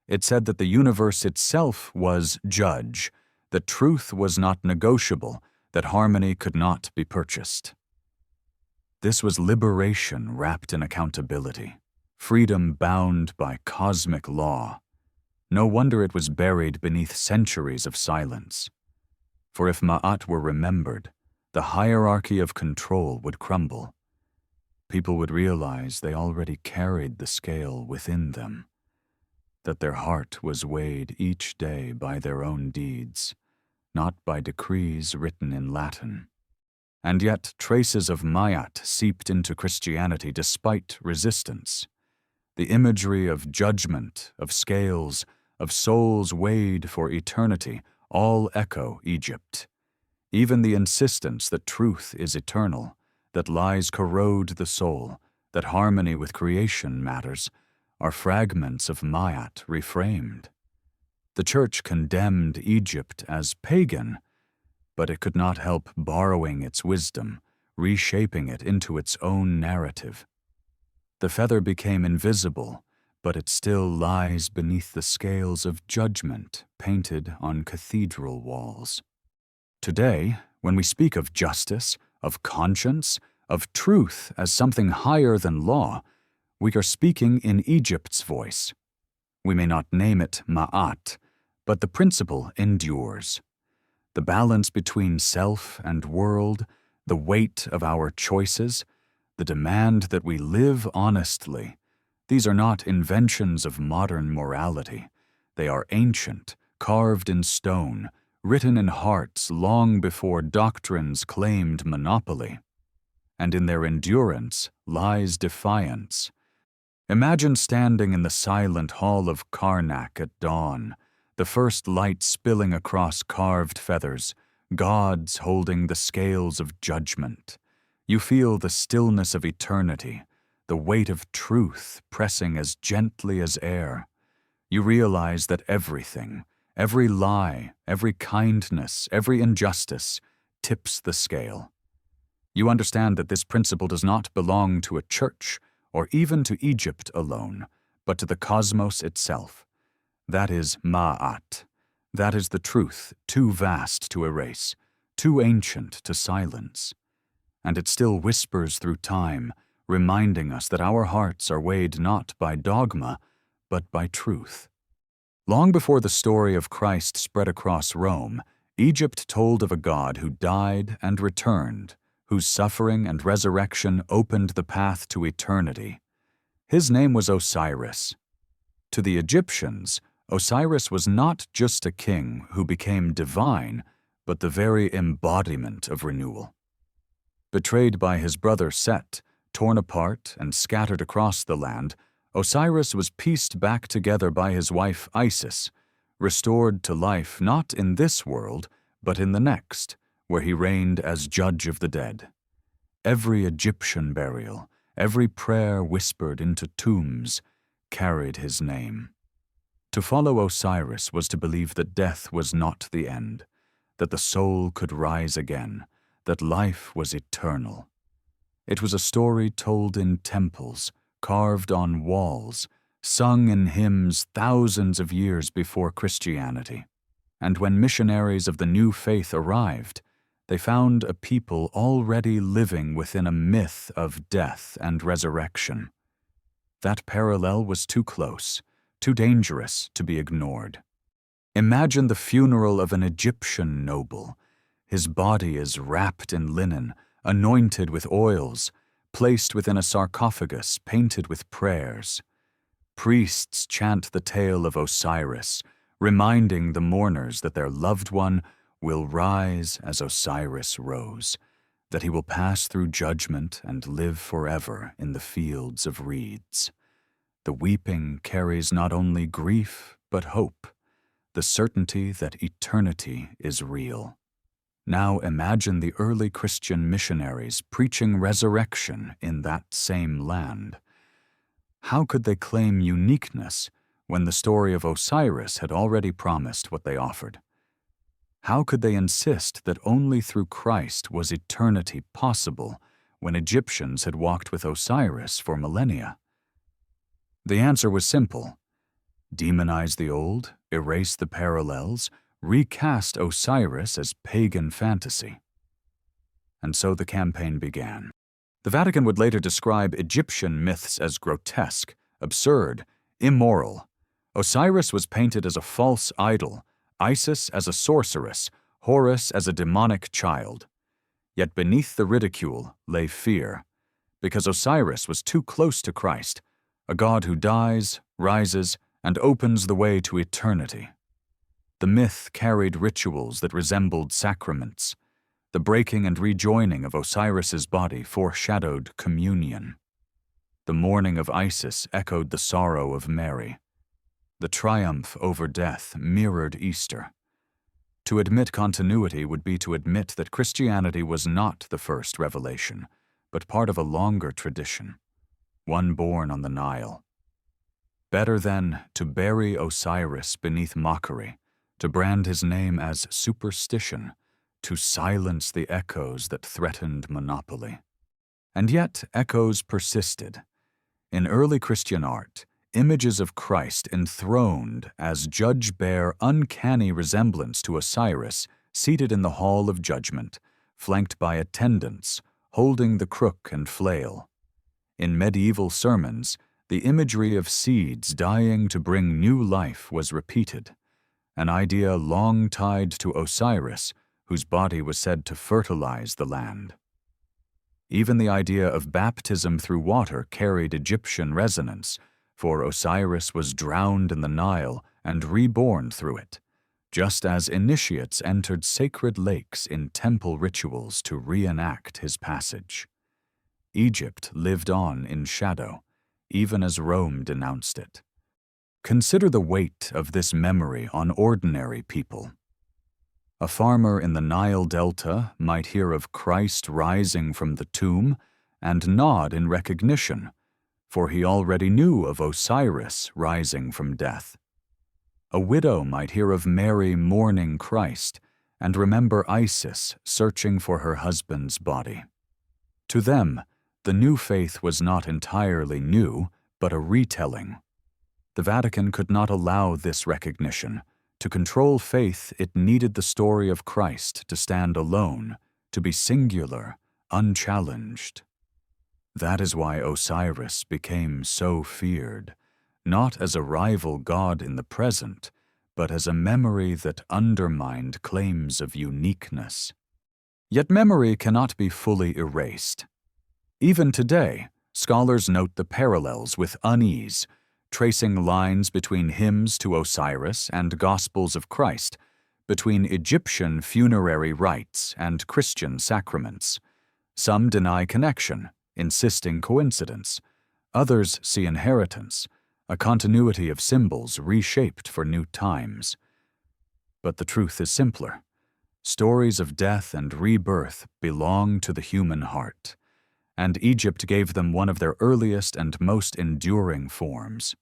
It said that the universe itself was judge, that truth was not negotiable, that harmony could not be purchased. This was liberation wrapped in accountability, freedom bound by cosmic law. No wonder it was buried beneath centuries of silence. For if Maat were remembered, the hierarchy of control would crumble. People would realize they already carried the scale within them, that their heart was weighed each day by their own deeds, not by decrees written in Latin. And yet traces of Maat seeped into Christianity despite resistance. The imagery of judgment, of scales, of souls weighed for eternity, all echo Egypt. Even the insistence that truth is eternal, that lies corrode the soul, that harmony with creation matters, are fragments of Maat reframed. The Church condemned Egypt as pagan, but it could not help borrowing its wisdom, reshaping it into its own narrative. The feather became invisible, but it still lies beneath the scales of judgment painted on cathedral walls. Today, when we speak of justice, of conscience, of truth as something higher than law, we are speaking in Egypt's voice. We may not name it Maat, but the principle endures. The balance between self and world, the weight of our choices, the demand that we live honestly, these are not inventions of modern morality. They are ancient, carved in stone, written in hearts long before doctrines claimed monopoly. And in their endurance lies defiance. Imagine standing in the silent hall of Karnak at dawn, the first light spilling across carved feathers, gods holding the scales of judgment. You feel the stillness of eternity, the weight of truth pressing as gently as air. You realize that everything, every lie, every kindness, every injustice, tips the scale. You understand that this principle does not belong to a church or even to Egypt alone, but to the cosmos itself. That is Maat. That is the truth, too vast to erase, too ancient to silence. And it still whispers through time, reminding us that our hearts are weighed not by dogma, but by truth. Long before the story of Christ spread across Rome, Egypt told of a God who died and returned, whose suffering and resurrection opened the path to eternity. His name was Osiris. To the Egyptians, Osiris was not just a king who became divine, but the very embodiment of renewal. Betrayed by his brother Set, torn apart and scattered across the land, Osiris was pieced back together by his wife Isis, restored to life not in this world, but in the next, where he reigned as judge of the dead. Every Egyptian burial, every prayer whispered into tombs, carried his name. To follow Osiris was to believe that death was not the end, that the soul could rise again, that life was eternal. It was a story told in temples, carved on walls, sung in hymns thousands of years before Christianity. And when missionaries of the new faith arrived, they found a people already living within a myth of death and resurrection. That parallel was too close, too dangerous to be ignored. Imagine the funeral of an Egyptian noble. His body is wrapped in linen, anointed with oils, placed within a sarcophagus painted with prayers. Priests chant the tale of Osiris, reminding the mourners that their loved one will rise as Osiris rose, that he will pass through judgment and live forever in the fields of reeds. The weeping carries not only grief but hope, the certainty that eternity is real. Now imagine the early Christian missionaries preaching resurrection in that same land. How could they claim uniqueness when the story of Osiris had already promised what they offered? How could they insist that only through Christ was eternity possible when Egyptians had walked with Osiris for millennia? The answer was simple. Demonize the old, erase the parallels, recast Osiris as pagan fantasy. And so the campaign began. The Vatican would later describe Egyptian myths as grotesque, absurd, immoral. Osiris was painted as a false idol, Isis as a sorceress, Horus as a demonic child. Yet beneath the ridicule lay fear, because Osiris was too close to Christ, a god who dies, rises, and opens the way to eternity. The myth carried rituals that resembled sacraments. The breaking and rejoining of Osiris's body foreshadowed communion. The mourning of Isis echoed the sorrow of Mary. The triumph over death mirrored Easter. To admit continuity would be to admit that Christianity was not the first revelation, but part of a longer tradition, one born on the Nile. Better, then, to bury Osiris beneath mockery, to brand his name as superstition, to silence the echoes that threatened monopoly. And yet echoes persisted. In early Christian art, images of Christ enthroned as judge bear uncanny resemblance to Osiris seated in the hall of judgment, flanked by attendants holding the crook and flail. In medieval sermons, the imagery of seeds dying to bring new life was repeated, an idea long tied to Osiris, whose body was said to fertilize the land. Even the idea of baptism through water carried Egyptian resonance, for Osiris was drowned in the Nile and reborn through it, just as initiates entered sacred lakes in temple rituals to reenact his passage. Egypt lived on in shadow, even as Rome denounced it. Consider the weight of this memory on ordinary people. A farmer in the Nile Delta might hear of Christ rising from the tomb and nod in recognition, for he already knew of Osiris rising from death. A widow might hear of Mary mourning Christ and remember Isis searching for her husband's body. To them, the new faith was not entirely new, but a retelling. The Vatican could not allow this recognition. To control faith, it needed the story of Christ to stand alone, to be singular, unchallenged. That is why Osiris became so feared, not as a rival god in the present, but as a memory that undermined claims of uniqueness. Yet memory cannot be fully erased. Even today, scholars note the parallels with unease, tracing lines between hymns to Osiris and Gospels of Christ, between Egyptian funerary rites and Christian sacraments. Some deny connection, insisting coincidence. Others see inheritance, a continuity of symbols reshaped for new times. But the truth is simpler. Stories of death and rebirth belong to the human heart, and Egypt gave them one of their earliest and most enduring forms.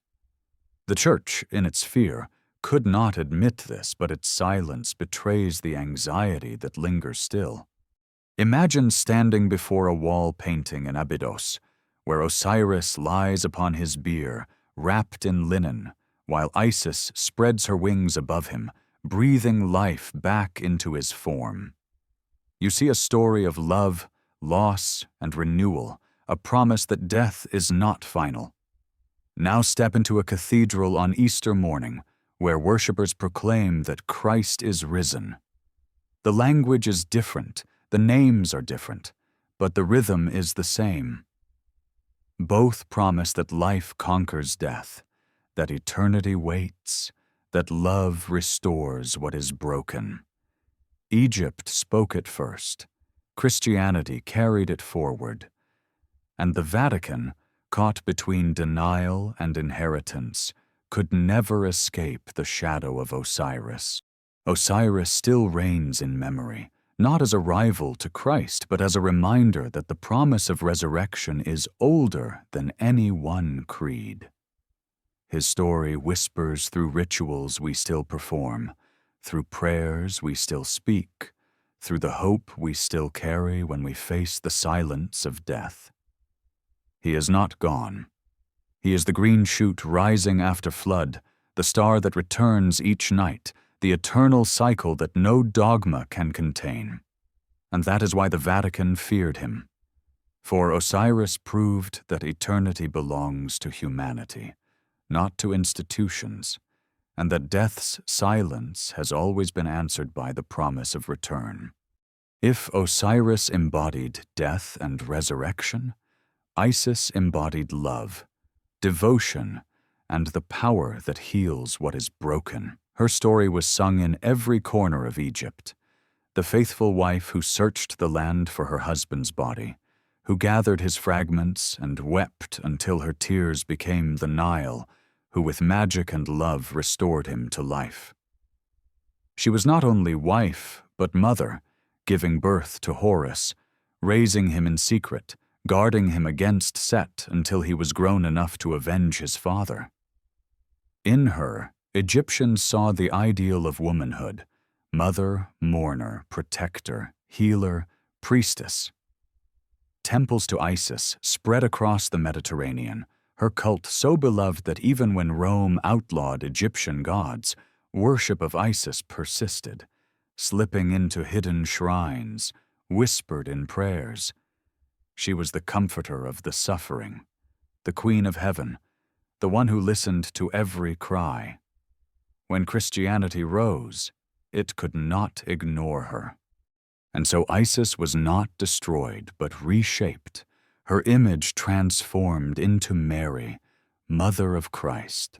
The Church, in its fear, could not admit this, but its silence betrays the anxiety that lingers still. Imagine standing before a wall painting in Abydos, where Osiris lies upon his bier, wrapped in linen, while Isis spreads her wings above him, breathing life back into his form. You see a story of love, loss, and renewal, a promise that death is not final. Now step into a cathedral on Easter morning, where worshippers proclaim that Christ is risen. The language is different, the names are different, but the rhythm is the same. Both promise that life conquers death, that eternity waits, that love restores what is broken. Egypt spoke it first. Christianity carried it forward. And the Vatican, caught between denial and inheritance, could never escape the shadow of Osiris. Osiris still reigns in memory, not as a rival to Christ, but as a reminder that the promise of resurrection is older than any one creed. His story whispers through rituals we still perform, through prayers we still speak, through the hope we still carry when we face the silence of death. He is not gone. He is the green shoot rising after flood, the star that returns each night, the eternal cycle that no dogma can contain. And that is why the Vatican feared him. For Osiris proved that eternity belongs to humanity, not to institutions, and that death's silence has always been answered by the promise of return. If Osiris embodied death and resurrection, Isis embodied love, devotion, and the power that heals what is broken. Her story was sung in every corner of Egypt. The faithful wife who searched the land for her husband's body, who gathered his fragments and wept until her tears became the Nile, who with magic and love restored him to life. She was not only wife, but mother, giving birth to Horus, raising him in secret, guarding him against Set until he was grown enough to avenge his father. In her, Egyptians saw the ideal of womanhood: mother, mourner, protector, healer, priestess. Temples to Isis spread across the Mediterranean, her cult so beloved that even when Rome outlawed Egyptian gods, worship of Isis persisted, slipping into hidden shrines, whispered in prayers. She was the comforter of the suffering, the Queen of Heaven, the one who listened to every cry. When Christianity rose, it could not ignore her. And so Isis was not destroyed, but reshaped, her image transformed into Mary, Mother of Christ.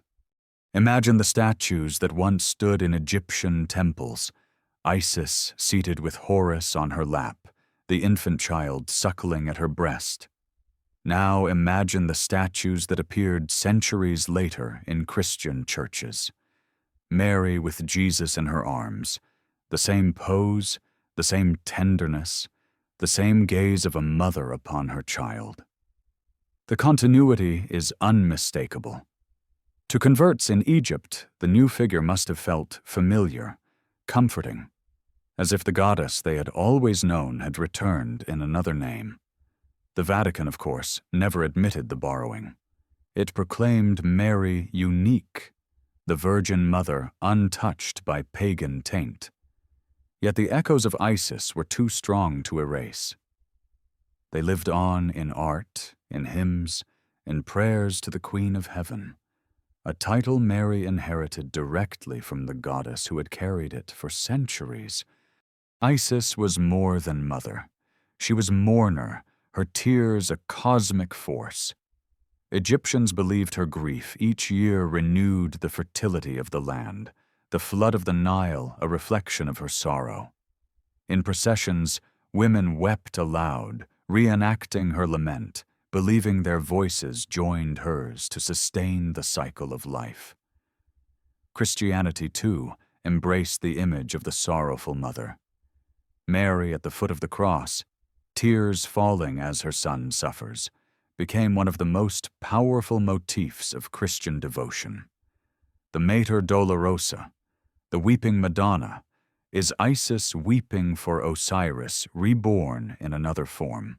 Imagine the statues that once stood in Egyptian temples, Isis seated with Horus on her lap, the infant child suckling at her breast. Now imagine the statues that appeared centuries later in Christian churches. Mary with Jesus in her arms, the same pose, the same tenderness, the same gaze of a mother upon her child. The continuity is unmistakable. To converts in Egypt, the new figure must have felt familiar, comforting, as if the goddess they had always known had returned in another name. The Vatican, of course, never admitted the borrowing. It proclaimed Mary unique, the Virgin Mother untouched by pagan taint. Yet the echoes of Isis were too strong to erase. They lived on in art, in hymns, in prayers to the Queen of Heaven, a title Mary inherited directly from the goddess who had carried it for centuries. Isis was more than mother. She was mourner, her tears a cosmic force. Egyptians believed her grief each year renewed the fertility of the land, the flood of the Nile a reflection of her sorrow. In processions, women wept aloud, reenacting her lament, believing their voices joined hers to sustain the cycle of life. Christianity, too, embraced the image of the sorrowful mother. Mary at the foot of the cross, tears falling as her son suffers, became one of the most powerful motifs of Christian devotion. The Mater Dolorosa, the weeping Madonna, is Isis weeping for Osiris reborn in another form.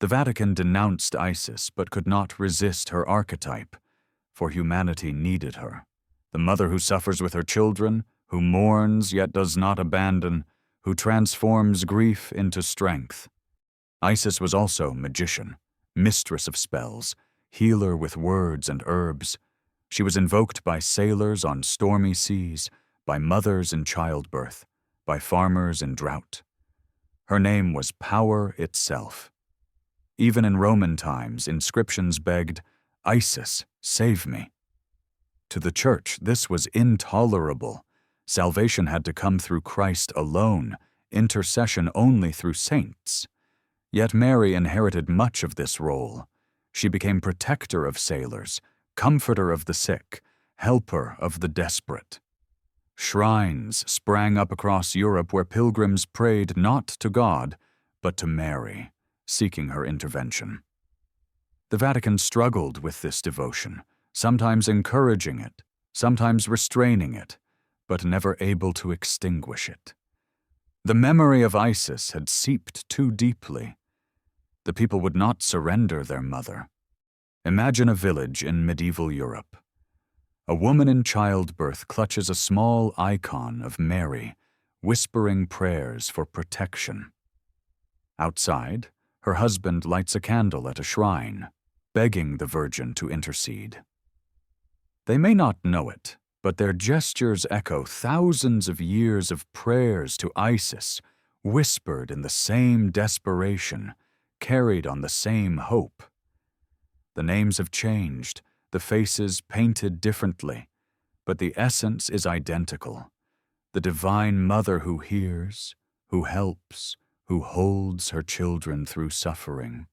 The Vatican denounced Isis but could not resist her archetype, for humanity needed her, the mother who suffers with her children, who mourns yet does not abandon, who transforms grief into strength. Isis was also magician, mistress of spells, healer with words and herbs. She was invoked by sailors on stormy seas, by mothers in childbirth, by farmers in drought. Her name was power itself. Even in Roman times, inscriptions begged, "Isis, save me." To the Church, this was intolerable. Salvation had to come through Christ alone, intercession only through saints. Yet Mary inherited much of this role. She became protector of sailors, comforter of the sick, helper of the desperate. Shrines sprang up across Europe where pilgrims prayed not to God, but to Mary, seeking her intervention. The Vatican struggled with this devotion, sometimes encouraging it, sometimes restraining it, but never able to extinguish it. The memory of Isis had seeped too deeply. The people would not surrender their mother. Imagine a village in medieval Europe. A woman in childbirth clutches a small icon of Mary, whispering prayers for protection. Outside, her husband lights a candle at a shrine, begging the Virgin to intercede. They may not know it, but their gestures echo thousands of years of prayers to Isis, whispered in the same desperation, carried on the same hope. The names have changed, the faces painted differently, but the essence is identical. The Divine Mother who hears, who helps, who holds her children through suffering.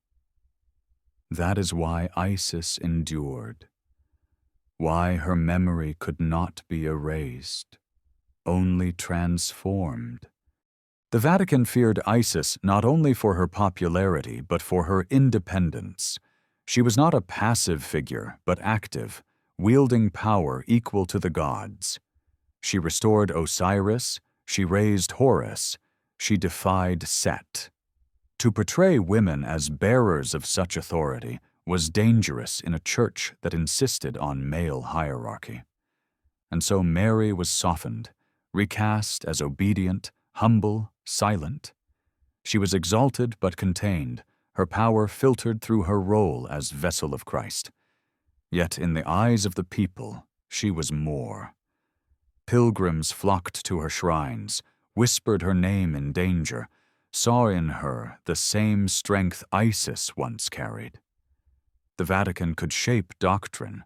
That is why Isis endured, why her memory could not be erased, only transformed. The Vatican feared Isis not only for her popularity, but for her independence. She was not a passive figure, but active, wielding power equal to the gods. She restored Osiris, she raised Horus, she defied Set. To portray women as bearers of such authority was dangerous in a church that insisted on male hierarchy. And so Mary was softened, recast as obedient, humble, silent. She was exalted but contained, her power filtered through her role as vessel of Christ. Yet in the eyes of the people, she was more. Pilgrims flocked to her shrines, whispered her name in danger, saw in her the same strength Isis once carried. The Vatican could shape doctrine,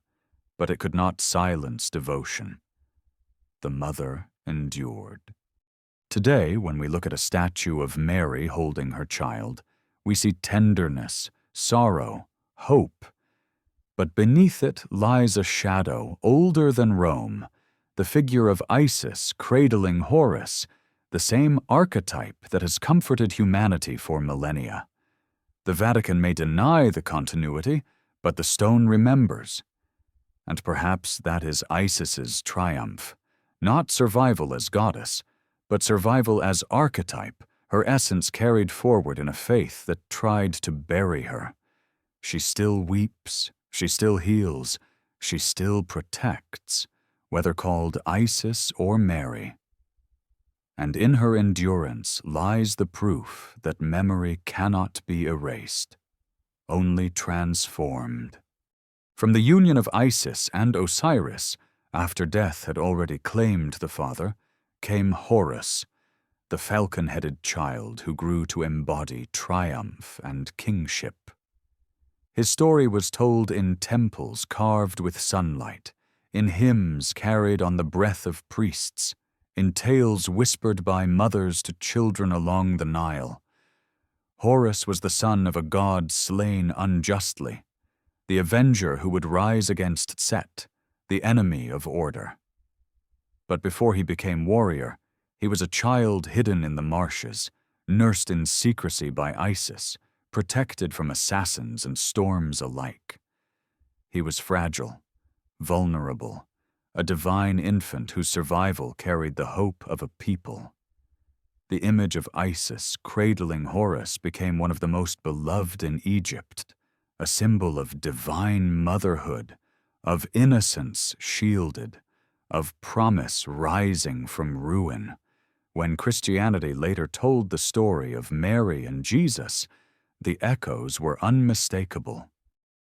but it could not silence devotion. The Mother endured. Today, when we look at a statue of Mary holding her child, we see tenderness, sorrow, hope. But beneath it lies a shadow older than Rome, the figure of Isis cradling Horus, the same archetype that has comforted humanity for millennia. The Vatican may deny the continuity, but the stone remembers. And perhaps that is Isis's triumph, not survival as goddess, but survival as archetype, her essence carried forward in a faith that tried to bury her. She still weeps, she still heals, she still protects, whether called Isis or Mary. And in her endurance lies the proof that memory cannot be erased, only transformed. From the union of Isis and Osiris, after death had already claimed the father, came Horus, the falcon-headed child who grew to embody triumph and kingship. His story was told in temples carved with sunlight, in hymns carried on the breath of priests, in tales whispered by mothers to children along the Nile. Horus was the son of a god slain unjustly, the avenger who would rise against Set, the enemy of order. But before he became warrior, he was a child hidden in the marshes, nursed in secrecy by Isis, protected from assassins and storms alike. He was fragile, vulnerable, a divine infant whose survival carried the hope of a people. The image of Isis cradling Horus became one of the most beloved in Egypt, a symbol of divine motherhood, of innocence shielded, of promise rising from ruin. When Christianity later told the story of Mary and Jesus, the echoes were unmistakable.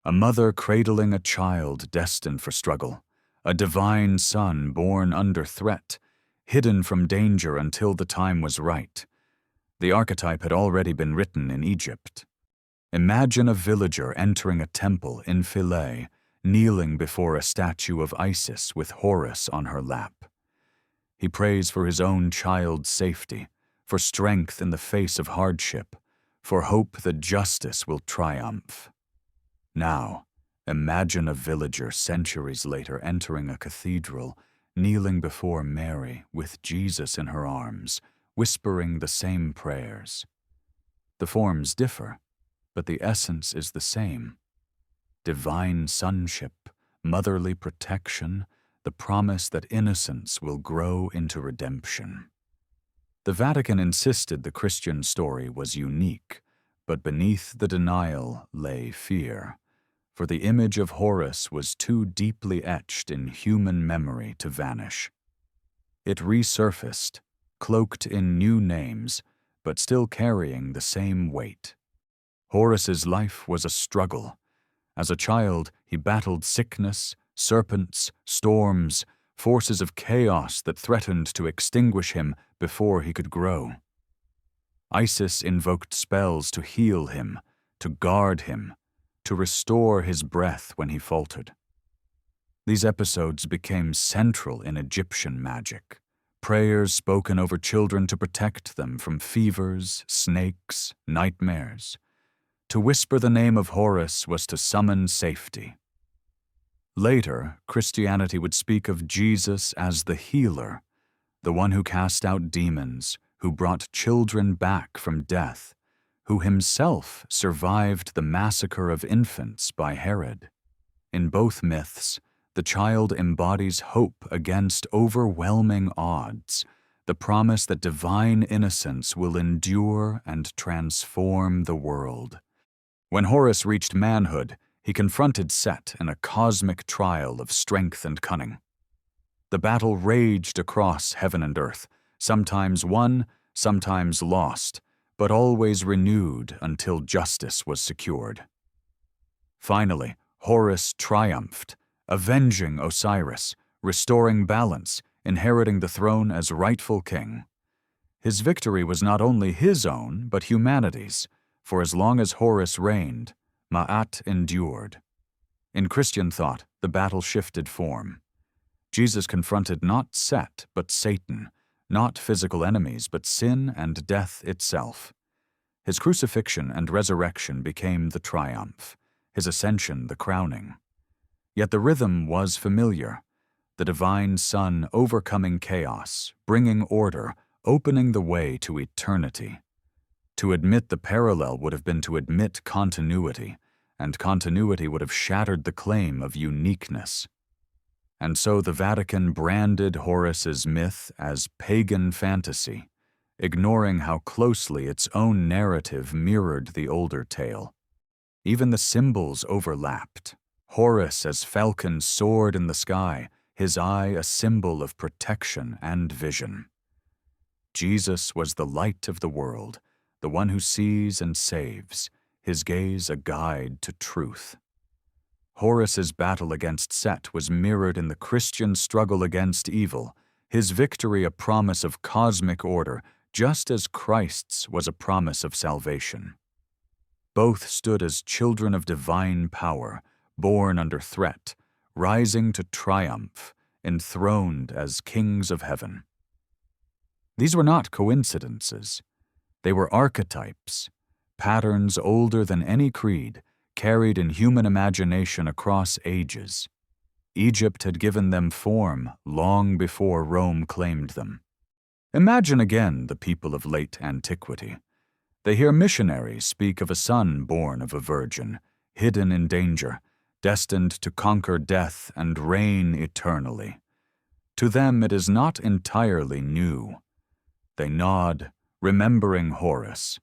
A mother cradling a child destined for struggle, a divine son born under threat, hidden from danger until the time was right. The archetype had already been written in Egypt. Imagine a villager entering a temple in Philae, kneeling before a statue of Isis with Horus on her lap. He prays for his own child's safety, for strength in the face of hardship, for hope that justice will triumph. Now, imagine a villager centuries later entering a cathedral, kneeling before Mary with Jesus in her arms, whispering the same prayers. The forms differ, but the essence is the same. Divine sonship, motherly protection, the promise that innocence will grow into redemption. The Vatican insisted the Christian story was unique, but beneath the denial lay fear, for the image of Horus was too deeply etched in human memory to vanish. It resurfaced, cloaked in new names, but still carrying the same weight. Horus's life was a struggle. As a child, he battled sickness, serpents, storms, forces of chaos that threatened to extinguish him before he could grow. Isis invoked spells to heal him, to guard him, to restore his breath when he faltered. These episodes became central in Egyptian magic, prayers spoken over children to protect them from fevers, snakes, nightmares. To whisper the name of Horus was to summon safety. Later, Christianity would speak of Jesus as the healer, the one who cast out demons, who brought children back from death, who himself survived the massacre of infants by Herod. In both myths, the child embodies hope against overwhelming odds, the promise that divine innocence will endure and transform the world. When Horus reached manhood, he confronted Set in a cosmic trial of strength and cunning. The battle raged across heaven and earth, sometimes won, sometimes lost, but always renewed until justice was secured. Finally, Horus triumphed, avenging Osiris, restoring balance, inheriting the throne as rightful king. His victory was not only his own, but humanity's, for as long as Horus reigned, Maat endured. In Christian thought, the battle shifted form. Jesus confronted not Set, but Satan, not physical enemies, but sin and death itself. His crucifixion and resurrection became the triumph, his ascension the crowning. Yet the rhythm was familiar, the divine Son overcoming chaos, bringing order, opening the way to eternity. To admit the parallel would have been to admit continuity, and continuity would have shattered the claim of uniqueness. And so the Vatican branded Horus's myth as pagan fantasy, ignoring how closely its own narrative mirrored the older tale. Even the symbols overlapped. Horus as falcon soared in the sky, his eye a symbol of protection and vision. Jesus was the light of the world, the one who sees and saves, his gaze a guide to truth. Horus's battle against Set was mirrored in the Christian struggle against evil, his victory a promise of cosmic order, just as Christ's was a promise of salvation. Both stood as children of divine power, born under threat, rising to triumph, enthroned as kings of heaven. These were not coincidences. They were archetypes, patterns older than any creed, carried in human imagination across ages. Egypt had given them form long before Rome claimed them. Imagine again the people of late antiquity. They hear missionaries speak of a son born of a virgin, hidden in danger, destined to conquer death and reign eternally. To them it is not entirely new. They nod, remembering Horus.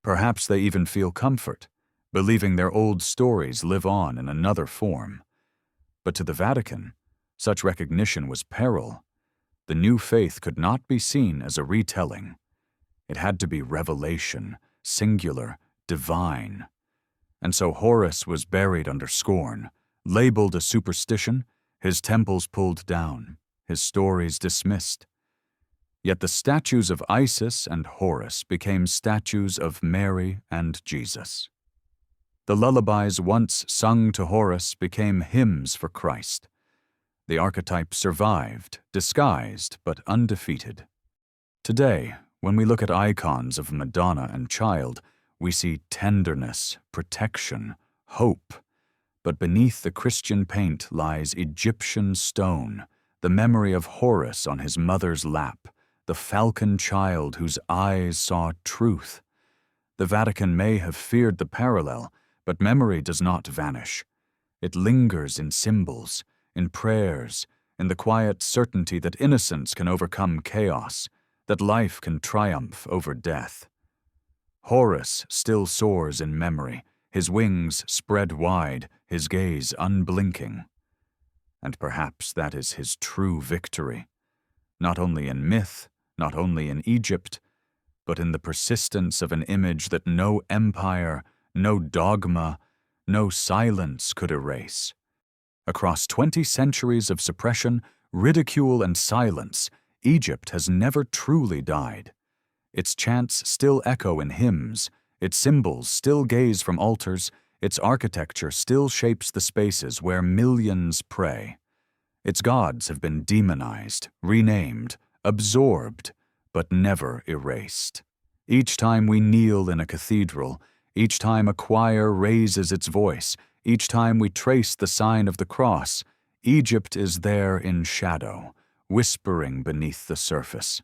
Perhaps they even feel comfort, believing their old stories live on in another form. But to the Vatican, such recognition was peril. The new faith could not be seen as a retelling. It had to be revelation, singular, divine. And so Horus was buried under scorn, labeled a superstition, his temples pulled down, his stories dismissed. Yet the statues of Isis and Horus became statues of Mary and Jesus. The lullabies once sung to Horus became hymns for Christ. The archetype survived, disguised but undefeated. Today, when we look at icons of Madonna and Child, we see tenderness, protection, hope. But beneath the Christian paint lies Egyptian stone, the memory of Horus on his mother's lap, the falcon child whose eyes saw truth. The Vatican may have feared the parallel, but memory does not vanish. It lingers in symbols, in prayers, in the quiet certainty that innocence can overcome chaos, that life can triumph over death. Horus still soars in memory, his wings spread wide, his gaze unblinking. And perhaps that is his true victory, not only in myth, not only in Egypt, but in the persistence of an image that no empire, no dogma, no silence could erase. Across 20 centuries of suppression, ridicule, and silence, Egypt has never truly died. Its chants still echo in hymns, its symbols still gaze from altars, its architecture still shapes the spaces where millions pray. Its gods have been demonized, renamed, absorbed, but never erased. Each time we kneel in a cathedral, each time a choir raises its voice, each time we trace the sign of the cross, Egypt is there in shadow, whispering beneath the surface.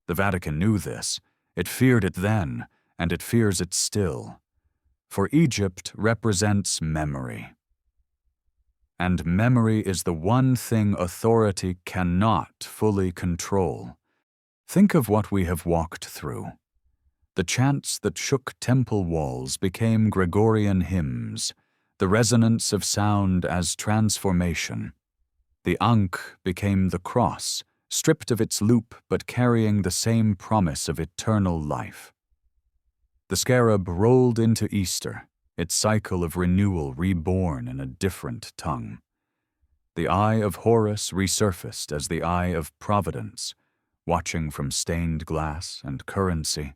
The Vatican knew this. It feared it then, and it fears it still. For Egypt represents memory. And memory is the one thing authority cannot fully control. Think of what we have walked through. The chants that shook temple walls became Gregorian hymns, the resonance of sound as transformation. The Ankh became the cross, stripped of its loop but carrying the same promise of eternal life. The scarab rolled into Easter, its cycle of renewal reborn in a different tongue. The eye of Horus resurfaced as the eye of providence, watching from stained glass and currency.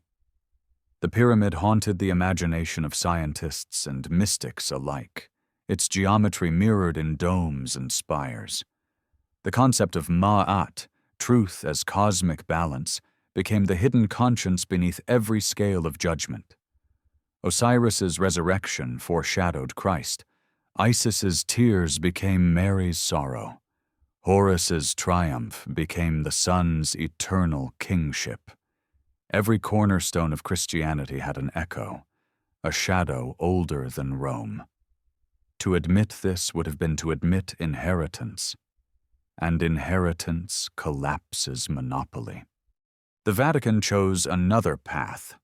The pyramid haunted the imagination of scientists and mystics alike, its geometry mirrored in domes and spires. The concept of Maat, truth as cosmic balance, became the hidden conscience beneath every scale of judgment. Osiris's resurrection foreshadowed Christ. Isis's tears became Mary's sorrow. Horus's triumph became the Son's eternal kingship. Every cornerstone of Christianity had an echo, a shadow older than Rome. To admit this would have been to admit inheritance, and inheritance collapses monopoly. The Vatican chose another path.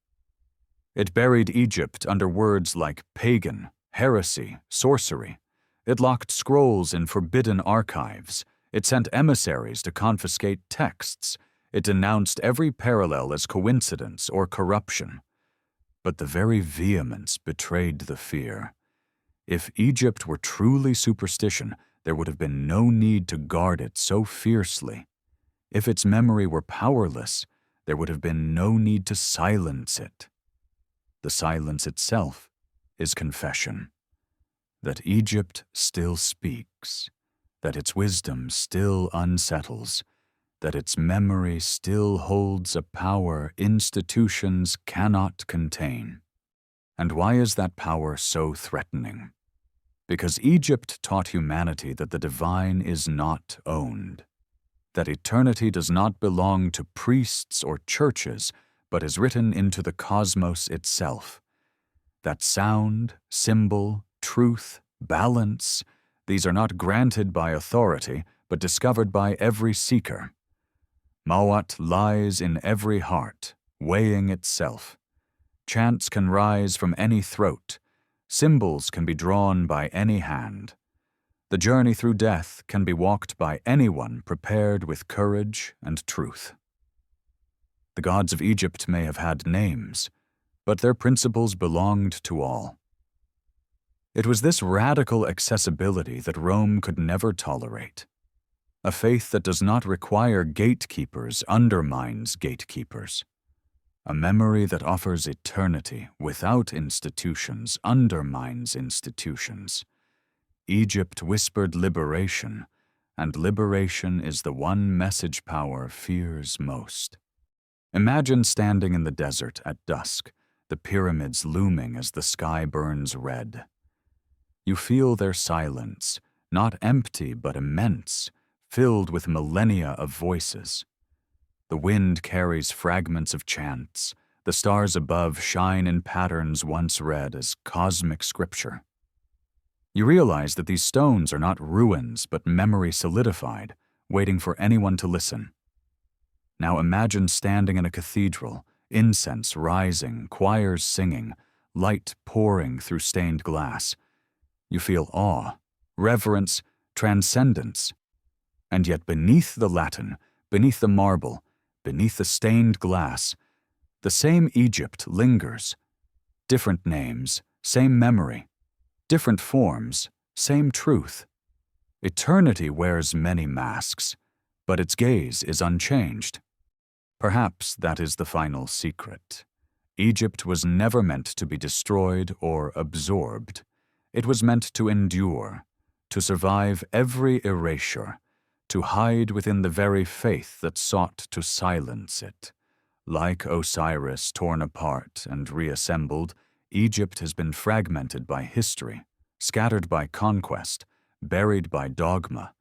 It buried Egypt under words like pagan, heresy, sorcery. It locked scrolls in forbidden archives. It sent emissaries to confiscate texts. It denounced every parallel as coincidence or corruption. But the very vehemence betrayed the fear. If Egypt were truly superstition, there would have been no need to guard it so fiercely. If its memory were powerless, there would have been no need to silence it. The silence itself is confession. That Egypt still speaks, that its wisdom still unsettles, that its memory still holds a power institutions cannot contain. And why is that power so threatening? Because Egypt taught humanity that the divine is not owned, that eternity does not belong to priests or churches, but is written into the cosmos itself. That sound, symbol, truth, balance, these are not granted by authority, but discovered by every seeker. Maat lies in every heart, weighing itself. Chants can rise from any throat. Symbols can be drawn by any hand. The journey through death can be walked by anyone prepared with courage and truth. The gods of Egypt may have had names, but their principles belonged to all. It was this radical accessibility that Rome could never tolerate. A faith that does not require gatekeepers undermines gatekeepers. A memory that offers eternity without institutions undermines institutions. Egypt whispered liberation, and liberation is the one message power fears most. Imagine standing in the desert at dusk, the pyramids looming as the sky burns red. You feel their silence, not empty but immense, filled with millennia of voices. The wind carries fragments of chants. The stars above shine in patterns once read as cosmic scripture. You realize that these stones are not ruins, but memory solidified, waiting for anyone to listen. Now imagine standing in a cathedral, incense rising, choirs singing, light pouring through stained glass. You feel awe, reverence, transcendence. And yet beneath the Latin, beneath the marble, beneath the stained glass, the same Egypt lingers. Different names, same memory. Different forms, same truth. Eternity wears many masks, but its gaze is unchanged. Perhaps that is the final secret. Egypt was never meant to be destroyed or absorbed. It was meant to endure, to survive every erasure, to hide within the very faith that sought to silence it. Like Osiris torn apart and reassembled, Egypt has been fragmented by history, scattered by conquest, buried by dogma,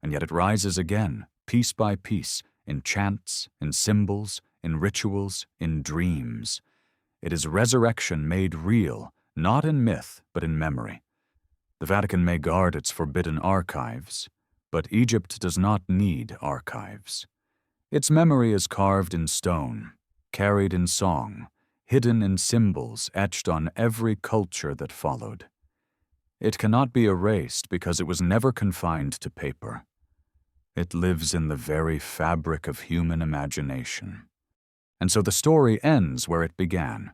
and yet it rises again, piece by piece, in chants, in symbols, in rituals, in dreams. It is resurrection made real, not in myth, but in memory. The Vatican may guard its forbidden archives, but Egypt does not need archives. Its memory is carved in stone, carried in song, hidden in symbols etched on every culture that followed. It cannot be erased because it was never confined to paper. It lives in the very fabric of human imagination. And so the story ends where it began,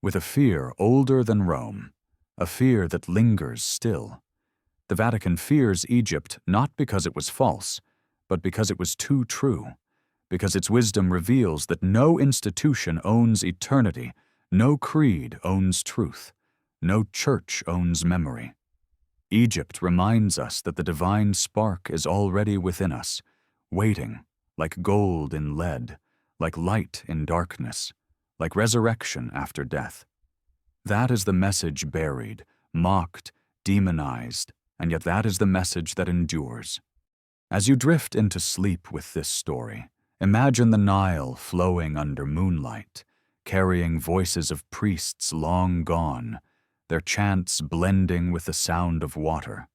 with a fear older than Rome, a fear that lingers still. The Vatican fears Egypt not because it was false, but because it was too true, because its wisdom reveals that no institution owns eternity, no creed owns truth, no church owns memory. Egypt reminds us that the divine spark is already within us, waiting, like gold in lead, like light in darkness, like resurrection after death. That is the message buried, mocked, demonized, and yet that is the message that endures. As you drift into sleep with this story, imagine the Nile flowing under moonlight, carrying voices of priests long gone, their chants blending with the sound of water.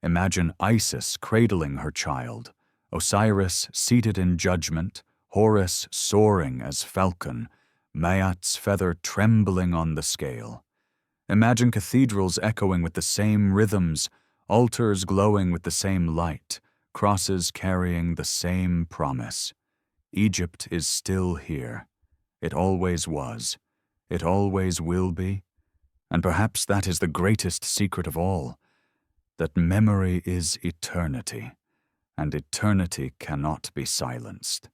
Imagine Isis cradling her child, Osiris seated in judgment, Horus soaring as falcon, Maat's feather trembling on the scale. Imagine cathedrals echoing with the same rhythms, altars glowing with the same light, crosses carrying the same promise. Egypt is still here. It always was. It always will be. And perhaps that is the greatest secret of all, that memory is eternity, and eternity cannot be silenced.